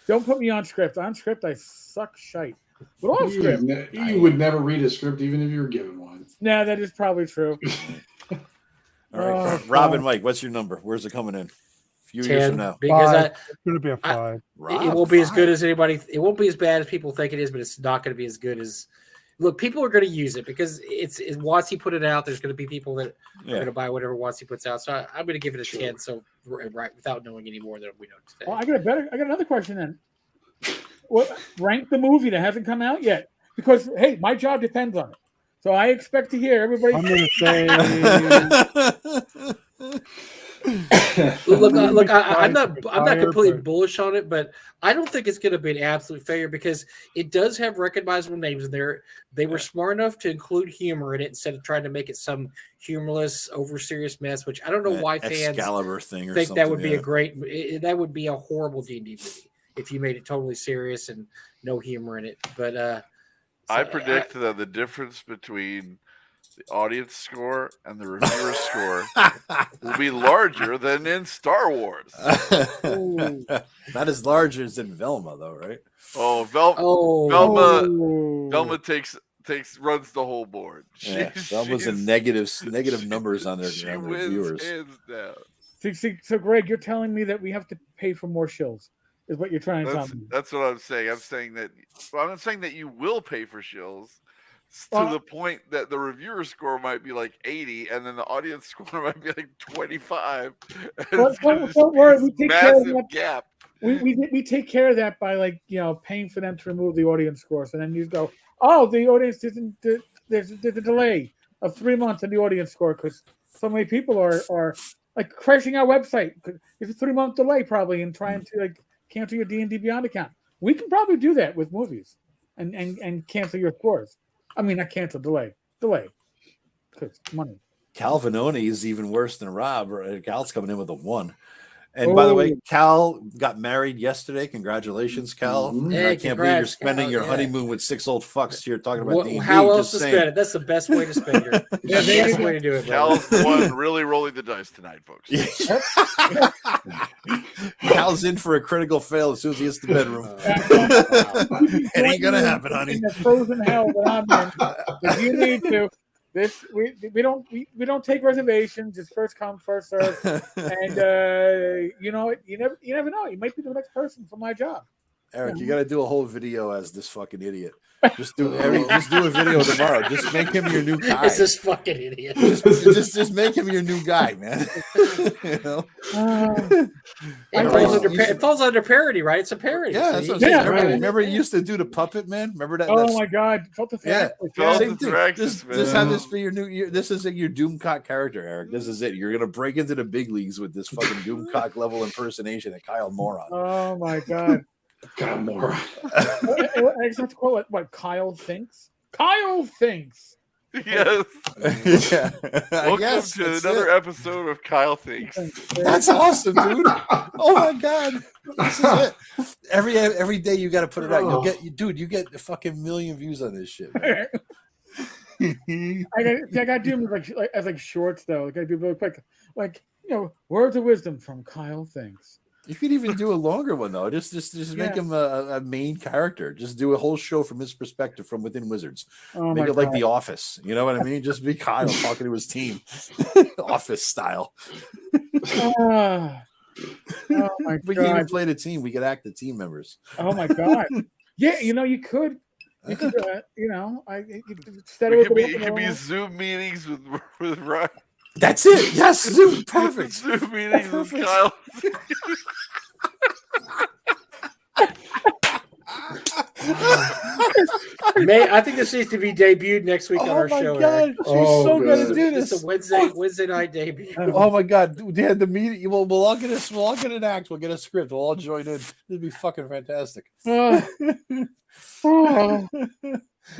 don't put me on script. On script, I suck shite. But off script, you would never read a script even if you were given one. No, that is probably true. All right, Rob and Mike, what's your number? Where's it coming in? A few 10, years from now. Because it's going to be a 5. It won't be as good as anybody. It won't be as bad as people think it is, but it's not going to be as good as. Look, people are going to use it because it's WotC put it out. There's going to be people that are going to buy whatever WotC puts out. So I'm going to give it a 10. So right, without knowing any more than we know today. Well, I got another question then. Rank the movie that hasn't come out yet, because hey, my job depends on it. So I expect to hear everybody. I'm going to say Look, I'm not completely but- bullish on it, but I don't think it's going to be an absolute failure because it does have recognizable names in there. They were smart enough to include humor in it instead of trying to make it some humorless, over serious mess. Which I don't know why fans Excalibur thing or think something. that would be a great. That would be a horrible D&D movie if you made it totally serious and no humor in it. But I predict that the difference between the audience score and the reviewer score will be larger than in Star Wars. Not as large as in Velma, though, right? Oh, Velma runs the whole board. Velma's in negative numbers on their She on their wins viewers. hands down. So, Greg, you're telling me that we have to pay for more shills, is what you're trying to tell me. That's what I'm saying. I'm saying that you will pay for shills to the point that the reviewer score might be like 80, and then the audience score might be like 25. Don't worry, we take care of that. Gap. We take care of that by paying for them to remove the audience score. So then you go, oh, the audience didn't. There's a delay of 3 months in the audience score because so many people are like crashing our website. There's a 3-month delay probably in trying to cancel your D&D Beyond account. We can probably do that with movies and cancel your scores. I mean, not cancel, delay, because money. Cal Vanoni is even worse than Rob. Cal's coming in with a 1. And by the way, Cal got married yesterday. Congratulations, Cal. Hey, I can't believe you're spending your honeymoon with 6 old fucks here talking about D&D. How else to spend it? That's the best way to spend it. That's the best way to do it. Cal's the one really rolling the dice tonight, folks. Cal's in for a critical fail as soon as he hits the bedroom. It ain't gonna happen, honey. In the frozen hell that I'm in, if you need to. We don't take reservations. It's first come, first serve, and you never know. You might be the next person for my job. Eric, you got to do a whole video as this fucking idiot. Just do a video tomorrow. Just make him your new guy. It's this fucking idiot. Just make him your new guy, man. It falls under parody, right? It's a parody. Yeah, that's what I'm saying. Remember you used to do the puppet man? Remember that? Oh my God, same thing. Just have this be your new. This is your Doomcock character, Eric. This is it. You're gonna break into the big leagues with this fucking Doomcock level impersonation of Kyle Moron. Oh my God. Kyle Moore. I just have to call it what Kyle thinks. Kyle thinks. Yes. Yeah. Welcome to another episode of Kyle Thinks. That's awesome, dude. Oh my God. This is it. Every day you got to put it out. You get a fucking million views on this shit. I got to do them as shorts though. I got to do really quick, words of wisdom from Kyle Thinks. You could even do a longer one though. Just make him a main character. Just do a whole show from his perspective from within Wizards. Make it like The Office. You know what I mean? Just be Kyle talking to his team, Office style. Oh my We can even play the team. We could act the team members. Oh my God! Yeah, you could. You could, it could be Zoom meetings with Ryan. That's it. Yes, Zoom. Perfect. Zoom meetings with Kyle. I think this needs to be debuted next week on our show. God. She's so going to do this. It's a Wednesday night debut. Oh my God! Yeah, the meeting. We'll all get an act. We'll get a script. We'll all join in. It'd be fucking fantastic. We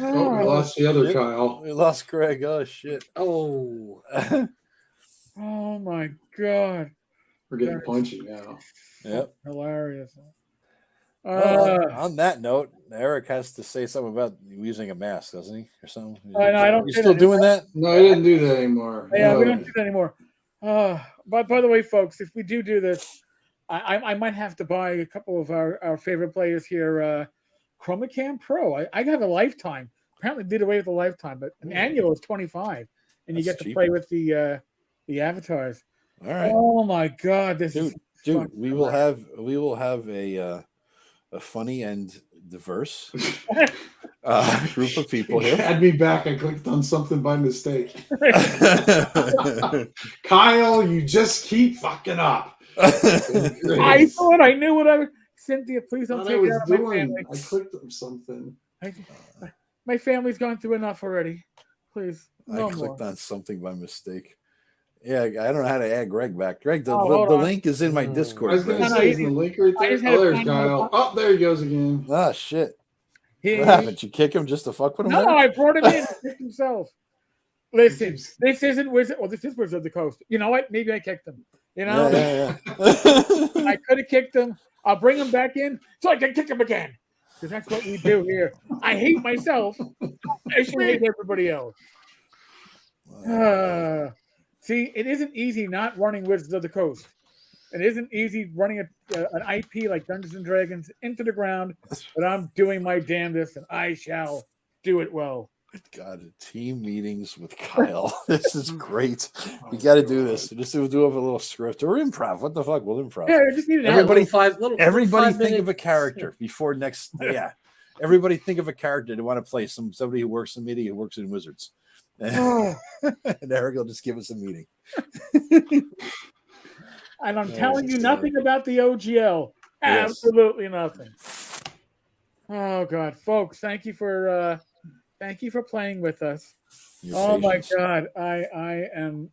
lost the other Kyle. We lost Craig. Oh shit. Oh. Oh my God. We're getting punchy now. Yep. Hilarious. On that note, Eric has to say something about using a mask, doesn't he? Or something? I don't. You still doing that? No, I didn't do that anymore. Yeah, no. we don't do that anymore. But by the way, folks, if we do this, I might have to buy a couple of our favorite players here. Chromacam Pro. I have a lifetime. Apparently, did away with the lifetime, but an annual is $25, and you get to play with the avatars. All right. Oh my God, dude! We will have a funny and diverse group of people here. Add me back. I clicked on something by mistake. Kyle, you just keep fucking up. I thought I knew what I was. Cynthia, please don't take it out of my family. I clicked on something. My family's gone through enough already. Please, no I clicked more. on something by mistake. Yeah, I don't know how to add Greg back. Greg, the hold on. link is in my Discord. I was going to Greg. say, is the link right I there? just had Oh, there's to find Kyle. Oh, there he goes again. Ah, shit. He, What happened? You kick him just to fuck with him? no, there? I brought him in. He kicked himself. Listen, keeps- this isn't Wizard. Well, this is Wizard of the Coast. You know what? Maybe I kicked him. You know, Yeah. I could have kicked him. I'll bring him back in so I can kick him again. Because that's what we do here. I hate myself. I should hate everybody else. See, it isn't easy not running Wizards of the Coast. It isn't easy running an IP like Dungeons and Dragons into the ground, but I'm doing my damnedest, and I shall do it well. God, team meetings with Kyle. This is great. We got to do this. Just do a little script or improv. What the fuck? We'll improv. Yeah, I just need an Everybody- Everybody think of a character before next. Yeah, everybody think of a character they want to play. Somebody who works in media, who works in Wizards. Oh. And Eric will just give us a meeting. And I'm telling you nothing about the OGL. Yes. Absolutely nothing. Oh God, folks, thank you for playing with us. Your Oh my patience. God, I am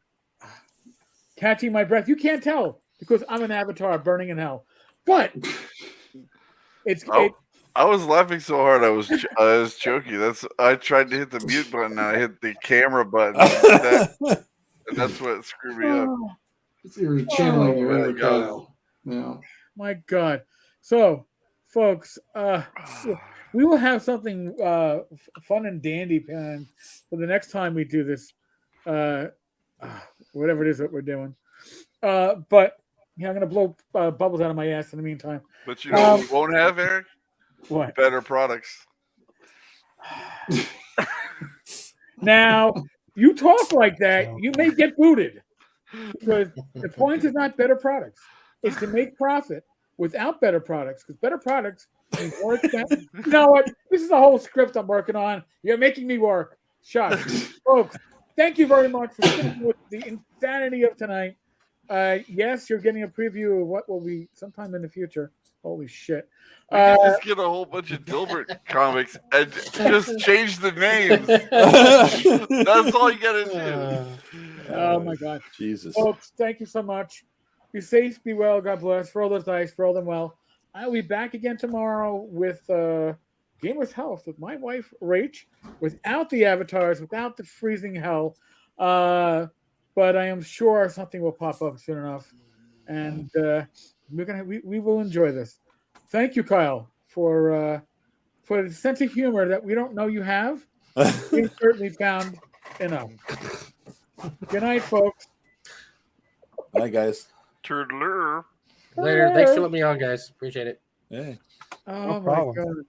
catching my breath. You can't tell because I'm an avatar burning in hell. But it's I was laughing so hard I was choking. I tried to hit the mute button and I hit the camera button. And that's what screwed me up. You're channeling your my inner God. Kyle. Yeah. my God. So, folks, we will have something fun and dandy planned for the next time we do this, whatever it is that we're doing. But yeah, I'm gonna blow bubbles out of my ass in the meantime. But you know what we won't have, Eric? What? Better products. Now, you talk like that, you may get booted. Because the point is not better products. It's to make profit without better products. Because better products mean more expensive. You know what? This is a whole script I'm working on. You're making me work. Shut. Folks, thank you very much for sticking with the insanity of tonight. Yes, you're getting a preview of what will be sometime in the future. Holy shit. We can just get a whole bunch of Dilbert comics and just change the names. That's all you gotta do. Oh my God. Jesus. Folks, thank you so much. Be safe, be well, God bless. Roll those dice, roll them well. I'll be back again tomorrow with Gamer's Health with my wife, Rach, without the avatars, without the freezing hell. But I am sure something will pop up soon enough. And we will enjoy this. Thank you, Kyle, for the sense of humor that we don't know you have. We certainly found enough. Good night, folks. Bye, guys. Toodaloo. Later. Thanks for letting me on, guys. Appreciate it. Hey. Oh No my problem. God.